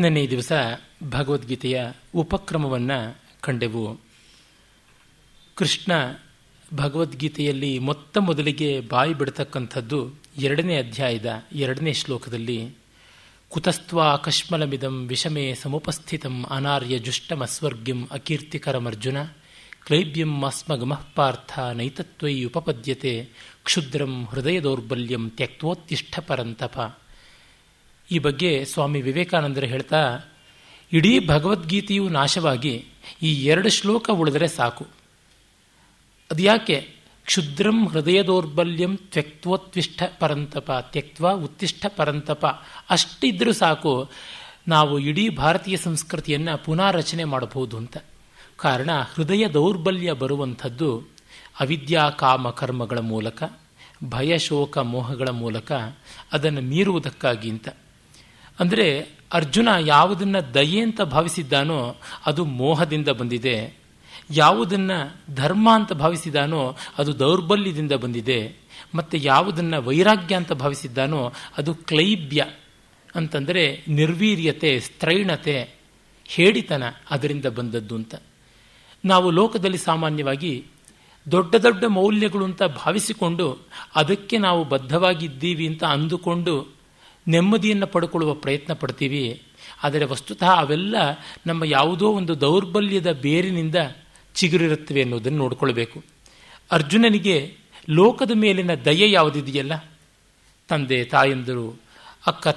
ನಿನ್ನೆ ಈ ದಿವಸ ಭಗವದ್ಗೀತೆಯ ಉಪಕ್ರಮವನ್ನು ಕಂಡೆವು. ಕೃಷ್ಣ ಭಗವದ್ಗೀತೆಯಲ್ಲಿ ಮೊದಲಿಗೆ ಬಾಯಿ ಬಿಡತಕ್ಕಂಥದ್ದು 2ನೇ ಅಧ್ಯಾಯದ 2ನೇ ಶ್ಲೋಕದಲ್ಲಿ ಕುತಸ್ತ್ವಾ ಕಶ್ಮಲಮಿದಂ ವಿಷಮೇ ಸಮುಪಸ್ಥಿತಂ ಅನಾರ್ಯ ಜುಷ್ಟಮಸ್ವರ್ಗ್ಯಂ ಅಕೀರ್ತಿಕರಮರ್ಜುನ ಕ್ಲೈಬ್ಯಂ ಅಸ್ಮಗಮಃ ಪಾರ್ಥ ನೈತತ್ವೈ ಉಪಪದ್ಯತೆ ಕ್ಷುದ್ರಂ ಹೃದಯ ದೌರ್ಬಲ್ಯಂ ತ್ಯಕ್ತೋತ್ತಿಷ್ಠ ಪರಂತಪ. ಈ ಬಗ್ಗೆ ಸ್ವಾಮಿ ವಿವೇಕಾನಂದರು ಹೇಳ್ತಾ, ಇಡೀ ಭಗವದ್ಗೀತೆಯು ನಾಶವಾಗಿ ಈ 2 ಶ್ಲೋಕ ಉಳಿದರೆ ಸಾಕು. ಅದು ಯಾಕೆ? ಕ್ಷುದ್ರಂ ಹೃದಯ ದೌರ್ಬಲ್ಯಂ ತ್ಯಕ್ತೋತ್ವಿಷ್ಠ ಪರಂತಪ, ತ್ಯಕ್ತ್ವ ಉತ್ತಿಷ್ಠ ಪರಂತಪ ಅಷ್ಟಿದ್ರೂ ಸಾಕು, ನಾವು ಇಡೀ ಭಾರತೀಯ ಸಂಸ್ಕೃತಿಯನ್ನು ಪುನಾರಚನೆ ಮಾಡಬಹುದು ಅಂತ. ಕಾರಣ, ಹೃದಯ ದೌರ್ಬಲ್ಯ ಬರುವಂಥದ್ದು ಅವಿದ್ಯಾ ಕಾಮ ಕರ್ಮಗಳ ಮೂಲಕ, ಭಯ ಶೋಕ ಮೋಹಗಳ ಮೂಲಕ, ಅದನ್ನು ಮೀರುವುದಕ್ಕಾಗಿ ಅಂತ. ಅಂದರೆ ಅರ್ಜುನ ಯಾವುದನ್ನು ದಯೆ ಅಂತ ಭಾವಿಸಿದ್ದಾನೋ ಅದು ಮೋಹದಿಂದ ಬಂದಿದೆ, ಯಾವುದನ್ನು ಧರ್ಮ ಅಂತ ಭಾವಿಸಿದ್ದಾನೋ ಅದು ದೌರ್ಬಲ್ಯದಿಂದ ಬಂದಿದೆ, ಮತ್ತು ಯಾವುದನ್ನು ವೈರಾಗ್ಯ ಅಂತ ಭಾವಿಸಿದ್ದಾನೋ ಅದು ಕ್ಲೈಬ್ಯ ಅಂತಂದರೆ ನಿರ್ವೀರ್ಯತೆ, ಸ್ತ್ರೈಣತೆ, ಹೇಡಿತನ, ಅದರಿಂದ ಬಂದದ್ದು ಅಂತ. ನಾವು ಲೋಕದಲ್ಲಿ ಸಾಮಾನ್ಯವಾಗಿ ದೊಡ್ಡ ದೊಡ್ಡ ಮೌಲ್ಯಗಳು ಅಂತ ಭಾವಿಸಿಕೊಂಡು ಅದಕ್ಕೆ ನಾವು ಬದ್ಧವಾಗಿದ್ದೀವಿ ಅಂತ ಅಂದುಕೊಂಡು ನೆಮ್ಮದಿಯನ್ನು ಪಡ್ಕೊಳ್ಳುವ ಪ್ರಯತ್ನ ಪಡ್ತೀವಿ. ಆದರೆ ವಸ್ತುತಃ ಅವೆಲ್ಲ ನಮ್ಮ ಯಾವುದೋ ಒಂದು ದೌರ್ಬಲ್ಯದ ಬೇರಿನಿಂದ ಚಿಗುರಿರುತ್ತವೆ ಅನ್ನೋದನ್ನು ನೋಡಿಕೊಳ್ಬೇಕು. ಅರ್ಜುನನಿಗೆ ಲೋಕದ ಮೇಲಿನ ದಯೆ ಯಾವುದಿದೆಯಲ್ಲ, ತಂದೆ ತಾಯಂದಿರು, ಅಕ್ಕ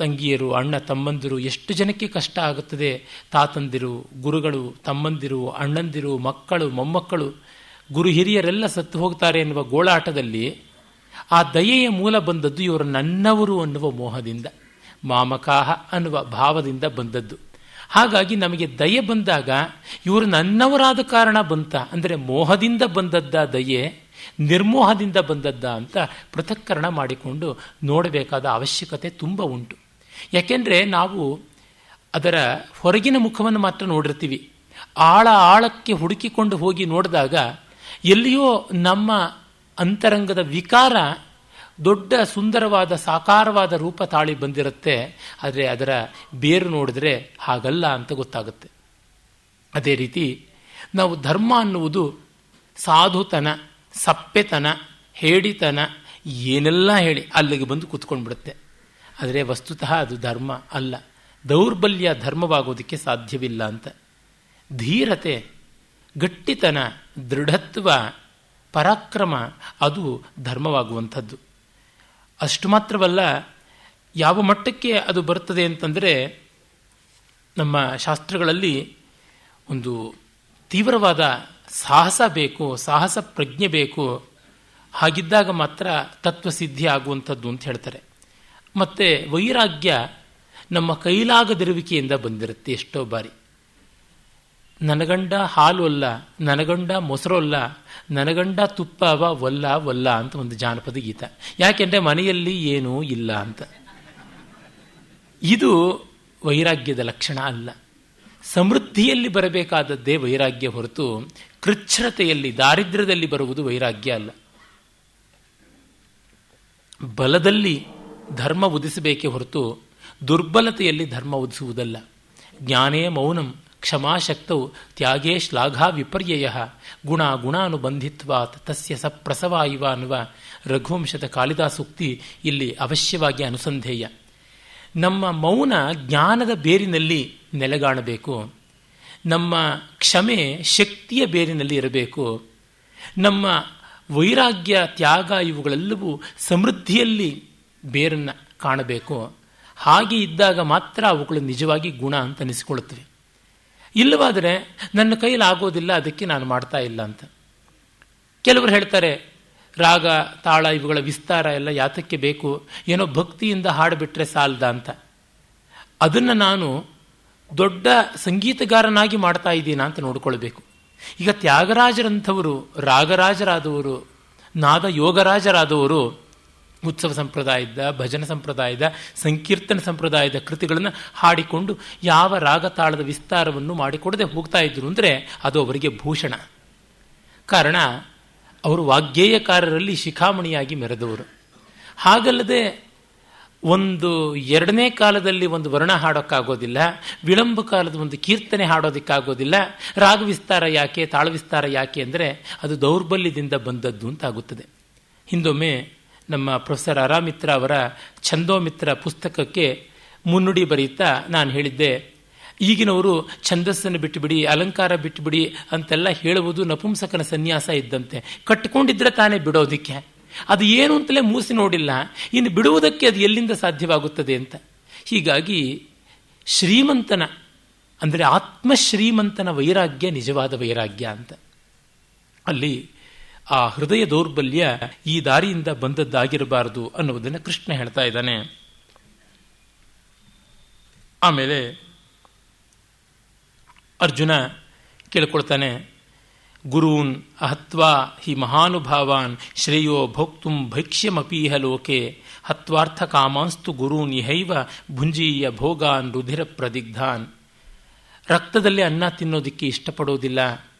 ತಂಗಿಯರು, ಅಣ್ಣ ತಮ್ಮಂದಿರು, ಎಷ್ಟು ಜನಕ್ಕೆ ಕಷ್ಟ ಆಗುತ್ತದೆ. ತಾತಂದಿರು, ಗುರುಗಳು, ತಮ್ಮಂದಿರು, ಅಣ್ಣಂದಿರು, ಮಕ್ಕಳು, ಮೊಮ್ಮಕ್ಕಳು, ಗುರು ಹಿರಿಯರೆಲ್ಲ ಸತ್ತು ಹೋಗ್ತಾರೆ ಎನ್ನುವ ಗೋಳಾಟದಲ್ಲಿ ಆ ದಯೆಯ ಮೂಲ ಬಂದದ್ದು ಇವರು ನನ್ನವರು ಅನ್ನುವ ಮೋಹದಿಂದ, ಮಾಮಕಾಹ ಅನ್ನುವ ಭಾವದಿಂದ ಬಂದದ್ದು. ಹಾಗಾಗಿ ನಮಗೆ ದಯೆ ಬಂದಾಗ ಇವರು ನನ್ನವರಾದ ಕಾರಣ ಬಂತ, ಅಂದರೆ ಮೋಹದಿಂದ ಬಂದದ್ದ ದಯೆ, ನಿರ್ಮೋಹದಿಂದ ಬಂದದ್ದ ಅಂತ ಪೃಥಕ್ಕರಣ ಮಾಡಿಕೊಂಡು ನೋಡಬೇಕಾದ ಅವಶ್ಯಕತೆ ತುಂಬ ಉಂಟು. ಯಾಕೆಂದರೆ ನಾವು ಅದರ ಹೊರಗಿನ ಮುಖವನ್ನು ಮಾತ್ರ ನೋಡಿರ್ತೀವಿ. ಆಳಕ್ಕೆ ಹುಡುಕಿಕೊಂಡು ಹೋಗಿ ನೋಡಿದಾಗ ಎಲ್ಲಿಯೋ ನಮ್ಮ ಅಂತರಂಗದ ವಿಕಾರ ದೊಡ್ಡ ಸುಂದರವಾದ ಸಾಕಾರವಾದ ರೂಪ ತಾಳಿ ಬಂದಿರುತ್ತೆ. ಆದರೆ ಅದರ ಬೇರು ನೋಡಿದ್ರೆ ಹಾಗಲ್ಲ ಅಂತ ಗೊತ್ತಾಗುತ್ತೆ. ಅದೇ ರೀತಿ ನಾವು ಧರ್ಮ ಅನ್ನುವುದು ಸಾಧುತನ, ಸಪ್ಪೆತನ, ಹೇಡಿತನ ಏನೆಲ್ಲ ಹೇಳಿ ಅಲ್ಲಿಗೆ ಬಂದು ಕೂತ್ಕೊಂಡ್ಬಿಡುತ್ತೆ. ಆದರೆ ವಸ್ತುತಃ ಅದು ಧರ್ಮ ಅಲ್ಲ, ದೌರ್ಬಲ್ಯ ಧರ್ಮವಾಗೋದಕ್ಕೆ ಸಾಧ್ಯವಿಲ್ಲ ಅಂತ. ಧೀರತೆ, ಗಟ್ಟಿತನ, ದೃಢತ್ವ, ಪರಾಕ್ರಮ ಅದು ಧರ್ಮವಾಗುವಂಥದ್ದು. ಅಷ್ಟು ಮಾತ್ರವಲ್ಲ, ಯಾವ ಮಟ್ಟಕ್ಕೆ ಅದು ಬರ್ತದೆ ಅಂತಂದರೆ, ನಮ್ಮ ಶಾಸ್ತ್ರಗಳಲ್ಲಿ ಒಂದು ತೀವ್ರವಾದ ಸಾಹಸ ಬೇಕು, ಸಾಹಸ ಪ್ರಜ್ಞೆ ಬೇಕು. ಹಾಗಿದ್ದಾಗ ಮಾತ್ರ ತತ್ವಸಿದ್ಧಿ ಆಗುವಂಥದ್ದು ಅಂತ ಹೇಳ್ತಾರೆ. ಮತ್ತು ವೈರಾಗ್ಯ ನಮ್ಮ ಕೈಲಾಗದಿರುವಿಕೆಯಿಂದ ಬಂದಿರುತ್ತೆ. ಎಷ್ಟೋ ಬಾರಿ ನನಗಂಡ ಹಾಲು ಅಲ್ಲ, ನನಗಂಡ ಮೊಸರು ಅಲ್ಲ, ನನಗಂಡ ತುಪ್ಪ ಒಲ್ಲ ಒಲ್ಲ ಅಂತ ಒಂದು ಜಾನಪದ ಗೀತ. ಯಾಕೆಂದರೆ ಮನೆಯಲ್ಲಿ ಏನೂ ಇಲ್ಲ ಅಂತ. ಇದು ವೈರಾಗ್ಯದ ಲಕ್ಷಣ ಅಲ್ಲ. ಸಮೃದ್ಧಿಯಲ್ಲಿ ಬರಬೇಕಾದದ್ದೇ ವೈರಾಗ್ಯ ಹೊರತು ಕೃಚ್ಛ್ರತೆಯಲ್ಲಿ, ದಾರಿದ್ರ್ಯದಲ್ಲಿ ಬರುವುದು ವೈರಾಗ್ಯ ಅಲ್ಲ. ಬಲದಲ್ಲಿ ಧರ್ಮ ಉದಿಸಬೇಕೇ ಹೊರತು ದುರ್ಬಲತೆಯಲ್ಲಿ ಧರ್ಮ ಉದಿಸುವುದಲ್ಲ. ಜ್ಞಾನೇ ಮೌನಂ ಕ್ಷಮಾಶಕ್ತವು ತ್ಯಾಗೇ ಶ್ಲಾಘಾ ವಿಪರ್ಯಯ ಗುಣಾನುಬಂಧಿತ್ವಾತ್ ತಸ್ಯ ಸಪ್ರಸವ ಇವ ಅನ್ನುವ ರಘುವಂಶದ ಕಾಳಿದಾಸೋಕ್ತಿ ಇಲ್ಲಿ ಅವಶ್ಯವಾಗಿ ಅನುಸಂಧೇಯ. ನಮ್ಮ ಮೌನ ಜ್ಞಾನದ ಬೇರಿನಲ್ಲಿ ನೆಲೆಗಾಣಬೇಕು. ನಮ್ಮ ಕ್ಷಮೆ ಶಕ್ತಿಯ ಬೇರಿನಲ್ಲಿ ಇರಬೇಕು. ನಮ್ಮ ವೈರಾಗ್ಯ, ತ್ಯಾಗ ಇವುಗಳೆಲ್ಲವೂ ಸಮೃದ್ಧಿಯಲ್ಲಿ ಬೇರನ್ನು ಕಾಣಬೇಕು. ಹಾಗೆ ಇದ್ದಾಗ ಮಾತ್ರ ಅವುಗಳು ನಿಜವಾಗಿ ಗುಣ ಅಂತ ಅನಿಸಿಕೊಳ್ಳುತ್ತವೆ. ಇಲ್ಲವಾದರೆ ನನ್ನ ಕೈಲಿ ಆಗೋದಿಲ್ಲ, ಅದಕ್ಕೆ ನಾನು ಮಾಡ್ತಾ ಇಲ್ಲ ಅಂತ. ಕೆಲವರು ಹೇಳ್ತಾರೆ, ರಾಗ ತಾಳ ಇವುಗಳ ವಿಸ್ತಾರ ಎಲ್ಲ ಯಾತಕ್ಕೆ ಬೇಕು, ಏನೋ ಭಕ್ತಿಯಿಂದ ಹಾಡಿಬಿಟ್ರೆ ಸಾಲದ ಅಂತ. ಅದನ್ನು ನಾನು ದೊಡ್ಡ ಸಂಗೀತಗಾರನಾಗಿ ಮಾಡ್ತಾ ಇದ್ದೀನ ಅಂತ ನೋಡ್ಕೊಳ್ಬೇಕು. ಈಗ ತ್ಯಾಗರಾಜರಂಥವರು, ರಾಗರಾಜರಾದವರು, ನಾದ ಯೋಗರಾಜರಾದವರು ಉತ್ಸವ ಸಂಪ್ರದಾಯದ, ಭಜನ ಸಂಪ್ರದಾಯದ, ಸಂಕೀರ್ತನ ಸಂಪ್ರದಾಯದ ಕೃತಿಗಳನ್ನು ಹಾಡಿಕೊಂಡು ಯಾವ ರಾಗತಾಳದ ವಿಸ್ತಾರವನ್ನು ಮಾಡಿಕೊಡದೆ ಹೋಗ್ತಾ ಇದ್ರು ಅಂದರೆ ಅದು ಅವರಿಗೆ ಭೂಷಣ. ಕಾರಣ, ಅವರು ವಾಗ್ಗೇಯಕಾರರಲ್ಲಿ ಶಿಖಾಮಣಿಯಾಗಿ ಮೆರೆದವರು. ಹಾಗಲ್ಲದೆ ಒಂದು ಎರಡನೇ ಕಾಲದಲ್ಲಿ ಒಂದು ವರ್ಣ ಹಾಡೋಕ್ಕಾಗೋದಿಲ್ಲ, ವಿಳಂಬ ಕಾಲದ ಒಂದು ಕೀರ್ತನೆ ಹಾಡೋದಕ್ಕಾಗೋದಿಲ್ಲ. ರಾಗ ವಿಸ್ತಾರ ಯಾಕೆ, ತಾಳ ವಿಸ್ತಾರ ಯಾಕೆ ಅಂದರೆ ಅದು ದೌರ್ಬಲ್ಯದಿಂದ ಬಂದದ್ದು ಅಂತಾಗುತ್ತದೆ. ಹಿಂದೊಮ್ಮೆ ನಮ್ಮ ಪ್ರೊಫೆಸರ್ ಅರಾಮಿತ್ರ ಅವರ ಛಂದೋಮಿತ್ರ ಪುಸ್ತಕಕ್ಕೆ ಮುನ್ನುಡಿ ಬರೆಯುತ್ತಾ ನಾನು ಹೇಳಿದ್ದೆ, ಈಗಿನವರು ಛಂದಸ್ಸನ್ನು ಬಿಟ್ಟುಬಿಡಿ, ಅಲಂಕಾರ ಬಿಟ್ಟುಬಿಡಿ ಅಂತೆಲ್ಲ ಹೇಳುವುದು ನಪುಂಸಕನ ಸನ್ಯಾಸ ಇದ್ದಂತೆ. ಕಟ್ಟಿಕೊಂಡಿದ್ರೆ ತಾನೇ ಬಿಡೋದಕ್ಕೆ, ಅದು ಏನು ಅಂತಲೇ ಮೂಸಿ ನೋಡಿಲ್ಲ, ಇನ್ನು ಬಿಡುವುದಕ್ಕೆ ಅದು ಎಲ್ಲಿಂದ ಸಾಧ್ಯವಾಗುತ್ತದೆ ಅಂತ. ಹೀಗಾಗಿ ಶ್ರೀಮಂತನ ಅಂದರೆ ಆತ್ಮಶ್ರೀಮಂತನ ವೈರಾಗ್ಯ ನಿಜವಾದ ವೈರಾಗ್ಯ ಅಂತ. ಅಲ್ಲಿ ಆ ಹೃದಯ ದೌರ್ಬಲ್ಯ ಈ ದಾರಿಯಿಂದ ಬಂದದ್ದಾಗಿರಬಾರದು ಅನ್ನುವುದನ್ನು ಕೃಷ್ಣ ಹೇಳ್ತಾ ಇದ್ದಾನೆ. ಆಮೇಲೆ ಅರ್ಜುನ ಕೇಳ್ಕೊಳ್ತಾನೆ, ಗುರೂನ್ ಅಹತ್ವಾ ಹಿ ಮಹಾನುಭಾವಾನ್ ಶ್ರೇಯೋ ಭೋಕ್ತುಂ ಭೈಕ್ಷ್ಯಮಪೀಹ ಲೋಕೆ ಹತ್ವಾರ್ಥ ಕಾಮಾಂಸ್ತು ಗುರೂನ್ ಇಹೈವ ಭುಂಜೀಯ ಭೋಗಾನ್ ರುಧಿರ ಪ್ರದಿಗ್ಧಾನ್. ರಕ್ತದಲ್ಲಿ ಅನ್ನ ತಿನ್ನೋದಿಕ್ಕೆ ಇಷ್ಟಪಡೋದಿಲ್ಲ,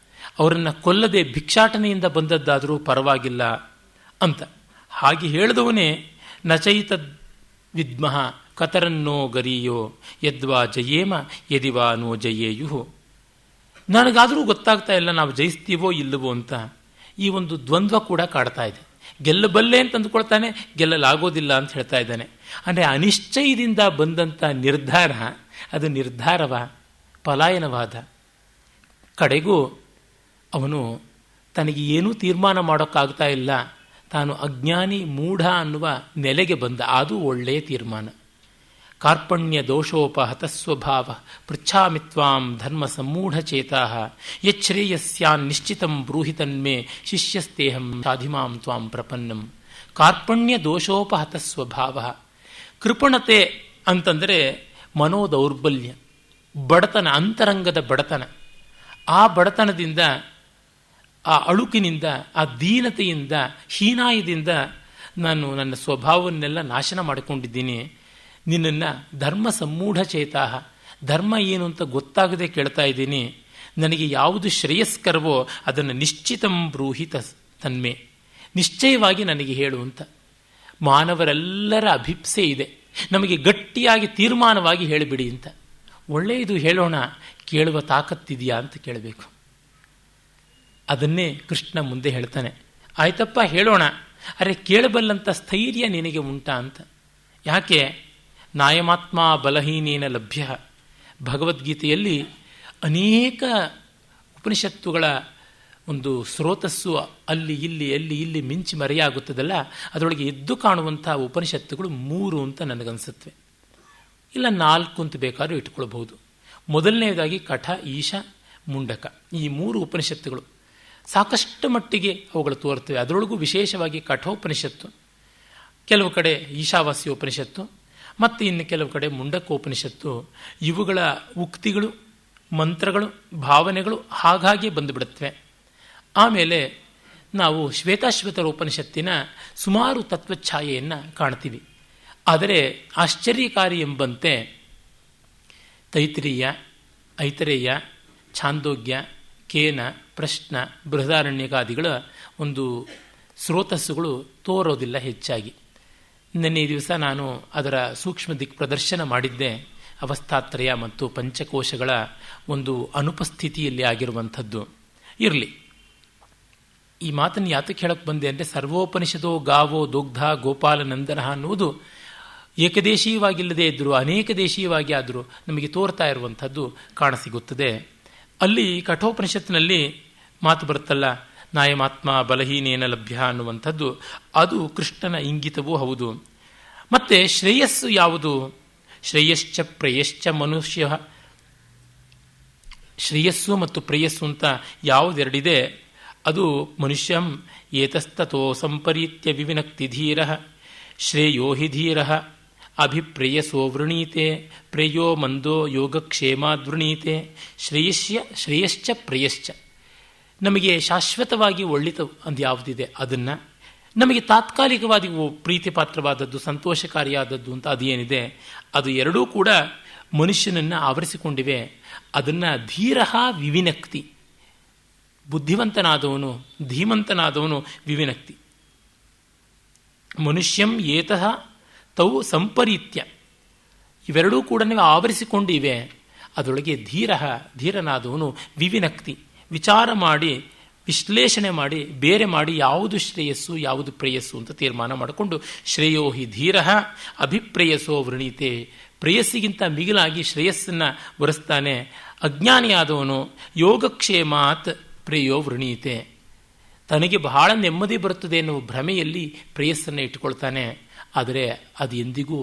ಅವರನ್ನು ಕೊಲ್ಲದೆ ಭಿಕ್ಷಾಟನೆಯಿಂದ ಬಂದದ್ದಾದರೂ ಪರವಾಗಿಲ್ಲ ಅಂತ. ಹಾಗೆ ಹೇಳಿದವನೇ ನಚೈತ ವಿದ್ಮಃ ಕತರನ್ನೋ ಗರೀಯೋ ಯದ್ವಾ ಜಯೇಮ ಯದಿವಾ ನೋ ಜಯೇಯು. ನನಗಾದರೂ ಗೊತ್ತಾಗ್ತಾ ಇಲ್ಲ ನಾವು ಜಯಿಸ್ತೀವೋ ಇಲ್ಲವೋ ಅಂತ. ಈ ಒಂದು ದ್ವಂದ್ವ ಕೂಡ ಕಾಡ್ತಾ ಇದೆ. ಗೆಲ್ಲಬಲ್ಲೆ ಅಂತ ಅಂದುಕೊಳ್ತಾನೆ, ಗೆಲ್ಲಲಾಗೋದಿಲ್ಲ ಅಂತ ಹೇಳ್ತಾ ಇದ್ದಾನೆ. ಅಂದರೆ ಅನಿಶ್ಚಯದಿಂದ ಬಂದಂಥ ನಿರ್ಧಾರ ಅದು ನಿರ್ಧಾರವ, ಪಲಾಯನವಾದ. ಕಡೆಗೂ ಅವನು ತನಗೆ ಏನೂ ತೀರ್ಮಾನ ಮಾಡೋಕ್ಕಾಗ್ತಾ ಇಲ್ಲ, ತಾನು ಅಜ್ಞಾನಿ ಮೂಢ ಅನ್ನುವ ನೆಲೆಗೆ ಬಂದ. ಅದು ಒಳ್ಳೆಯ ತೀರ್ಮಾನ. ಕಾರ್ಪಣ್ಯ ದೋಷೋಪಹತ ಸ್ವಭಾವ ಪೃಚ್ಛಾಮಿ ತ್ವಾಂ ಧರ್ಮ ಸಮ್ಮೂಢಚೇತಾ ಯಚ್ಛ್ರೇಯಸ್ಯಾನ್ ನಿಶ್ಚಿತಂ ಬ್ರೂಹಿ ತನ್ಮೇ ಶಿಷ್ಯಸ್ತೇಹಂ ಸಾಧಿಮಾಂ ತ್ವಾಂ ಪ್ರಪನ್ನಂ. ಕಾರ್ಪಣ್ಯ ದೋಷೋಪಹತ ಸ್ವಭಾವ. ಕೃಪಣತೆ ಅಂತಂದರೆ ಮನೋದೌರ್ಬಲ್ಯ, ಬಡತನ, ಅಂತರಂಗದ ಬಡತನ. ಆ ಬಡತನದಿಂದ, ಆ ಅಳುಕಿನಿಂದ, ಆ ದೀನತೆಯಿಂದ, ಹೀನಾಯದಿಂದ ನಾನು ನನ್ನ ಸ್ವಭಾವವನ್ನೆಲ್ಲ ನಾಶನ ಮಾಡಿಕೊಂಡಿದ್ದೀನಿ. ನಿನ್ನನ್ನು ಧರ್ಮ ಸಮ್ಮೂಢಚೇತಾ, ಧರ್ಮ ಏನು ಅಂತ ಗೊತ್ತಾಗದೆ ಕೇಳ್ತಾ ಇದ್ದೀನಿ. ನನಗೆ ಯಾವುದು ಶ್ರೇಯಸ್ಕರವೋ ಅದನ್ನು ನಿಶ್ಚಿತಂ ಬ್ರೂಹಿ ತನ್ಮೆ, ನಿಶ್ಚಯವಾಗಿ ನನಗೆ ಹೇಳು ಅಂತ. ಮಾನವರೆಲ್ಲರ ಅಭಿಪ್ಸೆ ಇದೆ, ನಮಗೆ ಗಟ್ಟಿಯಾಗಿ ತೀರ್ಮಾನವಾಗಿ ಹೇಳಿಬಿಡಿ ಅಂತ. ಒಳ್ಳೆಯದು ಹೇಳೋಣ, ಕೇಳುವ ತಾಕತ್ತಿದೆಯಾ ಅಂತ ಕೇಳಬೇಕು. ಅದನ್ನೇ ಕೃಷ್ಣ ಮುಂದೆ ಹೇಳ್ತಾನೆ. ಆಯ್ತಪ್ಪ ಹೇಳೋಣ, ಅರೆ ಕೇಳಬಲ್ಲಂಥ ಸ್ಥೈರ್ಯ ನಿನಗೆ ಉಂಟಾ ಅಂತ. ಯಾಕೆ? ನಾಯಮಾತ್ಮ ಬಲಹೀನೇನ ಲಭ್ಯ. ಭಗವದ್ಗೀತೆಯಲ್ಲಿ ಅನೇಕ ಉಪನಿಷತ್ತುಗಳ ಒಂದು ಸ್ರೋತಸ್ಸು ಅಲ್ಲಿ ಇಲ್ಲಿ ಮಿಂಚಿ ಮರೆಯಾಗುತ್ತದಲ್ಲ, ಅದರೊಳಗೆ ಎದ್ದು ಕಾಣುವಂಥ ಉಪನಿಷತ್ತುಗಳು 3 ಅಂತ ನನಗನ್ಸುತ್ತವೆ. ಇಲ್ಲ 4 ಅಂತ ಬೇಕಾದ್ರೂ ಇಟ್ಕೊಳ್ಬಹುದು. ಮೊದಲನೇದಾಗಿ ಕಠ, ಈಶ, ಮುಂಡಕ, ಈ 3 ಉಪನಿಷತ್ತುಗಳು ಸಾಕಷ್ಟು ಮಟ್ಟಿಗೆ ಅವುಗಳು ತೋರ್ತವೆ. ಅದರೊಳಗೂ ವಿಶೇಷವಾಗಿ ಕಠೋಪನಿಷತ್ತು, ಕೆಲವು ಕಡೆ ಈಶಾವಾಸ್ಯ ಉಪನಿಷತ್ತು, ಮತ್ತು ಇನ್ನು ಕೆಲವು ಕಡೆ ಮುಂಡಕೋಪನಿಷತ್ತು. ಇವುಗಳ ಉಕ್ತಿಗಳು, ಮಂತ್ರಗಳು, ಭಾವನೆಗಳು ಹಾಗಾಗಿ ಬಂದುಬಿಡುತ್ತವೆ. ಆಮೇಲೆ ನಾವು ಶ್ವೇತಾಶ್ವತರ ಉಪನಿಷತ್ತಿನ ಸುಮಾರು ತತ್ವಛಾಯೆಯನ್ನು ಕಾಣ್ತೀವಿ. ಆದರೆ ಆಶ್ಚರ್ಯಕಾರಿ ಎಂಬಂತೆ ತೈತ್ರೀಯ, ಐತರೇಯ, ಛಾಂದೋಗ್ಯ, ಕೇನ, ಪ್ರಶ್ನ, ಬೃಹದಾರಣ್ಯಕಾದಿಗಳ ಒಂದು ಸ್ರೋತಸ್ಸುಗಳು ತೋರೋದಿಲ್ಲ ಹೆಚ್ಚಾಗಿ. ನಿನ್ನೆ ದಿವಸ ನಾನು ಅದರ ಸೂಕ್ಷ್ಮ ದಿಕ್ ಪ್ರದರ್ಶನ ಮಾಡಿದ್ದೆ. ಅವಸ್ಥಾತ್ರಯ ಮತ್ತು ಪಂಚಕೋಶಗಳ ಒಂದು ಅನುಪಸ್ಥಿತಿಯಲ್ಲಿ ಆಗಿರುವಂಥದ್ದು. ಇರಲಿ, ಈ ಮಾತನ್ನು ಯಾತಕ್ಕೆ ಹೇಳಕ್ಕೆ ಬಂದೆ ಅಂದರೆ, ಸರ್ವೋಪನಿಷದೋ ಗಾವೋ ದೋಗ್ಧ ಗೋಪಾಲ ನಂದನ ಅನ್ನುವುದು ಏಕದೇಶೀಯವಾಗಿಲ್ಲದೆ ಇದ್ದರೂ ಅನೇಕ ದೇಶೀಯವಾಗಿ ಆದರೂ ನಮಗೆ ತೋರ್ತಾ ಇರುವಂಥದ್ದು ಕಾಣಸಿಗುತ್ತದೆ. ಅಲ್ಲಿ ಕಠೋಪನಿಷತ್ತಿನಲ್ಲಿ ಮಾತು ಬರುತ್ತಲ್ಲ, ನಾಯಮಾತ್ಮ ಬಲಹೀನೇನ ಲಭ್ಯ ಅನ್ನುವಂಥದ್ದು, ಅದು ಕೃಷ್ಣನ ಇಂಗಿತವೂ ಹೌದು. ಮತ್ತೆ ಶ್ರೇಯಸ್ಸು ಯಾವುದು? ಶ್ರೇಯಶ್ಚ ಪ್ರೇಯಶ್ಚ ಮನುಷ್ಯ. ಶ್ರೇಯಸ್ಸು ಮತ್ತು ಪ್ರೇಯಸ್ಸು ಅಂತ ಯಾವುದೆರಡಿದೆ ಅದು ಮನುಷ್ಯಂ ಏತಸ್ತತೋ ಸಂಪರೀತ್ಯ ವಿವಿನಕ್ತಿ ಧೀರ ಶ್ರೇಯೋ ಹಿ ಧೀರ ಅಭಿಪ್ರೇಯಸೋ ವೃಣೀತೆ ಪ್ರೇಯೋ ಮಂದೋ ಯೋಗಕ್ಷೇಮಾದ್ವೃಣೀತೆ ಶ್ರೇಯಶ್ಚ ಪ್ರೇಯಶ್ಚ. ನಮಗೆ ಶಾಶ್ವತವಾಗಿ ಒಳ್ಳಿತು ಅಂದು ಯಾವುದಿದೆ ಅದನ್ನು, ನಮಗೆ ತಾತ್ಕಾಲಿಕವಾಗಿ ಪ್ರೀತಿ ಪಾತ್ರವಾದದ್ದು, ಸಂತೋಷಕಾರಿಯಾದದ್ದು ಅಂತ ಅದೇನಿದೆ ಅದು ಎರಡೂ ಕೂಡ ಮನುಷ್ಯನನ್ನು ಆವರಿಸಿಕೊಂಡಿವೆ. ಅದನ್ನು ಧೀರಃ ವಿವಿನಕ್ತಿ, ಬುದ್ಧಿವಂತನಾದವನು, ಧೀಮಂತನಾದವನು ವಿವಿನಕ್ತಿ. ಮನುಷ್ಯಂ ಏತಃ ತವು ಸಂಪರೀತ್ಯ, ಇವೆರಡೂ ಕೂಡ ಆವರಿಸಿಕೊಂಡಿವೆ. ಅದರೊಳಗೆ ಧೀರನಾದವನು ವಿವಿನಕ್ತಿ, ವಿಚಾರ ಮಾಡಿ ವಿಶ್ಲೇಷಣೆ ಮಾಡಿ ಬೇರೆ ಮಾಡಿ ಯಾವುದು ಶ್ರೇಯಸ್ಸು ಯಾವುದು ಪ್ರೇಯಸ್ಸು ಅಂತ ತೀರ್ಮಾನ ಮಾಡಿಕೊಂಡು ಶ್ರೇಯೋ ಹಿ ಧೀರ ಅಭಿಪ್ರೇಯಸೋ ವೃಣೀತೆ, ಪ್ರೇಯಸ್ಸಿಗಿಂತ ಮಿಗಿಲಾಗಿ ಶ್ರೇಯಸ್ಸನ್ನು ವರಿಸ್ತಾನೆ. ಅಜ್ಞಾನಿಯಾದವನು ಯೋಗಕ್ಷೇಮಾತ್ ಪ್ರೇಯೋ ವೃಣೀತೆ, ತನಗೆ ಬಹಳ ನೆಮ್ಮದಿ ಬರುತ್ತದೆ ಎನ್ನುವ ಭ್ರಮೆಯಲ್ಲಿ ಪ್ರೇಯಸ್ಸನ್ನು ಇಟ್ಟುಕೊಳ್ತಾನೆ. ಆದರೆ ಅದು ಎಂದಿಗೂ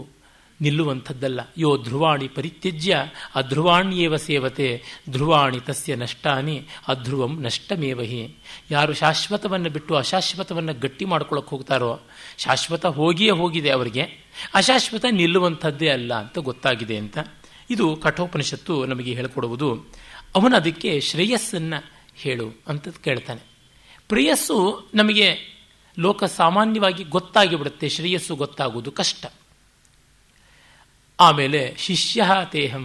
ನಿಲ್ಲುವಂಥದ್ದಲ್ಲ. ಯೋ ಧ್ರುವಾಣಿ ಪರಿತ್ಯಜ್ಯ ಅಧ್ರುವಾಣ್ಯೇವ ಸೇವತೆ ಧ್ರುವಾಣಿ ತಸ್ಯ ನಷ್ಟಾನಿ ಅಧ್ರುವಂ ನಷ್ಟಮೇವಹಿ. ಯಾರು ಶಾಶ್ವತವನ್ನು ಬಿಟ್ಟು ಅಶಾಶ್ವತವನ್ನು ಗಟ್ಟಿ ಮಾಡ್ಕೊಳ್ಳೋಕೆ ಹೋಗ್ತಾರೋ, ಶಾಶ್ವತ ಹೋಗಿಯೇ ಹೋಗಿದೆ ಅವರಿಗೆ, ಅಶಾಶ್ವತ ನಿಲ್ಲುವಂಥದ್ದೇ ಅಲ್ಲ ಅಂತ ಗೊತ್ತಾಗಿದೆ ಅಂತ ಇದು ಕಠೋಪನಿಷತ್ತು ನಮಗೆ ಹೇಳಿಕೊಡುವುದು. ಅವನು ಅದಕ್ಕೆ ಶ್ರೇಯಸ್ಸನ್ನು ಹೇಳು ಅಂತ ಕೇಳ್ತಾನೆ. ಪ್ರೇಯಸ್ಸು ನಮಗೆ ಲೋಕ ಸಾಮಾನ್ಯವಾಗಿ ಗೊತ್ತಾಗಿಬಿಡುತ್ತೆ, ಶ್ರೇಯಸ್ಸು ಗೊತ್ತಾಗುವುದು ಕಷ್ಟ. ಆಮೇಲೆ ಶಿಷ್ಯ ತೇಹಂ,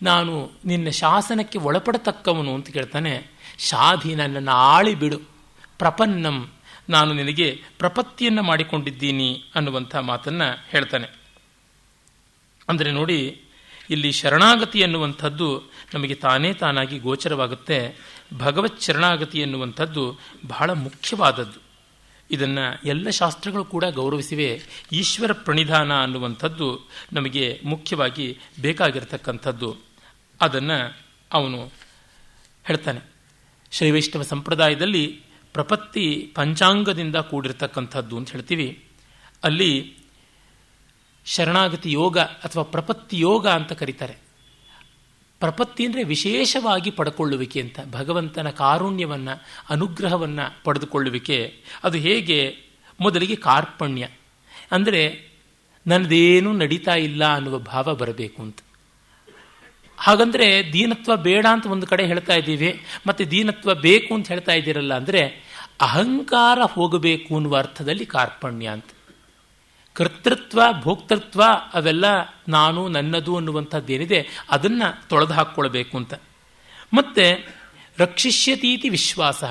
ನಾನು ನಿನ್ನ ಶಾಸನಕ್ಕೆ ಒಳಪಡತಕ್ಕವನು ಅಂತ ಕೇಳ್ತಾನೆ. ಶಾಧಿ, ನನ್ನನ್ನು ಆಳಿ ಬಿಡು. ಪ್ರಪನ್ನಂ, ನಾನು ನಿನಗೆ ಪ್ರಪತ್ತಿಯನ್ನು ಮಾಡಿಕೊಂಡಿದ್ದೀನಿ ಅನ್ನುವಂಥ ಮಾತನ್ನು ಹೇಳ್ತಾನೆ. ಅಂದರೆ ನೋಡಿ, ಇಲ್ಲಿ ಶರಣಾಗತಿ ಎನ್ನುವಂಥದ್ದು ನಮಗೆ ತಾನೇ ತಾನಾಗಿ ಗೋಚರವಾಗುತ್ತೆ. ಭಗವತ್ ಶರಣಾಗತಿ ಎನ್ನುವಂಥದ್ದು ಬಹಳ ಮುಖ್ಯವಾದದ್ದು. ಇದನ್ನು ಎಲ್ಲ ಶಾಸ್ತ್ರಗಳು ಕೂಡ ಗೌರವಿಸಿವೆ. ಈಶ್ವರ ಪ್ರಣಿಧಾನ ಅನ್ನುವಂಥದ್ದು ನಮಗೆ ಮುಖ್ಯವಾಗಿ ಬೇಕಾಗಿರತಕ್ಕಂಥದ್ದು. ಅದನ್ನು ಅವನು ಹೇಳ್ತಾನೆ. ಶ್ರೀವೈಷ್ಣವ ಸಂಪ್ರದಾಯದಲ್ಲಿ ಪ್ರಪತ್ತಿ ಪಂಚಾಂಗದಿಂದ ಕೂಡಿರತಕ್ಕಂಥದ್ದು ಅಂತ ಹೇಳ್ತೀವಿ. ಅಲ್ಲಿ ಶರಣಾಗತಿ ಯೋಗ ಅಥವಾ ಪ್ರಪತ್ತಿ ಯೋಗ ಅಂತ ಕರೀತಾರೆ. ಪ್ರಪತ್ತಿ ಅಂದರೆ ವಿಶೇಷವಾಗಿ ಪಡ್ಕೊಳ್ಳುವಿಕೆ ಅಂತ, ಭಗವಂತನ ಕಾರುಣ್ಯವನ್ನು ಅನುಗ್ರಹವನ್ನು ಪಡೆದುಕೊಳ್ಳುವಿಕೆ. ಅದು ಹೇಗೆ? ಮೊದಲಿಗೆ ಕಾರ್ಪಣ್ಯ ಅಂದರೆ ನನ್ನದೇನೂ ನಡೀತಾ ಇಲ್ಲ ಅನ್ನುವ ಭಾವ ಬರಬೇಕು ಅಂತ. ಹಾಗಂದರೆ ದೀನತ್ವ ಬೇಡ ಅಂತ ಒಂದು ಕಡೆ ಹೇಳ್ತಾ ಇದ್ದೀವಿ, ಮತ್ತು ದೀನತ್ವ ಬೇಕು ಅಂತ ಹೇಳ್ತಾ ಇದ್ದೀರಲ್ಲ, ಅಂದರೆ ಅಹಂಕಾರ ಹೋಗಬೇಕು ಅನ್ನುವ ಅರ್ಥದಲ್ಲಿ ಕಾರ್ಪಣ್ಯ ಅಂತ. ಕರ್ತೃತ್ವ ಭೋಕ್ತೃತ್ವ ಅವೆಲ್ಲ ನಾನು ನನ್ನದು ಅನ್ನುವಂಥದ್ದೇನಿದೆ ಅದನ್ನು ತೊಳೆದು ಹಾಕ್ಕೊಳ್ಬೇಕು ಅಂತ. ಮತ್ತು ರಕ್ಷಿಷ್ಯತೀತಿ ವಿಶ್ವಾಸ,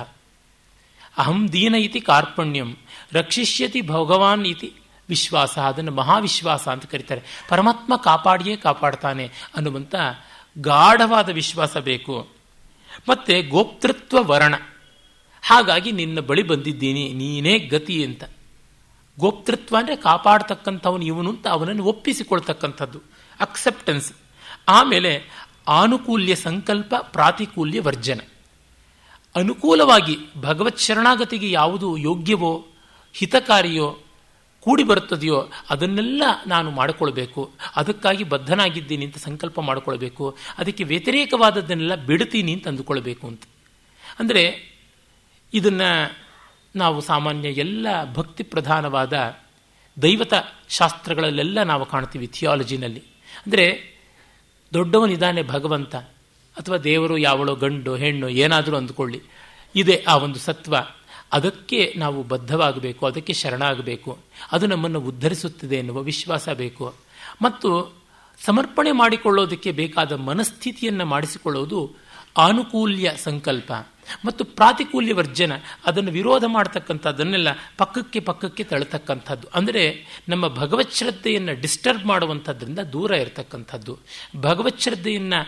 ಅಹಂ ದೀನ ಇತಿ ಕಾರ್ಪಣ್ಯಂ ರಕ್ಷಿಷ್ಯತಿ ಭಗವಾನ್ ಇತಿ ವಿಶ್ವಾಸ, ಅದನ್ನು ಮಹಾವಿಶ್ವಾಸ ಅಂತ ಕರೀತಾರೆ. ಪರಮಾತ್ಮ ಕಾಪಾಡಿಯೇ ಕಾಪಾಡ್ತಾನೆ ಅನ್ನುವಂಥ ಗಾಢವಾದ ವಿಶ್ವಾಸ ಬೇಕು. ಮತ್ತು ಗೋಪ್ತೃತ್ವ ವರ್ಣ, ಹಾಗಾಗಿ ನಿನ್ನ ಬಳಿ ಬಂದಿದ್ದೀನಿ, ನೀನೇ ಗತಿ ಅಂತ. ಗೋಪ್ತೃತ್ವ ಅಂದರೆ ಕಾಪಾಡ್ತಕ್ಕಂಥವನು ಇವನು ಅಂತ ಅವನನ್ನು ಒಪ್ಪಿಸಿಕೊಳ್ತಕ್ಕಂಥದ್ದು, ಅಕ್ಸೆಪ್ಟೆನ್ಸ್. ಆಮೇಲೆ ಆನುಕೂಲ್ಯ ಸಂಕಲ್ಪ, ಪ್ರಾತಿಕೂಲ್ಯ ವರ್ಜನ. ಅನುಕೂಲವಾಗಿ ಭಗವತ್ ಶರಣಾಗತಿಗೆ ಯಾವುದು ಯೋಗ್ಯವೋ ಹಿತಕಾರಿಯೋ ಕೂಡಿ ಬರುತ್ತದೆಯೋ ಅದನ್ನೆಲ್ಲ ನಾನು ಮಾಡಿಕೊಳ್ಬೇಕು, ಅದಕ್ಕಾಗಿ ಬದ್ಧನಾಗಿದ್ದೀನಿ ಅಂತ ಸಂಕಲ್ಪ ಮಾಡಿಕೊಳ್ಬೇಕು. ಅದಕ್ಕೆ ವ್ಯತಿರೇಕವಾದದ್ದನ್ನೆಲ್ಲ ಬಿಡ್ತೀನಿ ಅಂತ ಅಂದುಕೊಳ್ಬೇಕು ಅಂತ. ಅಂದರೆ ಇದನ್ನು ನಾವು ಸಾಮಾನ್ಯ ಎಲ್ಲ ಭಕ್ತಿ ಪ್ರಧಾನವಾದ ದೈವತ ಶಾಸ್ತ್ರಗಳಲ್ಲೆಲ್ಲ ನಾವು ಕಾಣ್ತೀವಿ. ಥಿಯಾಲಜಿನಲ್ಲಿ ಅಂದರೆ ದೊಡ್ಡವನಿದ್ದಾನೆ ಭಗವಂತ ಅಥವಾ ದೇವರು, ಯಾವಳೋ ಗಂಡು ಹೆಣ್ಣು ಏನಾದರೂ ಅಂದುಕೊಳ್ಳಿ, ಇದೆ ಆ ಒಂದು ಸತ್ವ, ಅದಕ್ಕೆ ನಾವು ಬದ್ಧವಾಗಬೇಕು, ಅದಕ್ಕೆ ಶರಣಾಗಬೇಕು, ಅದು ನಮ್ಮನ್ನು ಉದ್ಧರಿಸುತ್ತದೆ ಎನ್ನುವ ವಿಶ್ವಾಸ ಬೇಕು. ಮತ್ತು ಸಮರ್ಪಣೆ ಮಾಡಿಕೊಳ್ಳೋದಕ್ಕೆ ಬೇಕಾದ ಮನಸ್ಥಿತಿಯನ್ನು ಮಾಡಿಸಿಕೊಳ್ಳೋದು ಆನುಕೂಲ್ಯ ಸಂಕಲ್ಪ. ಮತ್ತು ಪ್ರಾತಿಕೂಲ್ಯ ವರ್ಜನ, ಅದನ್ನು ವಿರೋಧ ಮಾಡ್ತಕ್ಕಂಥದ್ದನ್ನೆಲ್ಲ ಪಕ್ಕಕ್ಕೆ ತಳ್ಳತಕ್ಕಂಥದ್ದು. ಅಂದರೆ ನಮ್ಮ ಭಗವತ್ ಶ್ರದ್ಧೆಯನ್ನು ಡಿಸ್ಟರ್ಬ್ ಮಾಡುವಂಥದ್ರಿಂದ ದೂರ ಇರತಕ್ಕಂಥದ್ದು, ಭಗವತ್ ಶ್ರದ್ಧೆಯನ್ನು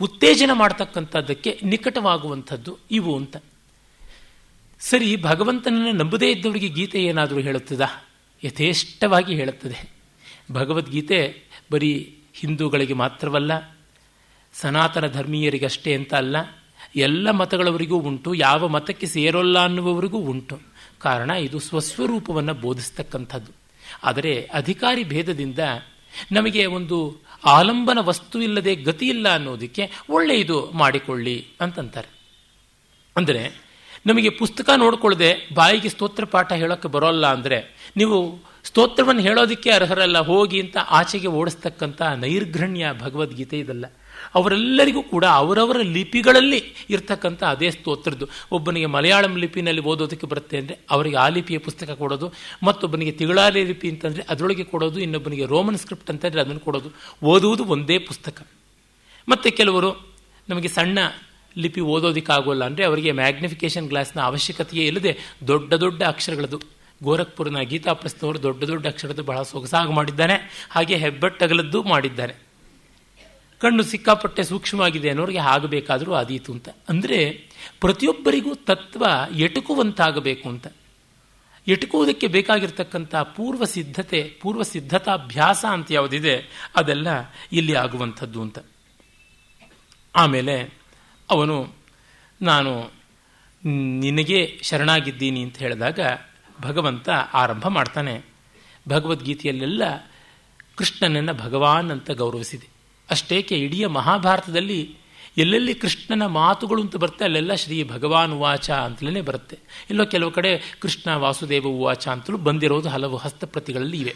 ಉತ್ತೇಜನ ಮಾಡ್ತಕ್ಕಂಥದ್ದಕ್ಕೆ ನಿಕಟವಾಗುವಂಥದ್ದು ಇವು ಅಂತ. ಸರಿ, ಭಗವಂತನನ್ನು ನಂಬದೇ ಇದ್ದವರಿಗೆ ಗೀತೆ ಏನಾದರೂ ಹೇಳುತ್ತದಾ? ಯಥೇಷ್ಟವಾಗಿ ಹೇಳುತ್ತದೆ. ಭಗವದ್ಗೀತೆ ಬರೀ ಹಿಂದೂಗಳಿಗೆ ಮಾತ್ರವಲ್ಲ, ಸನಾತನ ಧರ್ಮೀಯರಿಗಷ್ಟೇ ಅಂತ ಅಲ್ಲ, ಎಲ್ಲ ಮತಗಳವರಿಗೂ ಉಂಟು, ಯಾವ ಮತಕ್ಕೆ ಸೇರೋಲ್ಲ ಅನ್ನುವವರಿಗೂ ಉಂಟು. ಕಾರಣ ಇದು ಸ್ವಸ್ವರೂಪವನ್ನು ಬೋಧಿಸ್ತಕ್ಕಂಥದ್ದು. ಆದರೆ ಅಧಿಕಾರಿ ಭೇದದಿಂದ ನಮಗೆ ಒಂದು ಆಲಂಬನ ವಸ್ತು ಇಲ್ಲದೆ ಗತಿ ಇಲ್ಲ ಅನ್ನೋದಕ್ಕೆ ಒಳ್ಳೆಯದು ಮಾಡಿಕೊಳ್ಳಿ ಅಂತಂತಾರೆ. ಅಂದರೆ ನಮಗೆ ಪುಸ್ತಕ ನೋಡ್ಕೊಳ್ಳದೆ ಬಾಯಿಗೆ ಸ್ತೋತ್ರ ಪಾಠ ಹೇಳೋಕ್ಕೆ ಬರೋಲ್ಲ ಅಂದರೆ ನೀವು ಸ್ತೋತ್ರವನ್ನು ಹೇಳೋದಕ್ಕೆ ಅರ್ಹರಲ್ಲ, ಹೋಗಿ ಅಂತ ಆಚೆಗೆ ಓಡಿಸ್ತಕ್ಕಂಥ ನೈರ್ಘಣ್ಯ ಭಗವದ್ಗೀತೆ ಇದಲ್ಲ. ಅವರೆಲ್ಲರಿಗೂ ಕೂಡ ಅವರವರ ಲಿಪಿಗಳಲ್ಲಿ ಇರ್ತಕ್ಕಂಥ ಅದೇ ಸ್ತೋತ್ರದ್ದು. ಒಬ್ಬನಿಗೆ ಮಲಯಾಳಂ ಲಿಪಿನಲ್ಲಿ ಓದೋದಕ್ಕೆ ಬರುತ್ತೆ ಅಂದರೆ ಅವರಿಗೆ ಆ ಲಿಪಿಯ ಪುಸ್ತಕ ಕೊಡೋದು, ಮತ್ತೊಬ್ಬನಿಗೆ ತಿಗಳಾಲಿ ಲಿಪಿ ಅಂತಂದರೆ ಅದರೊಳಗೆ ಕೊಡೋದು, ಇನ್ನೊಬ್ಬನಿಗೆ ರೋಮನ್ ಸ್ಕ್ರಿಪ್ಟ್ ಅಂತಂದರೆ ಅದನ್ನು ಕೊಡೋದು. ಓದುವುದು ಒಂದೇ ಪುಸ್ತಕ. ಮತ್ತು ಕೆಲವರು ನಮಗೆ ಸಣ್ಣ ಲಿಪಿ ಓದೋದಕ್ಕಾಗೋಲ್ಲ ಅಂದರೆ ಅವರಿಗೆ ಮ್ಯಾಗ್ನಿಫಿಕೇಷನ್ ಗ್ಲಾಸ್ನ ಅವಶ್ಯಕತೆಯೇ ಇಲ್ಲದೆ ದೊಡ್ಡ ದೊಡ್ಡ ಅಕ್ಷರಗಳದು ಗೋರಖ್ಪುರನ ಗೀತಾ ಪ್ರೆಸ್ನವರು ದೊಡ್ಡ ದೊಡ್ಡ ಅಕ್ಷರದ ಬಹಳ ಸೊಗಸಾಗಿ ಮಾಡಿದ್ದಾನೆ. ಹಾಗೆ ಹೆಬ್ಬೆಟ್ಟಗಲದ್ದು ಮಾಡಿದ್ದಾನೆ. ಕಣ್ಣು ಸಿಕ್ಕಾಪಟ್ಟೆ ಸೂಕ್ಷ್ಮವಾಗಿದೆ ಅನ್ನೋರಿಗೆ ಆಗಬೇಕಾದರೂ ಆದೀತು ಅಂತ. ಅಂದರೆ ಪ್ರತಿಯೊಬ್ಬರಿಗೂ ತತ್ವ ಎಟುಕುವಂತಾಗಬೇಕು ಅಂತ. ಎಟುಕುವುದಕ್ಕೆ ಬೇಕಾಗಿರ್ತಕ್ಕಂಥ ಪೂರ್ವ ಸಿದ್ಧತಾಭ್ಯಾಸ ಅಂತ ಯಾವುದಿದೆ ಅದೆಲ್ಲ ಇಲ್ಲಿ ಆಗುವಂಥದ್ದು ಅಂತ. ಆಮೇಲೆ ಅವನು ನಾನು ನಿನಗೆ ಶರಣಾಗಿದ್ದೀನಿ ಅಂತ ಹೇಳಿದಾಗ ಭಗವಂತ ಆರಂಭ ಮಾಡ್ತಾನೆ. ಭಗವದ್ಗೀತೆಯಲ್ಲೆಲ್ಲ ಕೃಷ್ಣನನ್ನು ಭಗವಾನ್ ಅಂತ ಗೌರವಿಸಿದೆ. ಅಷ್ಟೇಕೆ ಇಡೀ ಮಹಾಭಾರತದಲ್ಲಿ ಎಲ್ಲೆಲ್ಲಿ ಕೃಷ್ಣನ ಮಾತುಗಳು ಅಂತ ಬರುತ್ತೆ ಅಲ್ಲೆಲ್ಲ ಶ್ರೀ ಭಗವಾನ್ ಉವಾಚ ಅಂತಲೇ ಬರುತ್ತೆ. ಎಲ್ಲೋ ಕೆಲವು ಕಡೆ ಕೃಷ್ಣ ವಾಸುದೇವ ಉವಾಚ ಅಂತಲೂ ಬಂದಿರೋದು ಹಲವು ಹಸ್ತಪ್ರತಿಗಳಲ್ಲಿ ಇವೆ.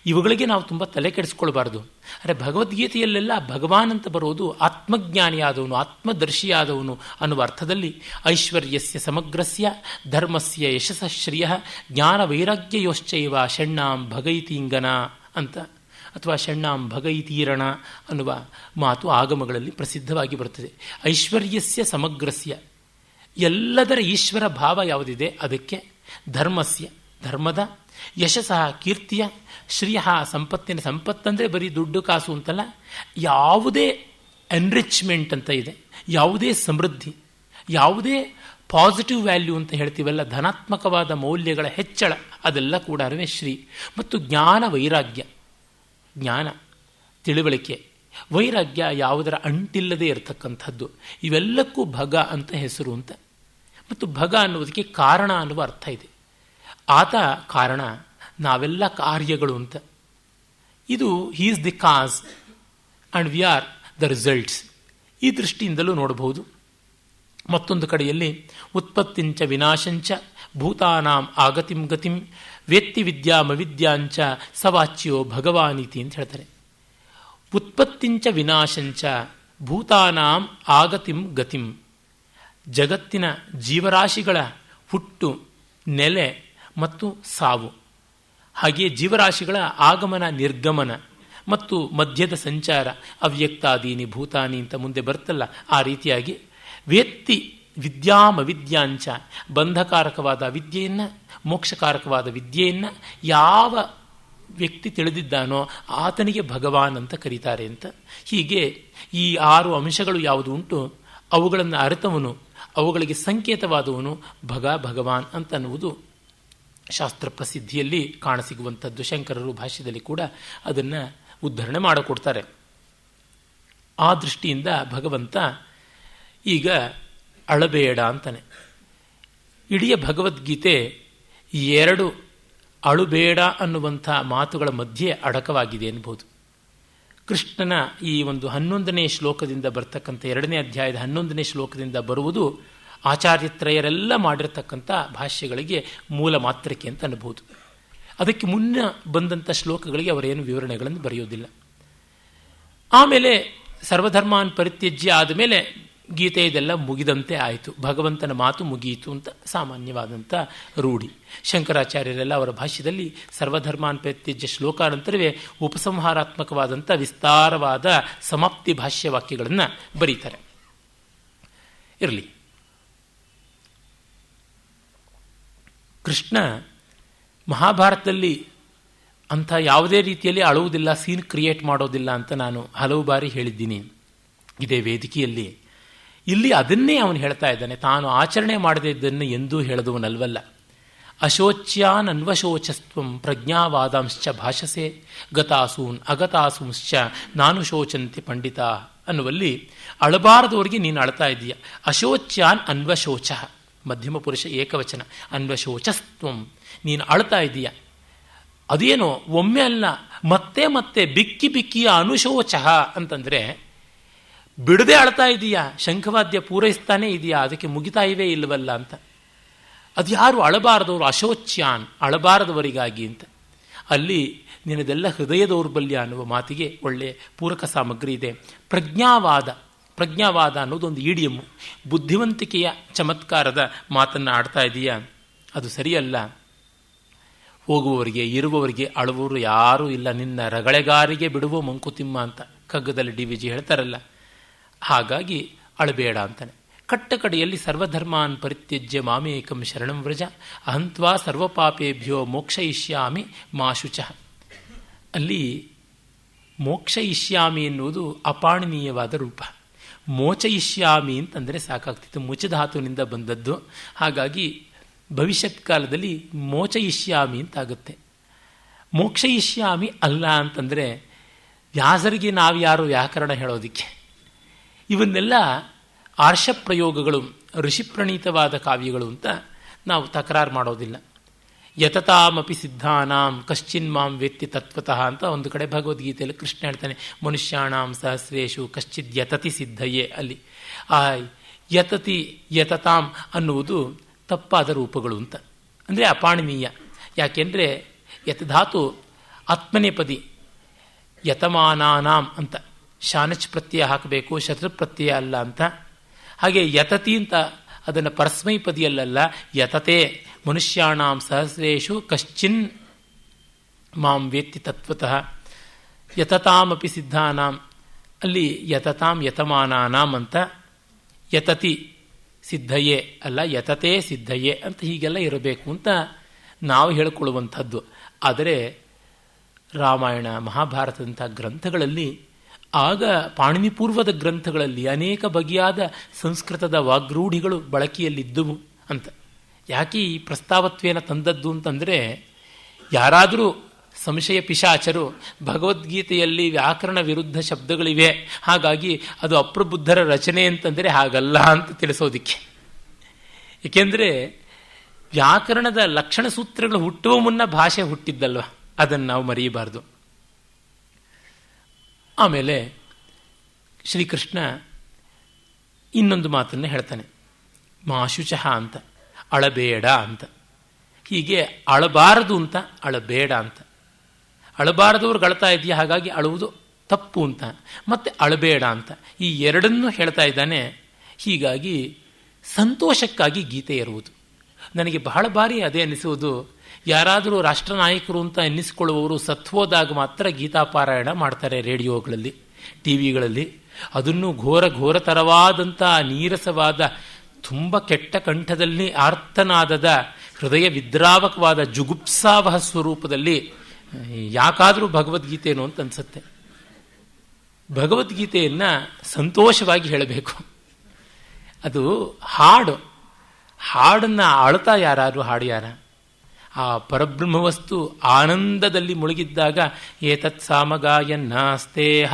ಇವುಗಳಿಗೆ ನಾವು ತುಂಬ ತಲೆ ಕೆಡಿಸ್ಕೊಳ್ಬಾರ್ದು. ಆದರೆ ಭಗವದ್ಗೀತೆಯಲ್ಲೆಲ್ಲ ಭಗವಾನ್ ಅಂತ ಬರೋದು ಆತ್ಮಜ್ಞಾನಿಯಾದವನು, ಆತ್ಮದರ್ಶಿಯಾದವನು ಅನ್ನುವ ಅರ್ಥದಲ್ಲಿ ಐಶ್ವರ್ಯಸ್ಯ ಸಮಗ್ರಸ್ಯ ಧರ್ಮಸ್ಯ ಯಶಸ್ಶ್ರಿಯ ಜ್ಞಾನ ವೈರಾಗ್ಯಯೋಶ್ಚೈವ ಷಣ್ಣಾಂ ಭಗೈತೀಂಗನ ಅಂತ, ಅಥವಾ ಷಣ್ಣಾಂ ಭಗೈತೀರಣ ಅನ್ನುವ ಮಾತು ಆಗಮಗಳಲ್ಲಿ ಪ್ರಸಿದ್ಧವಾಗಿ ಬರುತ್ತದೆ. ಐಶ್ವರ್ಯಸ್ಯ ಸಮಗ್ರಸ್ಯ, ಎಲ್ಲದರ ಈಶ್ವರ ಭಾವ ಯಾವುದಿದೆ ಅದಕ್ಕೆ, ಧರ್ಮಸ್ಯ ಧರ್ಮದ, ಯಶಸ್ಸಃ ಕೀರ್ತಿಯ, ಶ್ರೀಯ ಸಂಪತ್ತಿನ, ಸಂಪತ್ತಂದರೆ ಬರೀ ದುಡ್ಡು ಕಾಸು ಅಂತಲ್ಲ, ಯಾವುದೇ ಎನ್ರಿಚ್ಮೆಂಟ್ ಅಂತ ಇದೆ, ಯಾವುದೇ ಸಮೃದ್ಧಿ, ಯಾವುದೇ ಪಾಸಿಟಿವ್ ವ್ಯಾಲ್ಯೂ ಅಂತ ಹೇಳ್ತೀವಲ್ಲ, ಧನಾತ್ಮಕವಾದ ಮೌಲ್ಯಗಳ ಹೆಚ್ಚಳ, ಅದೆಲ್ಲ ಕೂಡ ಶ್ರೀ. ಮತ್ತು ಜ್ಞಾನ ವೈರಾಗ್ಯ, ಜ್ಞಾನ ತಿಳಿವಳಿಕೆ, ವೈರಾಗ್ಯ ಯಾವುದರ ಅಂಟಿಲ್ಲದೆ ಇರತಕ್ಕಂಥದ್ದು, ಇವೆಲ್ಲಕ್ಕೂ ಭಗ ಅಂತ ಹೆಸರು ಅಂತ. ಮತ್ತು ಭಗ ಅನ್ನುವುದಕ್ಕೆ ಕಾರಣ ಅನ್ನುವ ಅರ್ಥ ಇದೆ. ಆತ ಕಾರಣ, ನಾವೆಲ್ಲ ಕಾರ್ಯಗಳು ಅಂತ. ಇದು he is the cause and we are the results. ಈ ದೃಷ್ಟಿಯಿಂದಲೂ ನೋಡಬಹುದು. ಮತ್ತೊಂದು ಕಡೆಯಲ್ಲಿ ಉತ್ಪತ್ತಿಂಚ ವಿನಾಶಂಚ ಭೂತಾನಾಂ ಆಗತಿಂ ಗತಿಂ ವೇತ್ತಿ ವಿದ್ಯಾಮವಿದ್ಯಾಂಚ ಸವಾಚ್ಯೋ ಭಗವಾನೀತಿ ಅಂತ ಹೇಳ್ತಾರೆ. ಉತ್ಪತ್ತಿಂಚ ವಿನಾಶಂಚ ಭೂತಾನಾಂ ಆಗತಿಂ ಗತಿಂ, ಜಗತ್ತಿನ ಜೀವರಾಶಿಗಳ ಹುಟ್ಟು, ನೆಲೆ ಮತ್ತು ಸಾವು, ಹಾಗೆಯೇ ಜೀವರಾಶಿಗಳ ಆಗಮನ ನಿರ್ಗಮನ ಮತ್ತು ಮಧ್ಯದ ಸಂಚಾರ, ಅವ್ಯಕ್ತಾದೀನಿ ಭೂತಾನಿ ಅಂತ ಮುಂದೆ ಬರ್ತಲ್ಲ, ಆ ರೀತಿಯಾಗಿ ವೇತ್ತಿ ವಿದ್ಯಾಮವಿದ್ಯಾಂಚ, ಬಂಧಕಾರಕವಾದ ವಿದ್ಯೆಯನ್ನು, ಮೋಕ್ಷಕಾರಕವಾದ ವಿದ್ಯೆಯನ್ನು ಯಾವ ವ್ಯಕ್ತಿ ತಿಳಿದಿದ್ದಾನೋ ಆತನಿಗೆ ಭಗವಾನ್ ಅಂತ ಕರೀತಾರೆ ಅಂತ. ಹೀಗೆ ಈ 6 ಅಂಶಗಳು ಯಾವುದು ಉಂಟು ಅವುಗಳನ್ನು ಅರಿತವನು, ಅವುಗಳಿಗೆ ಸಂಕೇತವಾದವನು ಭಗವಾನ್ ಅಂತ ಅನ್ನುವುದು ಶಾಸ್ತ್ರ ಪ್ರಸಿದ್ಧಿಯಲ್ಲಿ ಕಾಣಸಿಗುವಂಥದ್ದು. ಶಂಕರರು ಭಾಷ್ಯದಲ್ಲಿ ಕೂಡ ಅದನ್ನು ಉದ್ಧರಣೆ ಮಾಡಿಕೊಡ್ತಾರೆ. ಆ ದೃಷ್ಟಿಯಿಂದ ಭಗವಂತ ಈಗ ಅಳಬೇಡ ಅಂತಾನೆ. ಇಡೀ ಭಗವದ್ಗೀತೆ 2 ಅಳುಬೇಡ ಅನ್ನುವಂಥ ಮಾತುಗಳ ಮಧ್ಯೆ ಅಡಕವಾಗಿದೆ ಎನ್ಬೋದು. ಕೃಷ್ಣನ ಈ ಒಂದು 11ನೇ ಶ್ಲೋಕದಿಂದ ಬರ್ತಕ್ಕಂಥ 2ನೇ ಅಧ್ಯಾಯದ 11ನೇ ಶ್ಲೋಕದಿಂದ ಬರುವುದು ಆಚಾರ್ಯತ್ರಯರೆಲ್ಲ ಮಾಡಿರತಕ್ಕಂಥ ಭಾಷ್ಯಗಳಿಗೆ ಮೂಲ ಮಾತ್ರಕ್ಕೆ ಅಂತ ಅನ್ಬೋದು. ಅದಕ್ಕೆ ಮುನ್ನ ಬಂದಂಥ ಶ್ಲೋಕಗಳಿಗೆ ಅವರೇನು ವಿವರಣೆಗಳನ್ನು ಬರೆಯೋದಿಲ್ಲ. ಆಮೇಲೆ ಸರ್ವಧರ್ಮಾನ್ ಪರಿತ್ಯಜ್ಯ ಆದಮೇಲೆ ಗೀತೆ ಇದೆಲ್ಲ ಮುಗಿದಂತೆ ಆಯಿತು, ಭಗವಂತನ ಮಾತು ಮುಗಿಯಿತು ಅಂತ ಸಾಮಾನ್ಯವಾದಂಥ ರೂಢಿ. ಶಂಕರಾಚಾರ್ಯರೆಲ್ಲ ಅವರ ಭಾಷ್ಯದಲ್ಲಿ ಸರ್ವಧರ್ಮಾನ್ ಪರಿತ್ಯಜ್ಯ ಶ್ಲೋಕಾನಂತರವೇ ಉಪಸಂಹಾರಾತ್ಮಕವಾದಂಥ ವಿಸ್ತಾರವಾದ ಸಮಾಪ್ತಿ ಭಾಷ್ಯ ವಾಕ್ಯಗಳನ್ನು ಬರೀತಾರೆ. ಇರಲಿ, ಕೃಷ್ಣ ಮಹಾಭಾರತದಲ್ಲಿ ಅಂಥ ಯಾವುದೇ ರೀತಿಯಲ್ಲಿ ಅಳುವುದಿಲ್ಲ, ಸೀನ್ ಕ್ರಿಯೇಟ್ ಮಾಡೋದಿಲ್ಲ ಅಂತ ನಾನು ಹಲವು ಬಾರಿ ಹೇಳಿದ್ದೀನಿ ಇದೇ ವೇದಿಕೆಯಲ್ಲಿ. ಇಲ್ಲಿ ಅದನ್ನೇ ಅವನು ಹೇಳ್ತಾ ಇದ್ದಾನೆ. ತಾನು ಆಚರಣೆ ಮಾಡದೇ ಇದ್ದನ್ನು ಎಂದೂ ಹೇಳಿದವನಲ್ವಲ್ಲ. ಅಶೋಚ್ಯಾನ್ ಅನ್ವಶೋಚಸ್ತ್ವಂ ಪ್ರಜ್ಞಾವಾದಾಂಶ್ಚ ಭಾಷಸೆ ಗತಾಸೂನ್ ಅಗತಾಸೂಂಶ್ಚ ನಾನು ಶೋಚಂತಿ ಪಂಡಿತ ಅನ್ನುವಲ್ಲಿ ಅಳಬಾರದವರಿಗೆ ನೀನು ಅಳ್ತಾ ಇದ್ದೀಯ. ಅಶೋಚ್ಯಾನ್ ಅನ್ವಶೋಚ, ಮಧ್ಯಮ ಪುರುಷ ಏಕವಚನ, ಅನ್ವಶೋಚಸ್ತ್ವಂ, ನೀನು ಅಳ್ತಾ ಇದ್ದೀಯ. ಅದೇನೋ ಒಮ್ಮೆ ಅಲ್ಲ, ಮತ್ತೆ ಮತ್ತೆ ಬಿಕ್ಕಿ ಬಿಕ್ಕಿಯ ಅನುಶೋಚ ಅಂತಂದರೆ ಬಿಡದೆ ಅಳ್ತಾ ಇದೀಯಾ, ಶಂಖವಾದ್ಯ ಪೂರೈಸ್ತಾನೇ ಇದೆಯಾ, ಅದಕ್ಕೆ ಮುಗಿತಾ ಇವೇ ಇಲ್ಲವಲ್ಲ ಅಂತ. ಅದು ಯಾರು ಅಳಬಾರದವರು, ಅಶೋಚ್ಯಾನ್, ಅಳಬಾರದವರಿಗಾಗಿ ಅಂತ. ಅಲ್ಲಿ ನಿನ್ನದೆಲ್ಲ ಹೃದಯ ದೌರ್ಬಲ್ಯ ಅನ್ನುವ ಮಾತಿಗೆ ಒಳ್ಳೆ ಪೂರಕ ಸಾಮಗ್ರಿ ಇದೆ. ಪ್ರಜ್ಞಾವಾದ ಅನ್ನೋದೊಂದು ಇಡಿಯಮ್ಮು, ಬುದ್ಧಿವಂತಿಕೆಯ ಚಮತ್ಕಾರದ ಮಾತನ್ನು ಆಡ್ತಾ ಇದೀಯಾ, ಅದು ಸರಿಯಲ್ಲ. ಹೋಗುವವರಿಗೆ ಇರುವವರಿಗೆ ಅಳುವವರು ಯಾರೂ ಇಲ್ಲ, ನಿನ್ನ ರಗಳೆಗಾರಿಗೆ ಬಿಡುವ ಮಂಕುತಿಮ್ಮ ಅಂತ ಕಗ್ಗದಲ್ಲಿ DVG ಹೇಳ್ತಾರಲ್ಲ. ಹಾಗಾಗಿ ಅಳಬೇಡ ಅಂತಾನೆ. ಕಟ್ಟ ಕಡೆಯಲ್ಲಿ ಸರ್ವಧರ್ಮಾನ್ ಪರಿತ್ಯಜ್ಯ ಮಾಮೇಕಂ ಶರಣಂ ವ್ರಜ ಅಹಂತ್ವಾ ಸರ್ವಪಾಪೇಭ್ಯೋ ಮೋಕ್ಷಯಿಷ್ಯಾಮಿ ಮಾ ಶುಚಃ. ಅಲ್ಲಿ ಮೋಕ್ಷಯಿಷ್ಯಾಮಿ ಎನ್ನುವುದು ಅಪಾಣನೀಯವಾದ ರೂಪ. ಮೋಚಯಿಷ್ಯಾಮಿ ಅಂತಂದರೆ ಸಾಕಾಗ್ತಿತ್ತು, ಮುಚಧಾತುವಿನಿಂದ ಬಂದದ್ದು. ಹಾಗಾಗಿ ಭವಿಷ್ಯತ್ ಕಾಲದಲ್ಲಿ ಮೋಚಯಿಷ್ಯಾಮಿ ಅಂತಾಗುತ್ತೆ. ಮೋಕ್ಷಯಿಷ್ಯಾಮಿ ಅಲ್ಲ ಅಂತಂದರೆ ವ್ಯಾಸರಿಗೆ ನಾವ್ಯಾರು ವ್ಯಾಕರಣ ಹೇಳೋದಿಕ್ಕೆ. ಇವನ್ನೆಲ್ಲ ಆರ್ಷಪ್ರಯೋಗಗಳು, ಋಷಿಪ್ರಣೀತವಾದ ಕಾವ್ಯಗಳು ಅಂತ ನಾವು ತಕರಾರು ಮಾಡೋದಿಲ್ಲ. ಯತತಾಮಪಿ ಸಿದ್ಧಾನಾಂ ಕಶ್ಚಿನ್ ಮಾಂ ವೇತ್ತಿ ತತ್ವತಃ ಅಂತ ಒಂದು ಕಡೆ ಭಗವದ್ಗೀತೆಯಲ್ಲಿ ಕೃಷ್ಣ ಹೇಳ್ತಾನೆ, ಮನುಷ್ಯಾಣಾಂ ಸಹಸ್ರೇಶು ಕಶ್ಚಿದ್ ಯತತಿ ಸಿದ್ಧಯೇ. ಅಲ್ಲಿ ಆ ಯತತಿ ಯತತಾಂ ಅನ್ನುವುದು ತಪ್ಪಾದ ರೂಪಗಳು ಅಂತ, ಅಂದರೆ ಅಪಾಣನೀಯ. ಯಾಕೆಂದರೆ ಯತಧಾತು ಆತ್ಮನೇಪದಿ, ಯತಮಾನಾನಾಂ ಅಂತ ಶಾನಚ್ ಪ್ರತ್ಯಯ ಹಾಕಬೇಕು, ಶತ್ರು ಪ್ರತ್ಯಯ ಅಲ್ಲ ಅಂತ. ಹಾಗೆ ಯತತಿ ಅಂತ ಅದನ್ನು ಪರಸ್ಮೈಪದಿಯಲ್ಲ, ಯತತೆ ಮನುಷ್ಯಾಣಾಂ ಸಹಸ್ರೇಶು ಕಶ್ಚಿನ್ ಮಾಂ ವೇತ್ತಿ ತತ್ವತಃ. ಯತತಾಮಪಿ ಸಿದ್ಧಾನಾಂ ಅಲ್ಲಿ ಯತತಾಂ ಯತಮಾನಾನಾಂ ಅಂತ, ಯತತಿ ಸಿದ್ಧಯೇ ಅಲ್ಲ ಯತತೆ ಸಿದ್ಧಯೇ ಅಂತ ಹೀಗೆಲ್ಲ ಇರಬೇಕು ಅಂತ ನಾವು ಹೇಳಿಕೊಳ್ಳುವಂಥದ್ದು. ಆದರೆ ರಾಮಾಯಣ ಮಹಾಭಾರತದಂಥ ಗ್ರಂಥಗಳಲ್ಲಿ, ಆಗ ಪಾಣಿನಿಪೂರ್ವದ ಗ್ರಂಥಗಳಲ್ಲಿ ಅನೇಕ ಬಗೆಯಾದ ಸಂಸ್ಕೃತದ ವಾಗ್ರೂಢಿಗಳು ಬಳಕೆಯಲ್ಲಿದ್ದುವು ಅಂತ. ಯಾಕೆ ಈ ಪ್ರಸ್ತಾವತ್ವೇನ ತಂದದ್ದು ಅಂತಂದರೆ, ಯಾರಾದರೂ ಸಂಶಯ ಪಿಶಾಚರು ಭಗವದ್ಗೀತೆಯಲ್ಲಿ ವ್ಯಾಕರಣ ವಿರುದ್ಧ ಶಬ್ದಗಳಿವೆ, ಹಾಗಾಗಿ ಅದು ಅಪ್ರಬುದ್ಧರ ರಚನೆ ಅಂತಂದರೆ ಹಾಗಲ್ಲ ಅಂತ ತಿಳಿಸೋದಿಕ್ಕೆ. ಏಕೆಂದರೆ ವ್ಯಾಕರಣದ ಲಕ್ಷಣ ಸೂತ್ರಗಳು ಹುಟ್ಟುವ ಮುನ್ನ ಭಾಷೆ ಹುಟ್ಟಿದ್ದಲ್ವ, ಅದನ್ನು ನಾವು ಮರೆಯಬಾರದು. ಆಮೇಲೆ ಶ್ರೀಕೃಷ್ಣ ಇನ್ನೊಂದು ಮಾತನ್ನು ಹೇಳ್ತಾನೆ, ಮಾಶುಚಃ ಅಂತ, ಅಳಬೇಡ ಅಂತ. ಹೀಗೆ ಅಳಬಾರದು ಅಂತ, ಅಳಬೇಡ ಅಂತ. ಅಳಬಾರದವ್ರಿಗೆ ಅಳ್ತಾ ಇದೆಯಾ, ಹಾಗಾಗಿ ಅಳುವುದು ತಪ್ಪು ಅಂತ, ಮತ್ತೆ ಅಳಬೇಡ ಅಂತ, ಈ ಎರಡನ್ನೂ ಹೇಳ್ತಾ ಇದ್ದಾನೆ. ಹೀಗಾಗಿ ಸಂತೋಷಕ್ಕಾಗಿ ಗೀತೆ ಇರುವುದು. ನನಗೆ ಬಹಳ ಬಾರಿ ಅದೇ ಅನಿಸುವುದು, ಯಾರಾದರೂ ರಾಷ್ಟ್ರ ನಾಯಕರು ಅಂತ ಎನ್ನಿಸಿಕೊಳ್ಳುವವರು ಸತ್ವೋದಾಗ ಮಾತ್ರ ಗೀತಾಪಾರಾಯಣ ಮಾಡ್ತಾರೆ ರೇಡಿಯೋಗಳಲ್ಲಿ, ಟಿ ವಿಗಳಲ್ಲಿ. ಅದನ್ನು ಘೋರತರವಾದಂಥ ನೀರಸವಾದ, ತುಂಬ ಕೆಟ್ಟ ಕಂಠದಲ್ಲಿ ಆರ್ತನಾದದ, ಹೃದಯ ವಿದ್ರಾವಕವಾದ ಜುಗುಪ್ಸಾವಹ ಸ್ವರೂಪದಲ್ಲಿ ಯಾಕಾದರೂ ಭಗವದ್ಗೀತೆನೋ ಅಂತ ಅನಿಸುತ್ತೆ. ಭಗವದ್ಗೀತೆಯನ್ನು ಸಂತೋಷವಾಗಿ ಹೇಳಬೇಕು. ಅದು ಹಾಡನ್ನು ಆಳ್ತಾ ಯಾರು ಹಾಡ್ಯಾರ? ಆ ಪರಬ್ರಹ್ಮವಸ್ತು ಆನಂದದಲ್ಲಿ ಮುಳುಗಿದ್ದಾಗ ಏತತ್ ಸಾಮಗಾಯನ್ನಾಸ್ತೇಹ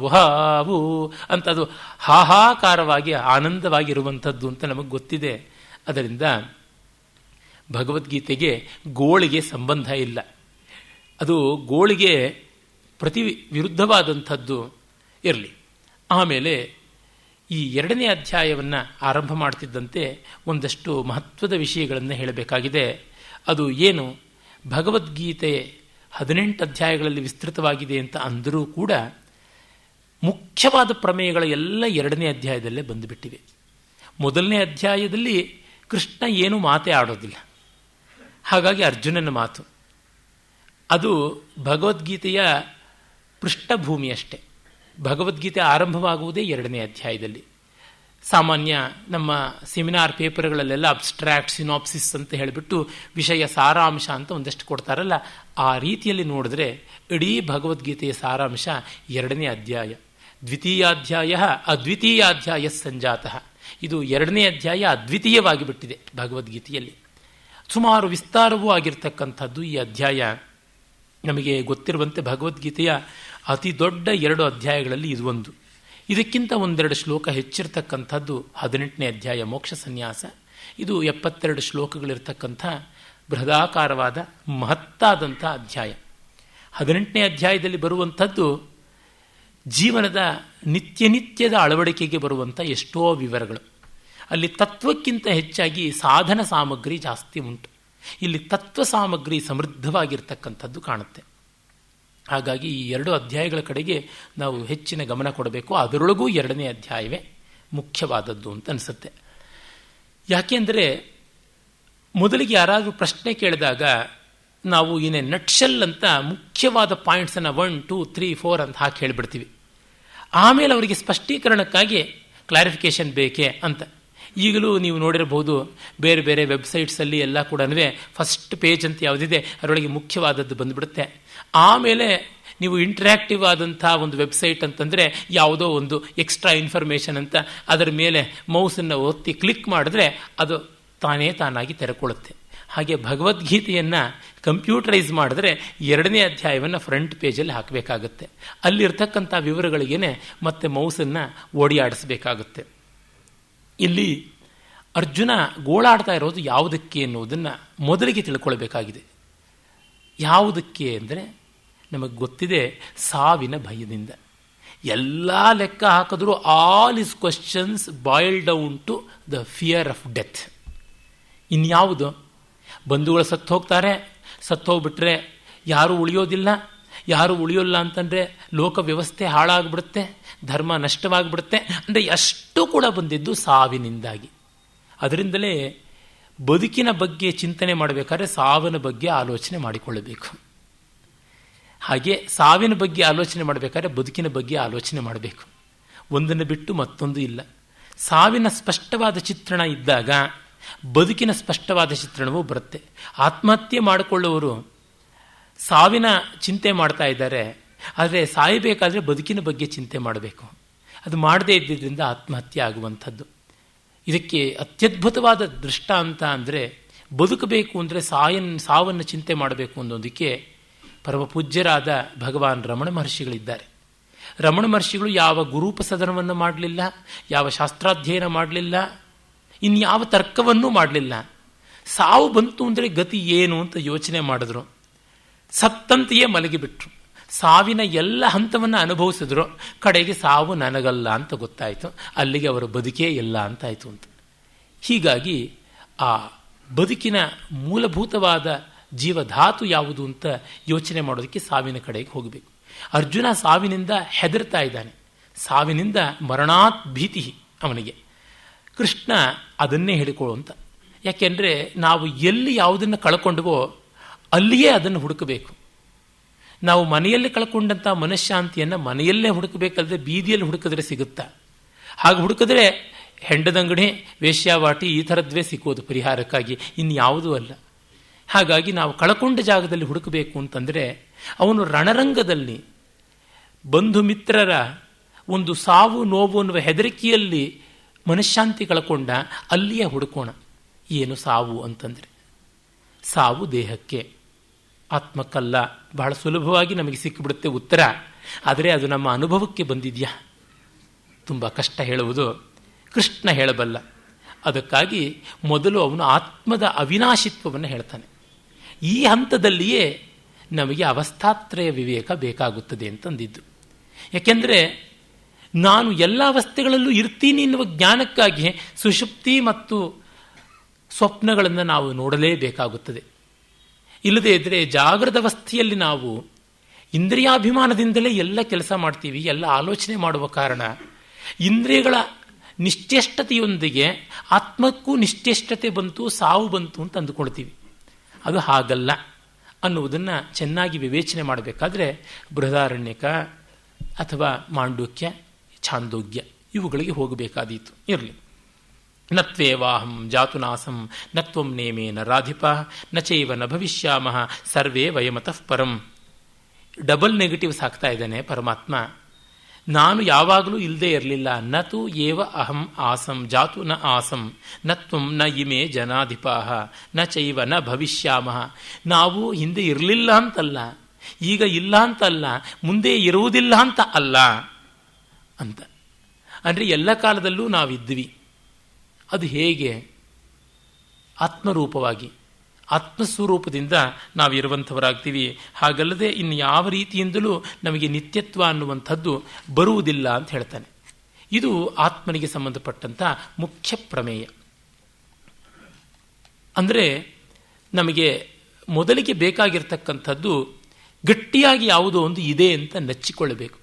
ವಹಾವು ಅಂತ ಅದು ಹಾಹಾಕಾರವಾಗಿ ಆನಂದವಾಗಿರುವಂಥದ್ದು ಅಂತ ನಮಗೆ ಗೊತ್ತಿದೆ. ಅದರಿಂದ ಭಗವದ್ಗೀತೆಗೆ ಗೋಳಿಗೆ ಸಂಬಂಧ ಇಲ್ಲ. ಅದು ಗೋಳಿಗೆ ಪ್ರತಿ ವಿರುದ್ಧವಾದಂಥದ್ದು ಇರಲಿ. ಆಮೇಲೆ ಈ 2ನೇ ಅಧ್ಯಾಯವನ್ನು ಆರಂಭ ಮಾಡ್ತಿದ್ದಂತೆ ಒಂದಷ್ಟು ಮಹತ್ವದ ವಿಷಯಗಳನ್ನು ಹೇಳಬೇಕಾಗಿದೆ. ಅದು ಏನು? ಭಗವದ್ಗೀತೆ 18 ಅಧ್ಯಾಯಗಳಲ್ಲಿ ವಿಸ್ತೃತವಾಗಿದೆ ಅಂತ ಅಂದರೂ ಕೂಡ ಮುಖ್ಯವಾದ ಪ್ರಮೇಯಗಳ ಎಲ್ಲ 2ನೇ ಅಧ್ಯಾಯದಲ್ಲೇ ಬಂದುಬಿಟ್ಟಿವೆ. 1ನೇ ಅಧ್ಯಾಯದಲ್ಲಿ ಕೃಷ್ಣ ಏನೂ ಮಾತೇ ಆಡೋದಿಲ್ಲ, ಹಾಗಾಗಿ ಅರ್ಜುನನ ಮಾತು ಅದು ಭಗವದ್ಗೀತೆಯ ಪೃಷ್ಠಭೂಮಿ ಅಷ್ಟೆ. ಭಗವದ್ಗೀತೆ ಆರಂಭವಾಗುವುದೇ 2ನೇ ಅಧ್ಯಾಯದಲ್ಲಿ. ಸಾಮಾನ್ಯ ನಮ್ಮ ಸೆಮಿನಾರ್ ಪೇಪರ್ಗಳಲ್ಲೆಲ್ಲ ಅಬ್ಸ್ಟ್ರಾಕ್ಟ್ ಸಿನಾಪ್ಸಿಸ್ ಅಂತ ಹೇಳಿಬಿಟ್ಟು ವಿಷಯ ಸಾರಾಂಶ ಅಂತ ಒಂದಷ್ಟು ಕೊಡ್ತಾರಲ್ಲ, ಆ ರೀತಿಯಲ್ಲಿ ನೋಡಿದ್ರೆ ಇಡೀ ಭಗವದ್ಗೀತೆಯ ಸಾರಾಂಶ 2ನೇ ಅಧ್ಯಾಯ. ದ್ವಿತೀಯಾಧ್ಯಾಯ ಅದ್ವಿತೀಯಾಧ್ಯಾಯ ಸಂಜಾತಃ. ಇದು 2ನೇ ಅಧ್ಯಾಯ ಅದ್ವಿತೀಯವಾಗಿ ಬಿಟ್ಟಿದೆ ಭಗವದ್ಗೀತೆಯಲ್ಲಿ. ಸುಮಾರು ವಿಸ್ತಾರವೂ ಆಗಿರ್ತಕ್ಕಂಥದ್ದು ಈ ಅಧ್ಯಾಯ. ನಮಗೆ ಗೊತ್ತಿರುವಂತೆ ಭಗವದ್ಗೀತೆಯ ಅತಿ ದೊಡ್ಡ 2 ಅಧ್ಯಾಯಗಳಲ್ಲಿ ಇದು ಒಂದು. ಇದಕ್ಕಿಂತ 1-2 ಶ್ಲೋಕ ಹೆಚ್ಚಿರ್ತಕ್ಕಂಥದ್ದು 18ನೇ ಅಧ್ಯಾಯ ಮೋಕ್ಷ ಸನ್ಯಾಸ. ಇದು 72 ಶ್ಲೋಕಗಳಿರ್ತಕ್ಕಂಥ ಬೃಹದಾಕಾರವಾದ ಮಹತ್ತಾದಂಥ ಅಧ್ಯಾಯ. 18ನೇ ಅಧ್ಯಾಯದಲ್ಲಿ ಬರುವಂಥದ್ದು ಜೀವನದ ನಿತ್ಯದ ಅಳವಡಿಕೆಗೆ ಬರುವಂಥ ಎಷ್ಟೋ ವಿವರಗಳು. ಅಲ್ಲಿ ತತ್ವಕ್ಕಿಂತ ಹೆಚ್ಚಾಗಿ ಸಾಧನ ಸಾಮಗ್ರಿ ಜಾಸ್ತಿ ಉಂಟು. ಇಲ್ಲಿ ತತ್ವ ಸಾಮಗ್ರಿ ಸಮೃದ್ಧವಾಗಿರ್ತಕ್ಕಂಥದ್ದು ಕಾಣುತ್ತೆ. ಹಾಗಾಗಿ ಈ 2 ಅಧ್ಯಾಯಗಳ ಕಡೆಗೆ ನಾವು ಹೆಚ್ಚಿನ ಗಮನ ಕೊಡಬೇಕು. ಅದರೊಳಗೂ 2ನೇ ಅಧ್ಯಾಯವೇ ಮುಖ್ಯವಾದದ್ದು ಅಂತ ಅನಿಸುತ್ತೆ. ಯಾಕೆಂದರೆ ಮೊದಲಿಗೆ ಯಾರಾದರೂ ಪ್ರಶ್ನೆ ಕೇಳಿದಾಗ ನಾವು ಏನೇ ನಟ್ಶೆಲ್ ಅಂತ ಮುಖ್ಯವಾದ ಪಾಯಿಂಟ್ಸನ್ನು 1, 2, 3, 4 ಅಂತ ಹಾಕಿ ಹೇಳಿಬಿಡ್ತೀವಿ. ಆಮೇಲೆ ಅವರಿಗೆ ಸ್ಪಷ್ಟೀಕರಣಕ್ಕಾಗಿ ಕ್ಲಾರಿಫಿಕೇಷನ್ ಬೇಕೇ ಅಂತ. ಈಗಲೂ ನೀವು ನೋಡಿರಬಹುದು ಬೇರೆ ಬೇರೆ ವೆಬ್ಸೈಟ್ಸಲ್ಲಿ ಎಲ್ಲ ಕೂಡ ಫಸ್ಟ್ ಪೇಜ್ ಅಂತ ಯಾವುದಿದೆ ಅದರೊಳಗೆ ಮುಖ್ಯವಾದದ್ದು ಬಂದುಬಿಡುತ್ತೆ. ಆಮೇಲೆ ನೀವು ಇಂಟ್ರ್ಯಾಕ್ಟಿವ್ ಆದಂಥ ಒಂದು ವೆಬ್ಸೈಟ್ ಅಂತಂದರೆ ಯಾವುದೋ ಒಂದು ಎಕ್ಸ್ಟ್ರಾ ಇನ್ಫಾರ್ಮೇಷನ್ ಅಂತ ಅದರ ಮೇಲೆ ಮೌಸನ್ನು ಒತ್ತಿ ಕ್ಲಿಕ್ ಮಾಡಿದ್ರೆ ಅದು ತಾನಾಗಿ ತೆರೆಕೊಳ್ಳುತ್ತೆ. ಹಾಗೆ ಭಗವದ್ಗೀತೆಯನ್ನು ಕಂಪ್ಯೂಟರೈಸ್ ಮಾಡಿದ್ರೆ 2ನೇ ಅಧ್ಯಾಯವನ್ನು ಫ್ರಂಟ್ ಪೇಜಲ್ಲಿ ಹಾಕಬೇಕಾಗುತ್ತೆ. ಅಲ್ಲಿರ್ತಕ್ಕಂಥ ವಿವರಗಳಿಗೇನೆ ಮತ್ತೆ ಮೌಸನ್ನು ಓಡಿಯಾಡಿಸಬೇಕಾಗುತ್ತೆ. ಇಲ್ಲಿ ಅರ್ಜುನ ಗೋಳಾಡ್ತಾ ಇರೋದು ಯಾವುದಕ್ಕೆ ಅನ್ನೋದನ್ನು ಮೊದಲಿಗೆ ತಿಳ್ಕೊಳ್ಬೇಕಾಗಿದೆ. ಯಾವುದಕ್ಕೆ ಅಂದರೆ ನಮಗೆ ಗೊತ್ತಿದೆ, ಸಾವಿನ ಭಯದಿಂದ. ಎಲ್ಲ ಲೆಕ್ಕ ಹಾಕಿದ್ರು all is questions boil down to the fear of death. ಇನ್ಯಾವುದು? ಬಂಧುಗಳು ಸತ್ತು ಹೋಗ್ತಾರೆ, ಸತ್ತು ಹೋಗ್ಬಿಟ್ರೆ ಯಾರೂ ಉಳಿಯೋದಿಲ್ಲ, ಯಾರು ಉಳಿಯೋಲ್ಲ ಅಂತಂದರೆ ಲೋಕ ವ್ಯವಸ್ಥೆ ಹಾಳಾಗ್ಬಿಡುತ್ತೆ, ಧರ್ಮ ನಷ್ಟವಾಗಿಬಿಡುತ್ತೆ. ಅಂದರೆ ಅಷ್ಟು ಕೂಡ ಬಂದಿದ್ದು ಸಾವಿನಿಂದಾಗಿ. ಅದರಿಂದಲೇ ಬದುಕಿನ ಬಗ್ಗೆ ಚಿಂತನೆ ಮಾಡಬೇಕಾದ್ರೆ ಸಾವಿನ ಬಗ್ಗೆ ಆಲೋಚನೆ ಮಾಡಿಕೊಳ್ಳಬೇಕು. ಹಾಗೆ ಸಾವಿನ ಬಗ್ಗೆ ಆಲೋಚನೆ ಮಾಡಬೇಕಾದ್ರೆ ಬದುಕಿನ ಬಗ್ಗೆ ಆಲೋಚನೆ ಮಾಡಬೇಕು. ಒಂದನ್ನು ಬಿಟ್ಟು ಮತ್ತೊಂದು ಇಲ್ಲ. ಸಾವಿನ ಸ್ಪಷ್ಟವಾದ ಚಿತ್ರಣ ಇದ್ದಾಗ ಬದುಕಿನ ಸ್ಪಷ್ಟವಾದ ಚಿತ್ರಣವೂ ಬರುತ್ತೆ. ಆತ್ಮಹತ್ಯೆ ಮಾಡಿಕೊಳ್ಳುವವರು ಸಾವಿನ ಚಿಂತೆ ಮಾಡ್ತಾ ಇದ್ದಾರೆ, ಆದರೆ ಸಾಯಬೇಕಾದ್ರೆ ಬದುಕಿನ ಬಗ್ಗೆ ಚಿಂತೆ ಮಾಡಬೇಕು. ಅದು ಮಾಡದೇ ಇದ್ದಿದ್ದರಿಂದ ಆತ್ಮಹತ್ಯೆ ಆಗುವಂಥದ್ದು. ಇದಕ್ಕೆ ಅತ್ಯದ್ಭುತವಾದ ದೃಷ್ಟಾಂತ ಅಂದರೆ ಬದುಕಬೇಕು ಅಂದರೆ ಸಾವನ್ನು ಚಿಂತೆ ಮಾಡಬೇಕು ಅನ್ನೋದಕ್ಕೆ ಪರಮಪೂಜ್ಯರಾದ ಭಗವಾನ್ ರಮಣ ಮಹರ್ಷಿಗಳಿದ್ದಾರೆ. ರಮಣ ಮಹರ್ಷಿಗಳು ಯಾವ ಗುರೂಪಸದನವನ್ನು ಮಾಡಲಿಲ್ಲ, ಯಾವ ಶಾಸ್ತ್ರಾಧ್ಯಯನ ಮಾಡಲಿಲ್ಲ, ಇನ್ಯಾವ ತರ್ಕವನ್ನೂ ಮಾಡಲಿಲ್ಲ. ಸಾವು ಬಂತು ಅಂದರೆ ಗತಿ ಏನು ಅಂತ ಯೋಚನೆ ಮಾಡಿದ್ರು. ಸತ್ತಂತೆಯೇ ಮಲಗಿಬಿಟ್ರು. ಸಾವಿನ ಎಲ್ಲ ಹಂತವನ್ನು ಅನುಭವಿಸಿದ್ರು. ಕಡೆಗೆ ಸಾವು ನನಗಲ್ಲ ಅಂತ ಗೊತ್ತಾಯಿತು. ಅಲ್ಲಿಗೆ ಅವರ ಬದುಕೇ ಇಲ್ಲ ಅಂತಾಯಿತು ಅಂತ. ಹೀಗಾಗಿ ಆ ಬದುಕಿನ ಮೂಲಭೂತವಾದ ಜೀವಧಾತು ಯಾವುದು ಅಂತ ಯೋಚನೆ ಮಾಡೋದಕ್ಕೆ ಸಾವಿನ ಕಡೆಗೆ ಹೋಗಬೇಕು. ಅರ್ಜುನ ಸಾವಿನಿಂದ ಹೆದರ್ತಾ ಇದ್ದಾನೆ. ಸಾವಿನಿಂದ ಮರಣಾತ್ ಭೀತಿ ಅವನಿಗೆ. ಕೃಷ್ಣ ಅದನ್ನೇ ಹೇಳಿಕೊಳ್ಳುವಂತ. ಯಾಕೆಂದರೆ ನಾವು ಎಲ್ಲಿ ಯಾವುದನ್ನು ಕಳ್ಕೊಂಡವೋ ಅಲ್ಲಿಯೇ ಅದನ್ನು ಹುಡುಕಬೇಕು. ನಾವು ಮನೆಯಲ್ಲಿ ಕಳ್ಕೊಂಡಂಥ ಮನಃಶಾಂತಿಯನ್ನು ಮನೆಯಲ್ಲೇ ಹುಡುಕಬೇಕಲ್ಲದೆ ಬೀದಿಯಲ್ಲಿ ಹುಡುಕಿದ್ರೆ ಸಿಗುತ್ತಾ? ಹಾಗೆ ಹುಡುಕಿದ್ರೆ ಹೆಂಡದಂಗಡಿ, ವೇಶ್ಯಾವಾಟಿ ಈ ಥರದ್ವೇ ಸಿಕ್ಕೋದು ಪರಿಹಾರಕ್ಕಾಗಿ, ಇನ್ಯಾವುದೂ ಅಲ್ಲ. ಹಾಗಾಗಿ ನಾವು ಕಳ್ಕೊಂಡ ಜಾಗದಲ್ಲಿ ಹುಡುಕಬೇಕು ಅಂತಂದರೆ ಅವನು ರಣರಂಗದಲ್ಲಿ ಬಂಧು ಮಿತ್ರರ ಒಂದು ಸಾವು ನೋವು ಅನ್ನುವ ಹೆದರಿಕೆಯಲ್ಲಿ ಮನಃಶಾಂತಿ ಕಳ್ಕೊಂಡ, ಅಲ್ಲಿಯೇ ಹುಡುಕೋಣ. ಏನು ಸಾವು ಅಂತಂದರೆ ಸಾವು ದೇಹಕ್ಕೆ, ಆತ್ಮಕ್ಕಲ್ಲ. ಬಹಳ ಸುಲಭವಾಗಿ ನಮಗೆ ಸಿಕ್ಕಿಬಿಡುತ್ತೆ ಉತ್ತರ. ಆದರೆ ಅದು ನಮ್ಮ ಅನುಭವಕ್ಕೆ ಬಂದಿದೆಯಾ? ತುಂಬ ಕಷ್ಟ ಹೇಳುವುದು. ಕೃಷ್ಣ ಹೇಳಬಲ್ಲ. ಅದಕ್ಕಾಗಿ ಮೊದಲು ಅವನು ಆತ್ಮದ ಅವಿನಾಶಿತ್ವವನ್ನು ಹೇಳ್ತಾನೆ. ಈ ಹಂತದಲ್ಲಿಯೇ ನಮಗೆ ಅವಸ್ಥಾತ್ರಯ ವಿವೇಕ ಬೇಕಾಗುತ್ತದೆ ಅಂತಂದಿದ್ದು. ಯಾಕೆಂದರೆ ನಾನು ಎಲ್ಲ ಅವಸ್ಥೆಗಳಲ್ಲೂ ಇರ್ತೀನಿ ಎನ್ನುವ ಜ್ಞಾನಕ್ಕಾಗಿ ಸುಷುಪ್ತಿ ಮತ್ತು ಸ್ವಪ್ನಗಳನ್ನು ನಾವು ನೋಡಲೇಬೇಕಾಗುತ್ತದೆ. ಇಲ್ಲದೇ ಇದ್ದರೆ ಜಾಗೃತ ಅವಸ್ಥೆಯಲ್ಲಿ ನಾವು ಇಂದ್ರಿಯಾಭಿಮಾನದಿಂದಲೇ ಎಲ್ಲ ಕೆಲಸ ಮಾಡ್ತೀವಿ, ಎಲ್ಲ ಆಲೋಚನೆ ಮಾಡುವ ಕಾರಣ ಇಂದ್ರಿಯಗಳ ನಿಶ್ಚೇಷ್ಟತೆಯೊಂದಿಗೆ ಆತ್ಮಕ್ಕೂ ನಿಶ್ಚೇಷ್ಟತೆ ಬಂತು, ಸಾವು ಬಂತು ಅಂತ ಅಂದುಕೊಳ್ತೀವಿ. ಅದು ಹಾಗಲ್ಲ ಅನ್ನುವುದನ್ನು ಚೆನ್ನಾಗಿ ವಿವೇಚನೆ ಮಾಡಬೇಕಾದ್ರೆ ಬೃಹದಾರಣ್ಯಕ ಅಥವಾ ಮಾಂಡುಕ್ಯ, ಛಾಂದೋಗ್ಯ ಇವುಗಳಿಗೆ ಹೋಗಬೇಕಾದೀತು. ಇರಲಿ. ನತ್ವೇವಾಹಂ ಜಾತುನಾಸಂ ನತ್ವಂ ನೇಮೇನ ರಾಧಿಪ ನಚೈವ ನ ಭವಿಷ್ಯಾಮಃ ಸರ್ವೇ ವಯಮತಃ ಪರಂ. ಡಬಲ್ ನೆಗೆಟಿವ್ಸ್ ಹಾಕ್ತಾ ಇದ್ದಾನೆ ಪರಮಾತ್ಮ. ನಾನು ಯಾವಾಗಲೂ ಇಲ್ಲದೆ ಇರಲಿಲ್ಲ. ನತು ಏವ ಅಹಂ ಆಸಂ ಜಾತು ನ ಆಸಂ ನತ್ವಂ ನ ಇಮೇ ಜನಾಧಿಪಾಹ ನ ಚೈವ ನ ಭವಿಷ್ಯಾಮಃ. ನಾವು ಹಿಂದೆ ಇರಲಿಲ್ಲ ಅಂತಲ್ಲ, ಈಗ ಇಲ್ಲ ಅಂತಲ್ಲ, ಮುಂದೆ ಇರುವುದಿಲ್ಲ ಅಂತ ಅಲ್ಲ ಅಂತ. ಅಂದರೆ ಎಲ್ಲ ಕಾಲದಲ್ಲೂ ನಾವಿದ್ವಿ. ಅದು ಹೇಗೆ? ಆತ್ಮರೂಪವಾಗಿ, ಆತ್ಮಸ್ವರೂಪದಿಂದ ನಾವಿರುವಂಥವರಾಗ್ತೀವಿ. ಹಾಗಲ್ಲದೆ ಇನ್ನು ಯಾವ ರೀತಿಯಿಂದಲೂ ನಮಗೆ ನಿತ್ಯತ್ವ ಅನ್ನುವಂಥದ್ದು ಬರುವುದಿಲ್ಲ ಅಂತ ಹೇಳ್ತಾನೆ. ಇದು ಆತ್ಮನಿಗೆ ಸಂಬಂಧಪಟ್ಟಂಥ ಮುಖ್ಯ ಪ್ರಮೇಯ. ಅಂದರೆ ನಮಗೆ ಮೊದಲಿಗೆ ಬೇಕಾಗಿರ್ತಕ್ಕಂಥದ್ದು ಗಟ್ಟಿಯಾಗಿ ಯಾವುದೋ ಒಂದು ಇದೆ ಅಂತ ನಚ್ಚಿಕೊಳ್ಳಬೇಕು.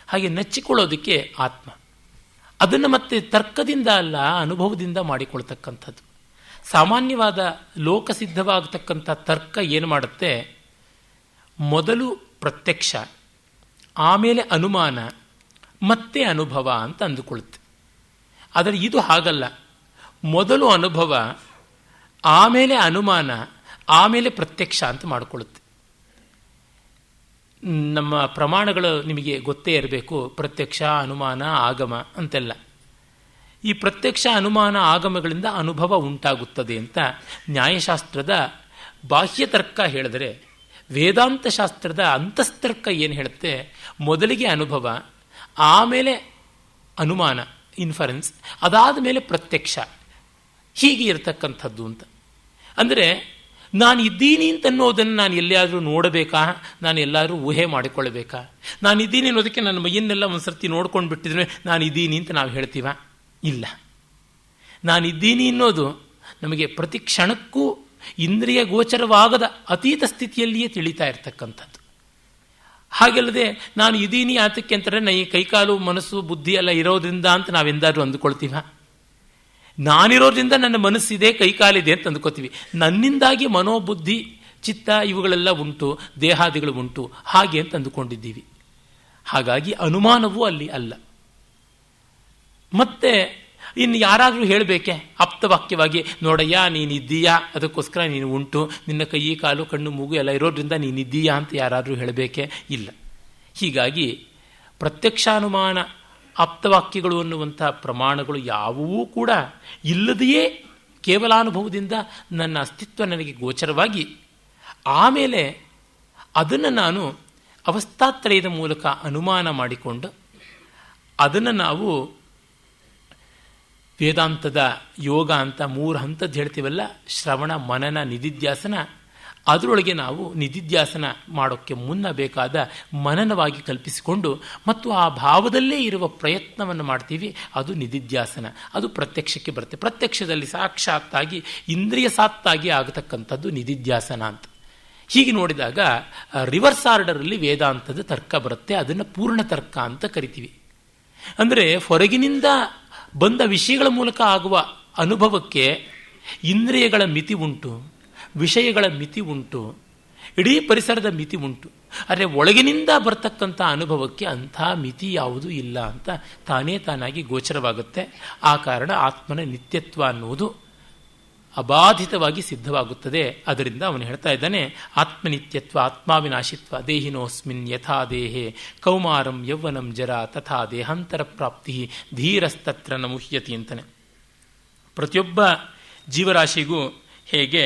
ಹಾಗೆ ನಚ್ಚಿಕೊಳ್ಳೋದಕ್ಕೆ ಆತ್ಮ. ಅದನ್ನು ಮತ್ತೆ ತರ್ಕದಿಂದ ಅಲ್ಲ, ಅನುಭವದಿಂದ ಮಾಡಿಕೊಳ್ತಕ್ಕಂಥದ್ದು. ಸಾಮಾನ್ಯವಾದ ಲೋಕಸಿದ್ಧವಾಗತಕ್ಕಂಥ ತರ್ಕ ಏನು ಮಾಡುತ್ತೆ? ಮೊದಲು ಪ್ರತ್ಯಕ್ಷ, ಆಮೇಲೆ ಅನುಮಾನ, ಮತ್ತೆ ಅನುಭವ ಅಂತ ಅಂದುಕೊಳ್ಳುತ್ತೆ. ಆದರೆ ಇದು ಹಾಗಲ್ಲ. ಮೊದಲು ಅನುಭವ, ಆಮೇಲೆ ಅನುಮಾನ, ಆಮೇಲೆ ಪ್ರತ್ಯಕ್ಷ ಅಂತ ಮಾಡಿಕೊಳ್ಳುತ್ತೆ. ನಮ್ಮ ಪ್ರಮಾಣಗಳು ನಿಮಗೆ ಗೊತ್ತೇ ಇರಬೇಕು. ಪ್ರತ್ಯಕ್ಷ, ಅನುಮಾನ, ಆಗಮ ಅಂತೆಲ್ಲ. ಈ ಪ್ರತ್ಯಕ್ಷ, ಅನುಮಾನ, ಆಗಮಗಳಿಂದ ಅನುಭವ ಉಂಟಾಗುತ್ತದೆ ಅಂತ ನ್ಯಾಯಶಾಸ್ತ್ರದ ಬಾಹ್ಯ ತರ್ಕ ಹೇಳಿದರೆ, ವೇದಾಂತ ಶಾಸ್ತ್ರದ ಅಂತಸ್ತರ್ಕ ಏನು ಹೇಳುತ್ತೆ, ಮೊದಲಿಗೆ ಅನುಭವ, ಆಮೇಲೆ ಅನುಮಾನ, ಇನ್ಫರೆನ್ಸ್, ಅದಾದ ಮೇಲೆ ಪ್ರತ್ಯಕ್ಷ, ಹೀಗೆ ಇರತಕ್ಕಂಥದ್ದು ಅಂತ. ಅಂದರೆ ನಾನು ಇದ್ದೀನಿ ಅಂತನ್ನೋದನ್ನು ನಾನು ಎಲ್ಲಿಯಾದರೂ ನೋಡಬೇಕಾ, ನಾನು ಎಲ್ಲಾದರೂ ಊಹೆ ಮಾಡಿಕೊಳ್ಳಬೇಕಾ? ನಾನು ಇದ್ದೀನಿ ಅನ್ನೋದಕ್ಕೆ ನನ್ನ ಮೈಯನ್ನೆಲ್ಲ ಒಂದು ಸರ್ತಿ ನೋಡ್ಕೊಂಡು ಬಿಟ್ಟಿದ್ರೆ ನಾನು ಇದ್ದೀನಿ ಅಂತ ನಾವು ಹೇಳ್ತೀವ? ಇಲ್ಲ. ನಾನಿದ್ದೀನಿ ಅನ್ನೋದು ನಮಗೆ ಪ್ರತಿ ಕ್ಷಣಕ್ಕೂ ಇಂದ್ರಿಯ ಗೋಚರವಾಗದ ಅತೀತ ಸ್ಥಿತಿಯಲ್ಲಿಯೇ ತಿಳಿತಾ ಇರ್ತಕ್ಕಂಥದ್ದು. ಹಾಗೆಲ್ಲದೆ ನಾನು ಇದ್ದೀನಿ ಆತಕ್ಕೆ ಅಂತಾರೆ ಈ ಕೈಕಾಲು, ಮನಸ್ಸು, ಬುದ್ಧಿ ಎಲ್ಲ ಇರೋದ್ರಿಂದ ಅಂತ ನಾವೆಂದಾದ್ರೂ ಅಂದುಕೊಳ್ತೀವ? ನಾನಿರೋದ್ರಿಂದ ನನ್ನ ಮನಸ್ಸಿದೆ, ಕೈಕಾಲಿದೆ ಅಂತ ಅಂದ್ಕೋತೀವಿ. ನನ್ನಿಂದಾಗಿ ಮನೋಬುದ್ಧಿ, ಚಿತ್ತ ಇವುಗಳೆಲ್ಲ ಉಂಟು, ದೇಹಾದಿಗಳು ಉಂಟು, ಹಾಗೆ ಅಂತ ಅಂದುಕೊಂಡಿದ್ದೀವಿ. ಹಾಗಾಗಿ ಅನುಮಾನವೂ ಅಲ್ಲಿ ಅಲ್ಲ. ಮತ್ತೆ ಇನ್ನು ಯಾರಾದರೂ ಹೇಳಬೇಕೆ ಆಪ್ತವಾಕ್ಯವಾಗಿ, ನೋಡಯ್ಯ ನೀನಿದ್ದೀಯಾ, ಅದಕ್ಕೋಸ್ಕರ ನೀನು ಉಂಟು, ನಿನ್ನ ಕೈ, ಕಾಲು, ಕಣ್ಣು, ಮೂಗು ಎಲ್ಲ ಇರೋದ್ರಿಂದ ನೀನಿದ್ದೀಯಾ ಅಂತ ಯಾರಾದರೂ ಹೇಳಬೇಕೆ? ಇಲ್ಲ. ಹೀಗಾಗಿ ಪ್ರತ್ಯಕ್ಷಾನುಮಾನ, ಆಪ್ತವಾಕ್ಯಗಳು ಅನ್ನುವಂಥ ಪ್ರಮಾಣಗಳು ಯಾವುವೂ ಕೂಡ ಇಲ್ಲದೆಯೇ ಕೇವಲಾನುಭವದಿಂದ ನನ್ನ ಅಸ್ತಿತ್ವ ನನಗೆ ಗೋಚರವಾಗಿ, ಆಮೇಲೆ ಅದನ್ನು ನಾನು ಅವಸ್ಥಾತ್ರಯದ ಮೂಲಕ ಅನುಮಾನ ಮಾಡಿಕೊಂಡು ಅದನ್ನು ನಾವು ವೇದಾಂತದ ಯೋಗ ಅಂತ 3 ಹಂತದ್ದು ಹೇಳ್ತೀವಲ್ಲ, ಶ್ರವಣ, ಮನನ, ನಿಧಿಧ್ಯಾಸನ, ಅದರೊಳಗೆ ನಾವು ನಿಧಿಧ್ಯಾಸನ ಮಾಡೋಕ್ಕೆ ಮುನ್ನ ಬೇಕಾದ ಮನನವಾಗಿ ಕಲ್ಪಿಸಿಕೊಂಡು ಮತ್ತು ಆ ಭಾವದಲ್ಲೇ ಇರುವ ಪ್ರಯತ್ನವನ್ನು ಮಾಡ್ತೀವಿ. ಅದು ನಿಧಿಧ್ಯಾಸನ. ಅದು ಪ್ರತ್ಯಕ್ಷಕ್ಕೆ ಬರುತ್ತೆ. ಪ್ರತ್ಯಕ್ಷದಲ್ಲಿ ಸಾಕ್ಷಾತ್ತಾಗಿ ಇಂದ್ರಿಯ ಸಾತ್ತಾಗಿ ಆಗತಕ್ಕಂಥದ್ದು ನಿಧಿಧ್ಯಾಸನ ಅಂತ. ಹೀಗೆ ನೋಡಿದಾಗ ರಿವರ್ಸ್ ಆರ್ಡರಲ್ಲಿ ವೇದಾಂತದ ತರ್ಕ ಬರುತ್ತೆ. ಅದನ್ನು ಪೂರ್ಣ ತರ್ಕ ಅಂತ ಕರಿತೀವಿ. ಅಂದರೆ ಹೊರಗಿನಿಂದ ಬಂದ ವಿಷಯಗಳ ಮೂಲಕ ಆಗುವ ಅನುಭವಕ್ಕೆ ಇಂದ್ರಿಯಗಳ ಮಿತಿ ಉಂಟು, ವಿಷಯಗಳ ಮಿತಿ ಉಂಟು, ಇಡೀ ಪರಿಸರದ ಮಿತಿ ಉಂಟು. ಆದರೆ ಒಳಗಿನಿಂದ ಬರ್ತಕ್ಕಂಥ ಅನುಭವಕ್ಕೆ ಅಂಥ ಮಿತಿ ಯಾವುದೂ ಇಲ್ಲ ಅಂತ ತಾನೇ ತಾನಾಗಿ ಗೋಚರವಾಗುತ್ತೆ. ಆ ಕಾರಣ ಆತ್ಮನ ನಿತ್ಯತ್ವ ಅನ್ನುವುದು ಅಬಾಧಿತವಾಗಿ ಸಿದ್ಧವಾಗುತ್ತದೆ. ಅದರಿಂದ ಅವನು ಹೇಳ್ತಾ ಇದ್ದಾನೆ, ಆತ್ಮನಿತ್ಯತ್ವ, ಆತ್ಮಾವಿನಾಶಿತ್ವ, ದೇಹಿನೋಸ್ಮಿನ್ ಯಥಾ ದೇಹೇ ಕೌಮಾರಂ ಯೌವನಂ ಜರಾ ತಥಾ ದೇಹಾಂತರ ಪ್ರಾಪ್ತಿ ಧೀರಸ್ತತ್ರ ನ ಮುಹ್ಯತಿ ಅಂತಾನೆ. ಪ್ರತಿಯೊಬ್ಬ ಜೀವರಾಶಿಗೂ ಹೇಗೆ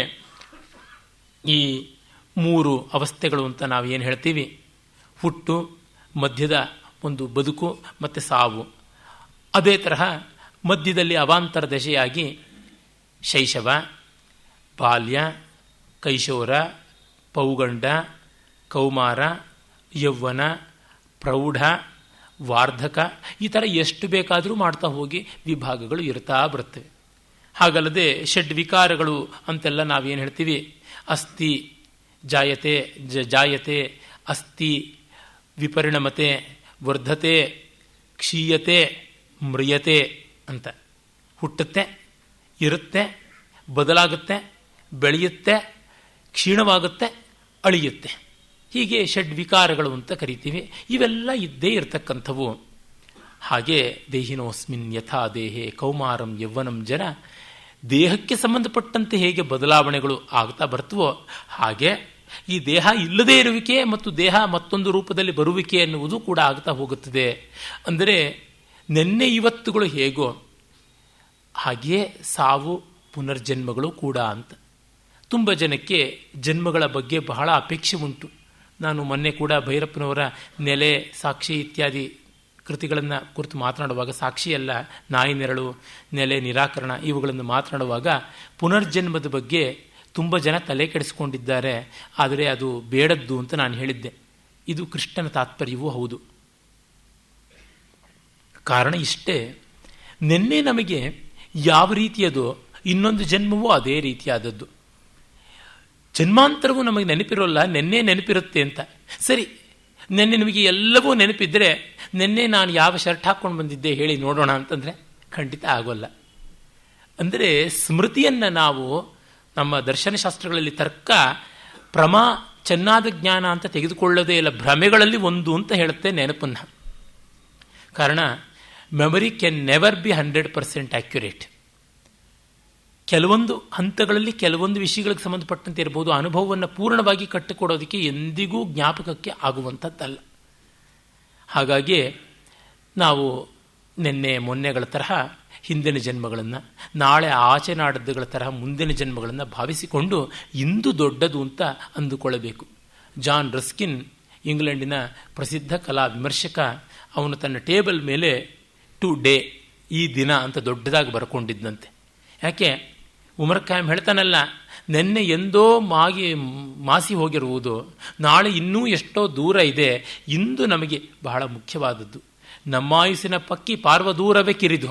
ಈ 3 ಅವಸ್ಥೆಗಳು ಅಂತ ನಾವು ಏನು ಹೇಳ್ತೀವಿ, ಹುಟ್ಟು, ಮಧ್ಯದ ಒಂದು ಬದುಕು ಮತ್ತು ಸಾವು, ಅದೇ ತರಹ ಮಧ್ಯದಲ್ಲಿ ಅವಾಂತರ ದಶೆಯಾಗಿ ಶೈಶವ, ಬಾಲ್ಯ, ಕೈಶೋರ, ಪೌಗಂಡ, ಕೌಮಾರ, ಯೌವನ, ಪ್ರೌಢ, ವಾರ್ಧಕ, ಈ ಥರ ಎಷ್ಟು ಬೇಕಾದರೂ ಮಾಡ್ತಾ ಹೋಗಿ ವಿಭಾಗಗಳು ಇರ್ತಾ ಬರ್ತವೆ. ಹಾಗಲ್ಲದೆ ಷಡ್ವಿಕಾರಗಳು ಅಂತೆಲ್ಲ ನಾವೇನು ಹೇಳ್ತೀವಿ, ಅಸ್ಥಿ ಜಾಯತೆ, ಜಾಯತೆ, ಅಸ್ಥಿ, ವಿಪರಿಣಮತೆ, ವರ್ಧತೆ, ಕ್ಷೀಯತೆ, ಮ್ರಿಯತೆ ಅಂತ. ಹುಟ್ಟುತ್ತೆ, ಇರುತ್ತೆ, ಬದಲಾಗುತ್ತೆ, ಬೆಳೆಯುತ್ತೆ, ಕ್ಷೀಣವಾಗುತ್ತೆ, ಅಳಿಯುತ್ತೆ. ಹೀಗೆ ಷಡ್ವಿಕಾರಗಳು ಅಂತ ಕರಿತೀವಿ. ಇವೆಲ್ಲ ಇದ್ದೇ ಇರತಕ್ಕಂಥವು. ಹಾಗೆ ದೇಹಿನೋಸ್ಮಿನ್ ಯಥಾ ದೇಹೇ ಕೌಮಾರಂ ಯೌವನಂ ಜರ, ದೇಹಕ್ಕೆ ಸಂಬಂಧಪಟ್ಟಂತೆ ಹೇಗೆ ಬದಲಾವಣೆಗಳು ಆಗ್ತಾ ಬರ್ತವೋ ಹಾಗೆ ಈ ದೇಹ ಇಲ್ಲದೇ ಇರುವಿಕೆ ಮತ್ತು ದೇಹ ಮತ್ತೊಂದು ರೂಪದಲ್ಲಿ ಬರುವಿಕೆ ಎನ್ನುವುದು ಕೂಡ ಆಗ್ತಾ ಹೋಗುತ್ತದೆ. ಅಂದರೆ ನಿನ್ನೆ ಇವತ್ತುಗಳು ಹೇಗೋ ಹಾಗೆಯೇ ಸಾವು ಪುನರ್ಜನ್ಮಗಳು ಕೂಡ ಅಂತ. ತುಂಬ ಜನಕ್ಕೆ ಜನ್ಮಗಳ ಬಗ್ಗೆ ಬಹಳ ಅಪೇಕ್ಷೆ ಉಂಟು. ನಾನು ಮೊನ್ನೆ ಕೂಡ ಭೈರಪ್ಪನವರ ನೆಲೆ, ಸಾಕ್ಷಿ ಇತ್ಯಾದಿ ಕೃತಿಗಳನ್ನು ಕುರಿತು ಮಾತನಾಡುವಾಗ, ಸಾಕ್ಷಿಯಲ್ಲ, ನಾಯಿ ನೆರಳು, ನೆಲೆ, ನಿರಾಕರಣ ಇವುಗಳನ್ನು ಮಾತನಾಡುವಾಗ ಪುನರ್ಜನ್ಮದ ಬಗ್ಗೆ ತುಂಬ ಜನ ತಲೆ ಕೆಡಿಸ್ಕೊಂಡಿದ್ದಾರೆ. ಆದರೆ ಅದು ಬೇಡದ್ದು ಅಂತ ನಾನು ಹೇಳಿದ್ದೆ. ಇದು ಕೃಷ್ಣನ ತಾತ್ಪರ್ಯವೂ ಹೌದು. ಕಾರಣ ಇಷ್ಟೇ, ನಿನ್ನೆ ನಮಗೆ ಯಾವ ರೀತಿಯದೋ ಇನ್ನೊಂದು ಜನ್ಮವೂ ಅದೇ ರೀತಿಯಾದದ್ದು. ಜನ್ಮಾಂತರವೂ ನಮಗೆ ನೆನಪಿರೋಲ್ಲ, ನಿನ್ನೆ ನೆನಪಿರುತ್ತೆ ಅಂತ. ಸರಿ, ನಿನ್ನೆ ನಿಮಗೆ ಎಲ್ಲವೂ ನೆನಪಿದ್ದರೆ ನಿನ್ನೆ ನಾನು ಯಾವ ಶರ್ಟ್ ಹಾಕ್ಕೊಂಡು ಬಂದಿದ್ದೆ ಹೇಳಿ ನೋಡೋಣ ಅಂತಂದರೆ ಖಂಡಿತ ಆಗೋಲ್ಲ. ಅಂದರೆ ಸ್ಮೃತಿಯನ್ನು ನಾವು ನಮ್ಮ ದರ್ಶನಶಾಸ್ತ್ರಗಳಲ್ಲಿ ತರ್ಕ ಪ್ರಮಾ ಚೆನ್ನಾದ ಜ್ಞಾನ ಅಂತ ತೆಗೆದುಕೊಳ್ಳೋದೇ ಇಲ್ಲ, ಭ್ರಮೆಗಳಲ್ಲಿ ಒಂದು ಅಂತ ಹೇಳುತ್ತೆ ನೆನಪನ್ನು. ಕಾರಣ memory can never be 100% accurate. ಕೆಲವೊಂದು ಹಂತಗಳಲ್ಲಿ ಕೆಲವೊಂದು ವಿಷಯಗಳಿಗೆ ಸಂಬಂಧಪಟ್ಟಂತೆ ಇರಬಹುದು, ಅನುಭವವನ್ನು ಪೂರ್ಣವಾಗಿ ಕಟ್ಟಿಕೊಡೋದಕ್ಕೆ ಎಂದಿಗೂ ಜ್ಞಾಪಕಕ್ಕೆ ಆಗುವಂಥದ್ದಲ್ಲ. ಹಾಗಾಗಿ ನಾವು ನಿನ್ನೆ ಮೊನ್ನೆಗಳ ತರಹ ಹಿಂದಿನ ಜನ್ಮಗಳನ್ನು, ನಾಳೆ ಆಚೆ ನಾಡದ್ದುಗಳ ತರಹ ಮುಂದಿನ ಜನ್ಮಗಳನ್ನು ಭಾವಿಸಿಕೊಂಡು ಇಂದು ದೊಡ್ಡದು ಅಂತ ಅಂದುಕೊಳ್ಳಬೇಕು. ಜಾನ್ ರಸ್ಕಿನ್, ಇಂಗ್ಲೆಂಡಿನ ಪ್ರಸಿದ್ಧ ಕಲಾ ವಿಮರ್ಶಕ, ಅವನು ತನ್ನ ಟೇಬಲ್ ಮೇಲೆ ಟು ಡೇ, ಈ ದಿನ ಅಂತ ದೊಡ್ಡದಾಗಿ ಬರ್ಕೊಂಡಿದ್ದಂತೆ. ಯಾಕೆ ಉಮರ್ ಖಾಯಂ ಹೇಳ್ತಾನಲ್ಲ, ನೆನ್ನೆ ಎಂದೋ ಮಾಸಿ ಹೋಗಿರುವುದು, ನಾಳೆ ಇನ್ನೂ ಎಷ್ಟೋ ದೂರ ಇದೆ, ಇಂದು ನಮಗೆ ಬಹಳ ಮುಖ್ಯವಾದದ್ದು. ನಮ್ಮಾಯುಸಿನ ಪಕ್ಕಿ ಪಾರ್ವ ದೂರವೇ ಕಿರಿದು,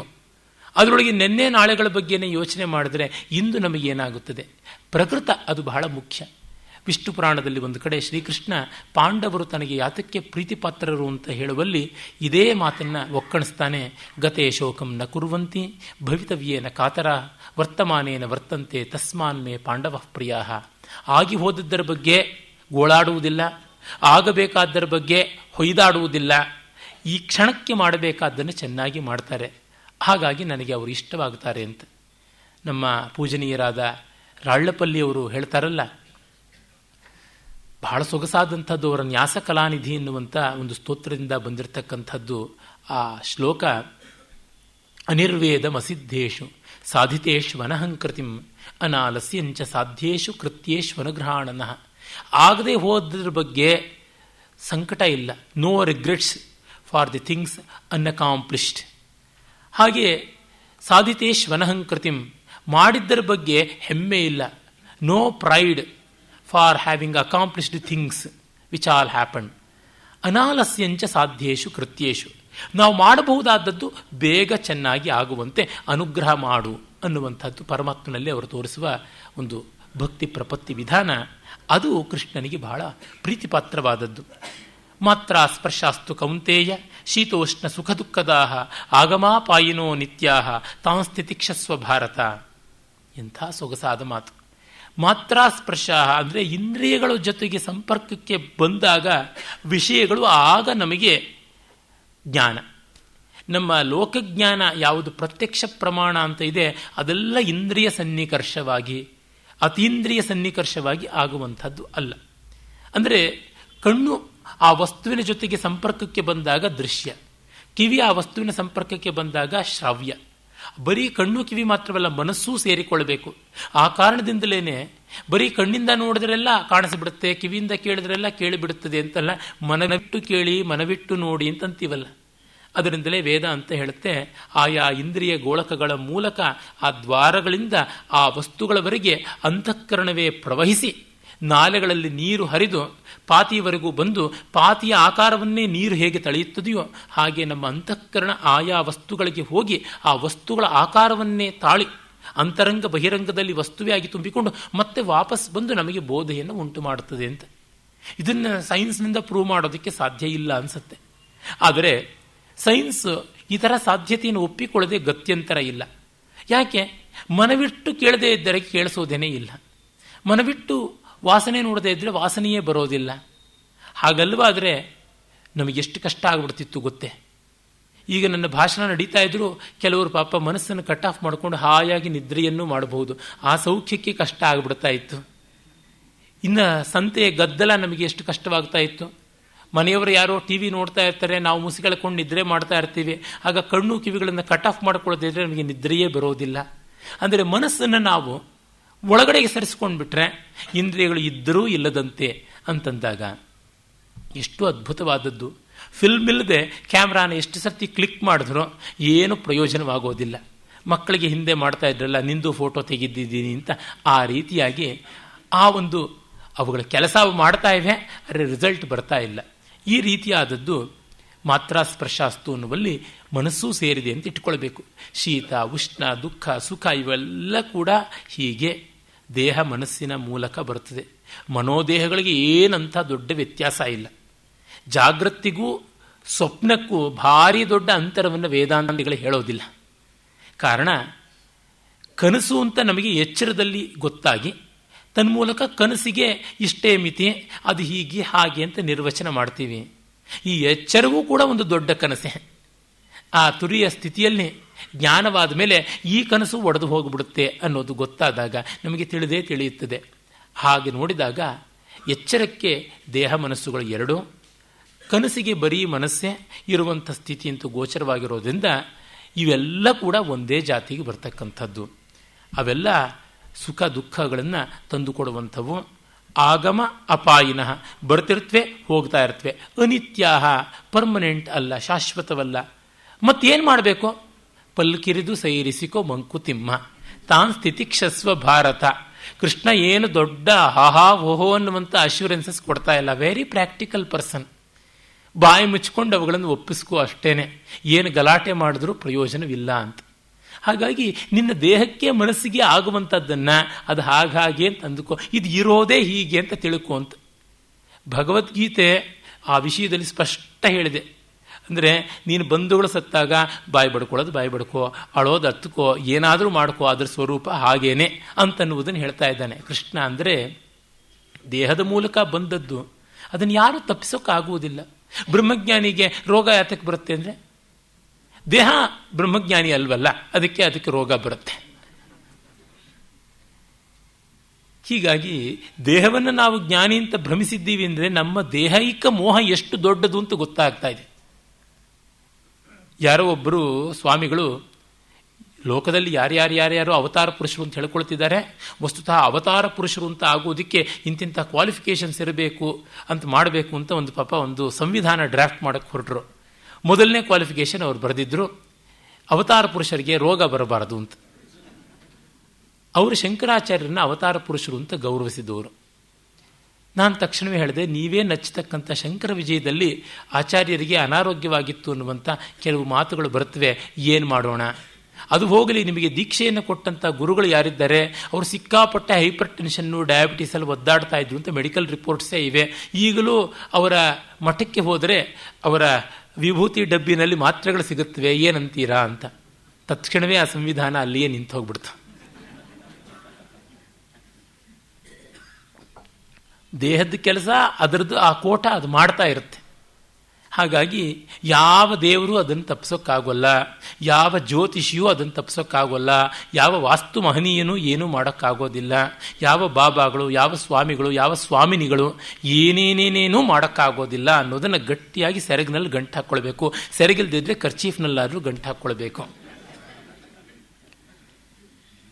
ಅದರೊಳಗೆ ನೆನ್ನೆ ನಾಳೆಗಳ ಬಗ್ಗೆನೇ ಯೋಚನೆ ಮಾಡಿದ್ರೆ ಇಂದು ನಮಗೇನಾಗುತ್ತದೆ? ಪ್ರಕೃತ ಅದು ಬಹಳ ಮುಖ್ಯ. ವಿಷ್ಣು ಪುರಾಣದಲ್ಲಿ ಒಂದು ಕಡೆ ಶ್ರೀಕೃಷ್ಣ ಪಾಂಡವರು ತನಗೆ ಯಾತಕ್ಕೆ ಪ್ರೀತಿಪಾತ್ರರು ಅಂತ ಹೇಳುವಲ್ಲಿ ಇದೇ ಮಾತನ್ನು ಒಕ್ಕಣಿಸ್ತಾನೆ. ಗತೇ ಶೋಕಂ ನ ಕುರ್ವಂತಿ ಭವಿತವ್ಯೇನ ಕಾತರ ವರ್ತಮಾನೇನ ವರ್ತಂತೆ ತಸ್ಮಾನ್ ಮೇ ಪಾಂಡವ ಪ್ರಿಯಾ. ಆಗಿ ಹೋದದ್ದರ ಬಗ್ಗೆ ಗೋಳಾಡುವುದಿಲ್ಲ, ಆಗಬೇಕಾದ್ದರ ಬಗ್ಗೆ ಹೊಯ್ದಾಡುವುದಿಲ್ಲ, ಈ ಕ್ಷಣಕ್ಕೆ ಮಾಡಬೇಕಾದ್ದನ್ನು ಚೆನ್ನಾಗಿ ಮಾಡ್ತಾರೆ, ಹಾಗಾಗಿ ನನಗೆ ಅವರು ಇಷ್ಟವಾಗುತ್ತಾರೆ ಅಂತ. ನಮ್ಮ ಪೂಜನೀಯರಾದ ರಾಳ್ಳಪಲ್ಲಿಯವರು ಹೇಳ್ತಾರಲ್ಲ, ಬಹಳ ಸೊಗಸಾದಂಥದ್ದು ಅವರ ನ್ಯಾಸ ಕಲಾನಿಧಿ ಎನ್ನುವಂಥ ಒಂದು ಸ್ತೋತ್ರದಿಂದ ಬಂದಿರತಕ್ಕಂಥದ್ದು ಆ ಶ್ಲೋಕ. ಅನಿರ್ವೇದಂ ಅಸಿದ್ಧೇಶು ಸಾಧಿತೇಶ್ವನಹಂಕೃತಿಂ ಅನಾಲಸ್ಯಂಚ ಸಾಧ್ಯೇಶು ಕೃತ್ಯೇಶ್ವನುಗ್ರಹಾಣನಃ. ಆಗದೆ ಹೋದ್ರ ಬಗ್ಗೆ ಸಂಕಟ ಇಲ್ಲ, no regrets for the things unaccomplished. ಹಾಗೆ ಸಾಧಿತೇಶ್ವನಹಂಕೃತಿಂ, ಮಾಡಿದ್ದರ ಬಗ್ಗೆ ಹೆಮ್ಮೆ ಇಲ್ಲ, no pride for having accomplished things which all happen. ಅನಾಲಸ್ಯಂಚ ಸಾಧ್ಯೇಶು ಕೃತ್ಯೇಶು, ನಾವು ಮಾಡಬಹುದಾದದ್ದು ಬೇಗ ಚೆನ್ನಾಗಿ ಆಗುವಂತೆ ಅನುಗ್ರಹ ಮಾಡು ಅನ್ನುವಂಥದ್ದು ಪರಮಾತ್ಮನಲ್ಲಿ ಅವರು ತೋರಿಸುವ ಒಂದು ಭಕ್ತಿ ಪ್ರಪತ್ತಿ ವಿಧಾನ. ಅದು ಕೃಷ್ಣನಿಗೆ ಬಹಳ ಪ್ರೀತಿಪಾತ್ರವಾದದ್ದು. ಮಾತ್ರ ಸ್ಪರ್ಶಾಸ್ತು ಕೌಂತೇಯ ಶೀತೋಷ್ಣ ಸುಖ ದುಃಖದಾಹ ಆಗಮಾಪಾಯಿನೋ ನಿತ್ಯಾಹ ತಾಂಸ್ಥಿತಿಕ್ಷಸ್ವ ಭಾರತ. ಎಂಥ ಸೊಗಸಾದ ಮಾತು. ಮಾತ್ರ ಸ್ಪರ್ಶ ಅಂದರೆ ಇಂದ್ರಿಯಗಳ ಜೊತೆಗೆ ಸಂಪರ್ಕಕ್ಕೆ ಬಂದಾಗ ವಿಷಯಗಳು ಆಗ ನಮಗೆ ಜ್ಞಾನ. ನಮ್ಮ ಲೋಕಜ್ಞಾನ ಯಾವುದು ಪ್ರತ್ಯಕ್ಷ ಪ್ರಮಾಣ ಅಂತ ಇದೆ, ಅದೆಲ್ಲ ಇಂದ್ರಿಯ ಸನ್ನಿಕರ್ಷವಾಗಿ, ಅತೀಂದ್ರಿಯ ಸನ್ನಿಕರ್ಷವಾಗಿ ಆಗುವಂಥದ್ದು ಅಲ್ಲ. ಅಂದರೆ ಕಣ್ಣು ಆ ವಸ್ತುವಿನ ಜೊತೆಗೆ ಸಂಪರ್ಕಕ್ಕೆ ಬಂದಾಗ ದೃಶ್ಯ, ಕಿವಿ ಆ ವಸ್ತುವಿನ ಸಂಪರ್ಕಕ್ಕೆ ಬಂದಾಗ ಶ್ರಾವ್ಯ. ಬರೀ ಕಣ್ಣು ಕಿವಿ ಮಾತ್ರವಲ್ಲ, ಮನಸ್ಸೂ ಸೇರಿಕೊಳ್ಬೇಕು. ಆ ಕಾರಣದಿಂದಲೇ ಬರೀ ಕಣ್ಣಿಂದ ನೋಡಿದ್ರೆಲ್ಲ ಕಾಣಿಸಿಬಿಡುತ್ತೆ, ಕಿವಿಯಿಂದ ಕೇಳಿದ್ರೆಲ್ಲ ಕೇಳಿಬಿಡುತ್ತದೆ ಅಂತಲ್ಲ, ಮನವಿಟ್ಟು ಕೇಳಿ ಮನವಿಟ್ಟು ನೋಡಿ ಅಂತಂತೀವಲ್ಲ. ಅದರಿಂದಲೇ ವೇದ ಅಂತ ಹೇಳುತ್ತೆ, ಆಯಾ ಇಂದ್ರಿಯ ಗೋಳಕಗಳ ಮೂಲಕ ಆ ದ್ವಾರಗಳಿಂದ ಆ ವಸ್ತುಗಳವರೆಗೆ ಅಂತಃಕರಣವೇ ಪ್ರವಹಿಸಿ ನಾಲೆಗಳಲ್ಲಿ ನೀರು ಹರಿದು ಪಾತಿಯವರೆಗೂ ಬಂದು ಪಾತಿಯ ಆಕಾರವನ್ನೇ ನೀರು ಹೇಗೆ ತಳೆಯುತ್ತದೆಯೋ ಹಾಗೆ ನಮ್ಮ ಅಂತಃಕರಣ ಆಯಾ ವಸ್ತುಗಳಿಗೆ ಹೋಗಿ ಆ ವಸ್ತುಗಳ ಆಕಾರವನ್ನೇ ತಾಳಿ ಅಂತರಂಗ ಬಹಿರಂಗದಲ್ಲಿ ವಸ್ತುವೇ ಆಗಿ ತುಂಬಿಕೊಂಡು ಮತ್ತೆ ವಾಪಸ್ ಬಂದು ನಮಗೆ ಬೋಧೆಯನ್ನು ಉಂಟು ಮಾಡುತ್ತದೆ ಅಂತ. ಇದನ್ನು ಸೈನ್ಸ್ನಿಂದ ಪ್ರೂವ್ ಮಾಡೋದಕ್ಕೆ ಸಾಧ್ಯ ಇಲ್ಲ ಅನಿಸುತ್ತೆ. ಆದರೆ ಸೈನ್ಸ್ ಈ ಥರ ಸಾಧ್ಯತೆಯನ್ನು ಒಪ್ಪಿಕೊಳ್ಳದೆ ಗತ್ಯಂತರ ಇಲ್ಲ. ಯಾಕೆ? ಮನವಿಟ್ಟು ಕೇಳದೇ ಇದ್ದರೆ ಕೇಳಿಸೋದೇನೇ ಇಲ್ಲ, ಮನವಿಟ್ಟು ವಾಸನೆ ನೋಡದೇ ಇದ್ದರೆ ವಾಸನೆಯೇ ಬರೋದಿಲ್ಲ. ಹಾಗಲ್ವಾದರೆ ನಮಗೆಷ್ಟು ಕಷ್ಟ ಆಗ್ಬಿಡ್ತಿತ್ತು ಗೊತ್ತೇ. ಈಗ ನನ್ನ ಭಾಷಣ ನಡೀತಾ ಇದ್ದರೂ ಕೆಲವರು ಪಾಪ ಮನಸ್ಸನ್ನು ಕಟ್ ಆಫ್ ಮಾಡಿಕೊಂಡು ಹಾಯಾಗಿ ನಿದ್ರೆಯನ್ನು ಮಾಡಬಹುದು, ಆ ಸೌಖ್ಯಕ್ಕೆ ಕಷ್ಟ ಆಗಿಬಿಡ್ತಾ ಇತ್ತು. ಇನ್ನು ಸಂತೆಯ ಗದ್ದಲ ನಮಗೆ ಎಷ್ಟು ಕಷ್ಟವಾಗ್ತಾ ಇತ್ತು. ಮನೆಯವರು ಯಾರೋ ಟಿ ವಿ ನೋಡ್ತಾ ಇರ್ತಾರೆ, ನಾವು ಮುಸಿಗೆಳ್ಕೊಂಡು ನಿದ್ರೆ ಮಾಡ್ತಾ ಇರ್ತೀವಿ. ಆಗ ಕಣ್ಣು ಕಿವಿಗಳನ್ನು ಕಟ್ ಆಫ್ ಮಾಡ್ಕೊಳ್ಳೋದೇ ಇದ್ದರೆ ನಮಗೆ ನಿದ್ರೆಯೇ ಬರೋದಿಲ್ಲ. ಅಂದರೆ ಮನಸ್ಸನ್ನು ನಾವು ಒಳಗಡೆಗೆ ಸರಿಸ್ಕೊಂಡು ಬಿಟ್ರೆ ಇಂದ್ರಿಯಗಳು ಇದ್ದರೂ ಇಲ್ಲದಂತೆ ಅಂತಂದಾಗ ಎಷ್ಟು ಅದ್ಭುತವಾದದ್ದು. ಫಿಲ್ಮ್ ಇಲ್ಲದೆ ಕ್ಯಾಮ್ರಾನ ಎಷ್ಟು ಸರ್ತಿ ಕ್ಲಿಕ್ ಮಾಡಿದ್ರೂ ಏನು ಪ್ರಯೋಜನವಾಗೋದಿಲ್ಲ. ಮಕ್ಕಳಿಗೆ ಹಿಂದೆ ಮಾಡ್ತಾ ಇದ್ರಲ್ಲ, ನಿಂದು ಫೋಟೋ ತೆಗೆದಿದ್ದೀನಿ ಅಂತ, ಆ ರೀತಿಯಾಗಿ ಆ ಒಂದು ಅವುಗಳ ಕೆಲಸ ಮಾಡ್ತಾ ಇವೆ, ಆದರೆ ರಿಸಲ್ಟ್ ಬರ್ತಾ ಇಲ್ಲ. ಈ ರೀತಿಯಾದದ್ದು ಮಾತ್ರ ಸ್ಪರ್ಶಾಸ್ತು ಅನ್ನುವಲ್ಲಿ ಮನಸ್ಸೂ ಸೇರಿದೆ ಅಂತ ಇಟ್ಕೊಳ್ಬೇಕು. ಶೀತ, ಉಷ್ಣ, ದುಃಖ, ಸುಖ ಇವೆಲ್ಲ ಕೂಡ ಹೀಗೆ ದೇಹ ಮನಸ್ಸಿನ ಮೂಲಕ ಬರುತ್ತದೆ. ಮನೋದೇಹಗಳಿಗೆ ಏನಂಥ ದೊಡ್ಡ ವ್ಯತ್ಯಾಸ ಇಲ್ಲ. ಜಾಗೃತಿಗೂ ಸ್ವಪ್ನಕ್ಕೂ ಭಾರಿ ದೊಡ್ಡ ಅಂತರವನ್ನು ವೇದಾಂತಿಗಳು ಹೇಳೋದಿಲ್ಲ. ಕಾರಣ, ಕನಸು ಅಂತ ನಮಗೆ ಎಚ್ಚರದಲ್ಲಿ ಗೊತ್ತಾಗಿ ತನ್ಮೂಲಕ ಕನಸಿಗೆ ಇಷ್ಟೇ ಮಿತಿ, ಅದು ಹೀಗೆ ಹಾಗೆ ಅಂತ ನಿರ್ವಚನ ಮಾಡ್ತೀವಿ. ಈ ಎಚ್ಚರವೂ ಕೂಡ ಒಂದು ದೊಡ್ಡ ಕನಸೆ. ಆ ತುರಿಯ ಸ್ಥಿತಿಯಲ್ಲಿ ಜ್ಞಾನವಾದ ಮೇಲೆ ಈ ಕನಸು ಒಡೆದು ಹೋಗಿಬಿಡುತ್ತೆ ಅನ್ನೋದು ಗೊತ್ತಾದಾಗ ನಮಗೆ ತಿಳಿಯುತ್ತದೆ. ಹಾಗೆ ನೋಡಿದಾಗ ಎಚ್ಚರಕ್ಕೆ ದೇಹ ಮನಸ್ಸುಗಳು ಎರಡೂ, ಕನಸಿಗೆ ಬರೀ ಮನಸ್ಸೇ ಇರುವಂಥ ಸ್ಥಿತಿ ಅಂತೂ ಗೋಚರವಾಗಿರೋದ್ರಿಂದ ಇವೆಲ್ಲ ಕೂಡ ಒಂದೇ ಜಾತಿಗೆ ಬರ್ತಕ್ಕಂಥದ್ದು. ಅವೆಲ್ಲ ಸುಖ ದುಃಖಗಳನ್ನು ತಂದುಕೊಡುವಂಥವು. ಆಗಮ ಅಪಾಯಿನಃ, ಬರ್ತಿರ್ತವೆ ಹೋಗ್ತಾ ಇರ್ತವೆ, ಅನಿತ್ಯಾಹ, ಪರ್ಮನೆಂಟ್ ಅಲ್ಲ, ಶಾಶ್ವತವಲ್ಲ. ಮತ್ತೇನು ಮಾಡಬೇಕು? ಪಲ್ಕಿರಿದು ಸೈರಿಸಿಕೋ ಮಂಕುತಿಮ್ಮ ತಾನ್ ಸ್ಥಿತಿಕ್ಷಸ್ವ ಭಾರತ. ಕೃಷ್ಣ ಏನು ದೊಡ್ಡ ಹಾಹಾ ಓಹೋ ಅನ್ನುವಂಥ ಅಶ್ಯೂರೆನ್ಸಸ್ ಕೊಡ್ತಾ ಇಲ್ಲ. Very practical person. ಬಾಯಿ ಮುಚ್ಕೊಂಡು ಅವುಗಳನ್ನು ಒಪ್ಪಿಸ್ಕೋ ಅಷ್ಟೇನೆ, ಏನು ಗಲಾಟೆ ಮಾಡಿದ್ರೂ ಪ್ರಯೋಜನವಿಲ್ಲ ಅಂತ. ಹಾಗಾಗಿ ನಿನ್ನ ದೇಹಕ್ಕೆ ಮನಸ್ಸಿಗೆ ಆಗುವಂಥದ್ದನ್ನು ಅದು ಹಾಗೆ ಅಂತ ಅಂದುಕೋ, ಇದು ಇರೋದೇ ಹೀಗೆ ಅಂತ ತಿಳ್ಕೊ ಅಂತ ಭಗವದ್ಗೀತೆ ಆ ವಿಷಯದಲ್ಲಿ ಸ್ಪಷ್ಟ ಹೇಳಿದೆ. ಅಂದರೆ ನೀನು ಬಂಧುಗಳು ಸತ್ತಾಗ ಬಾಯಿ ಬಡ್ಕೋ, ಅಳೋದು ಹತ್ಕೋ, ಏನಾದರೂ ಮಾಡ್ಕೋ, ಅದರ ಸ್ವರೂಪ ಹಾಗೇನೆ ಅಂತನ್ನುವುದನ್ನು ಹೇಳ್ತಾ ಇದ್ದಾನೆ ಕೃಷ್ಣ. ಅಂದರೆ ದೇಹದ ಮೂಲಕ ಬಂದದ್ದು, ಅದನ್ನು ಯಾರೂ ತಪ್ಪಿಸೋಕ್ಕಾಗುವುದಿಲ್ಲ. ಬ್ರಹ್ಮಜ್ಞಾನಿಗೆ ರೋಗ ಯಾತಕ್ಕೆ ಬರುತ್ತೆ ಅಂದರೆ ದೇಹ ಬ್ರಹ್ಮಜ್ಞಾನಿ ಅಲ್ವಲ್ಲ, ಅದಕ್ಕೆ ರೋಗ ಬರುತ್ತೆ. ಹೀಗಾಗಿ ದೇಹವನ್ನು ನಾವು ಜ್ಞಾನಿ ಅಂತ ಭ್ರಮಿಸಿದ್ದೀವಿ ಅಂದರೆ ನಮ್ಮ ದೇಹೈಕ ಮೋಹ ಎಷ್ಟು ದೊಡ್ಡದು ಅಂತ ಗೊತ್ತಾಗ್ತಾ ಇದೆ. ಯಾರೋ ಒಬ್ಬರು ಸ್ವಾಮಿಗಳು ಲೋಕದಲ್ಲಿ ಯಾರ್ಯಾರು ಅವತಾರ ಪುರುಷರು ಅಂತ ಹೇಳ್ಕೊಳ್ತಿದ್ದಾರೆ. ವಸ್ತುತಃ ಅವತಾರ ಪುರುಷರು ಅಂತ ಆಗೋದಕ್ಕೆ ಇಂತಿಂಥ ಕ್ವಾಲಿಫಿಕೇಷನ್ಸ್ ಇರಬೇಕು ಅಂತ ಮಾಡಬೇಕು ಅಂತ ಒಂದು ಸಂವಿಧಾನ ಡ್ರಾಫ್ಟ್ ಮಾಡೋಕ್ಕೆ ಹೊರಟರು. ಮೊದಲನೇ ಕ್ವಾಲಿಫಿಕೇಷನ್ ಅವ್ರು ಬರೆದಿದ್ರು, ಅವತಾರ ಪುರುಷರಿಗೆ ರೋಗ ಬರಬಾರದು ಅಂತ. ಅವರು ಶಂಕರಾಚಾರ್ಯರನ್ನ ಅವತಾರ ಪುರುಷರು ಅಂತ ಗೌರವಿಸಿದವರು. ನಾನು ತಕ್ಷಣವೇ ಹೇಳಿದೆ, ನೀವೇ ನಚ್ಚತಕ್ಕಂಥ ಶಂಕರ ವಿಜಯದಲ್ಲಿ ಆಚಾರ್ಯರಿಗೆ ಅನಾರೋಗ್ಯವಾಗಿತ್ತು ಅನ್ನುವಂಥ ಕೆಲವು ಮಾತುಗಳು ಬರುತ್ತವೆ, ಏನು ಮಾಡೋಣ? ಅದು ಹೋಗಲಿ, ನಿಮಗೆ ದೀಕ್ಷೆಯನ್ನು ಕೊಟ್ಟಂಥ ಗುರುಗಳು ಯಾರಿದ್ದಾರೆ ಅವರು ಸಿಕ್ಕಾಪಟ್ಟೆ ಹೈಪರ್ ಟೆನ್ಷನ್ನು ಡಯಾಬಿಟೀಸಲ್ಲಿ ಒದ್ದಾಡ್ತಾ ಇದ್ರು ಅಂತ ಮೆಡಿಕಲ್ ರಿಪೋರ್ಟ್ಸೇ ಇವೆ. ಈಗಲೂ ಅವರ ಮಠಕ್ಕೆ ಹೋದರೆ ಅವರ ವಿಭೂತಿ ಡಬ್ಬಿನಲ್ಲಿ ಮಾತ್ರೆಗಳು ಸಿಗುತ್ತವೆ, ಏನಂತೀರಾ ಅಂತ. ತಕ್ಷಣವೇ ಆ ಸಂವಿಧಾನ ಅಲ್ಲಿಯೇ ನಿಂತು ಹೋಗ್ಬಿಡ್ತು. ದೇಹದ ಕೆಲಸ ಅದರದ್ದು, ಆ ಕೋಟ ಅದು ಮಾಡ್ತಾ ಇರುತ್ತೆ. ಹಾಗಾಗಿ ಯಾವ ದೇವರು ಅದನ್ನು ತಪ್ಪಿಸೋಕ್ಕಾಗೋಲ್ಲ, ಯಾವ ಜ್ಯೋತಿಷಿಯೂ ಅದನ್ನು ತಪ್ಪಿಸೋಕ್ಕಾಗೋಲ್ಲ, ಯಾವ ವಾಸ್ತು ಮಹನೀಯನೂ ಏನೂ ಮಾಡೋಕ್ಕಾಗೋದಿಲ್ಲ, ಯಾವ ಬಾಬಾಗಳು, ಯಾವ ಸ್ವಾಮಿಗಳು, ಯಾವ ಸ್ವಾಮಿನಿಗಳು ಏನೇನೇನೇನೂ ಮಾಡೋಕ್ಕಾಗೋದಿಲ್ಲ ಅನ್ನೋದನ್ನು ಗಟ್ಟಿಯಾಗಿ ಸೆರಗಿನಲ್ಲಿ ಗಂಟು ಹಾಕ್ಕೊಳ್ಬೇಕು. ಸೆರಗಿಲ್ದಿದ್ರೆ ಕರ್ಚೀಫ್ನಲ್ಲಾದರೂ ಗಂಟು ಹಾಕ್ಕೊಳ್ಬೇಕು.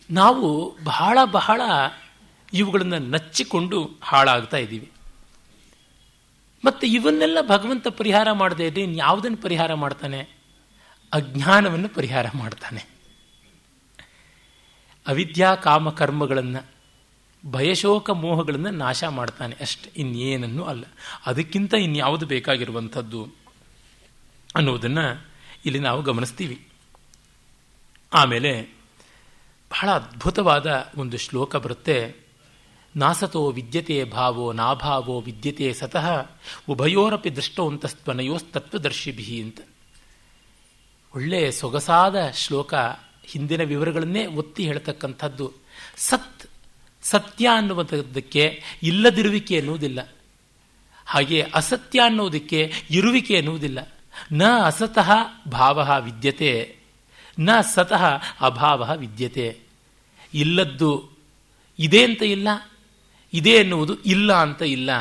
ನಾವು ಬಹಳ ಇವುಗಳನ್ನು ನಚ್ಚಿಕೊಂಡು ಹಾಳಾಗ್ತಾ ಇದ್ದೀವಿ. ಮತ್ತು ಇವನ್ನೆಲ್ಲ ಭಗವಂತ ಪರಿಹಾರ ಮಾಡದೇ ಇದ್ರೆ ಯಾವುದನ್ನು ಪರಿಹಾರ ಮಾಡ್ತಾನೆ? ಅಜ್ಞಾನವನ್ನು ಪರಿಹಾರ ಮಾಡ್ತಾನೆ. ಅವಿದ್ಯಾ ಕಾಮ ಕರ್ಮಗಳನ್ನು, ಭಯಶೋಕ ಮೋಹಗಳನ್ನು ನಾಶ ಮಾಡ್ತಾನೆ ಅಷ್ಟೆ, ಇನ್ನೇನನ್ನೂ ಅಲ್ಲ. ಅದಕ್ಕಿಂತ ಇನ್ಯಾವುದು ಬೇಕಾಗಿರುವಂಥದ್ದು ಅನ್ನುವುದನ್ನು ಇಲ್ಲಿ ನಾವು ಗಮನಿಸ್ತೀವಿ. ಆಮೇಲೆ ಬಹಳ ಅದ್ಭುತವಾದ ಒಂದು ಶ್ಲೋಕ ಬರುತ್ತೆ. ನಾಸತೋ ವಿದ್ಯತೆ ಭಾವೋ ನಾಭಾವೋ ವಿದ್ಯತೆ ಸತಃ ಉಭಯೋರಪಿ ದೃಷ್ಟವಂತಸ್ತ್ವನಯೋಸ್ತತ್ವದರ್ಶಿಭಿ ಅಂತ. ಒಳ್ಳೆಯ ಸೊಗಸಾದ ಶ್ಲೋಕ. ಹಿಂದಿನ ವಿವರಗಳನ್ನೇ ಒತ್ತಿ ಹೇಳ್ತಕ್ಕಂಥದ್ದು. ಸತ್ಯ ಅನ್ನುವಂಥದ್ದಕ್ಕೆ ಇಲ್ಲದಿರುವಿಕೆ ಎನ್ನುವುದಿಲ್ಲ, ಹಾಗೆ ಅಸತ್ಯ ಅನ್ನೋದಕ್ಕೆ ಇರುವಿಕೆ ಎನ್ನುವುದಿಲ್ಲ. ನ ಅಸತಃ ಭಾವ ವಿದ್ಯತೆ, ನ ಸತಃ ಅಭಾವ ವಿದ್ಯತೆ. ಇಲ್ಲದ್ದು ಇದೆ ಅಂತ ಇಲ್ಲ, ಇದೆ ಎನ್ನುವುದು ಇಲ್ಲ ಅಂತ ಇಲ್ಲ.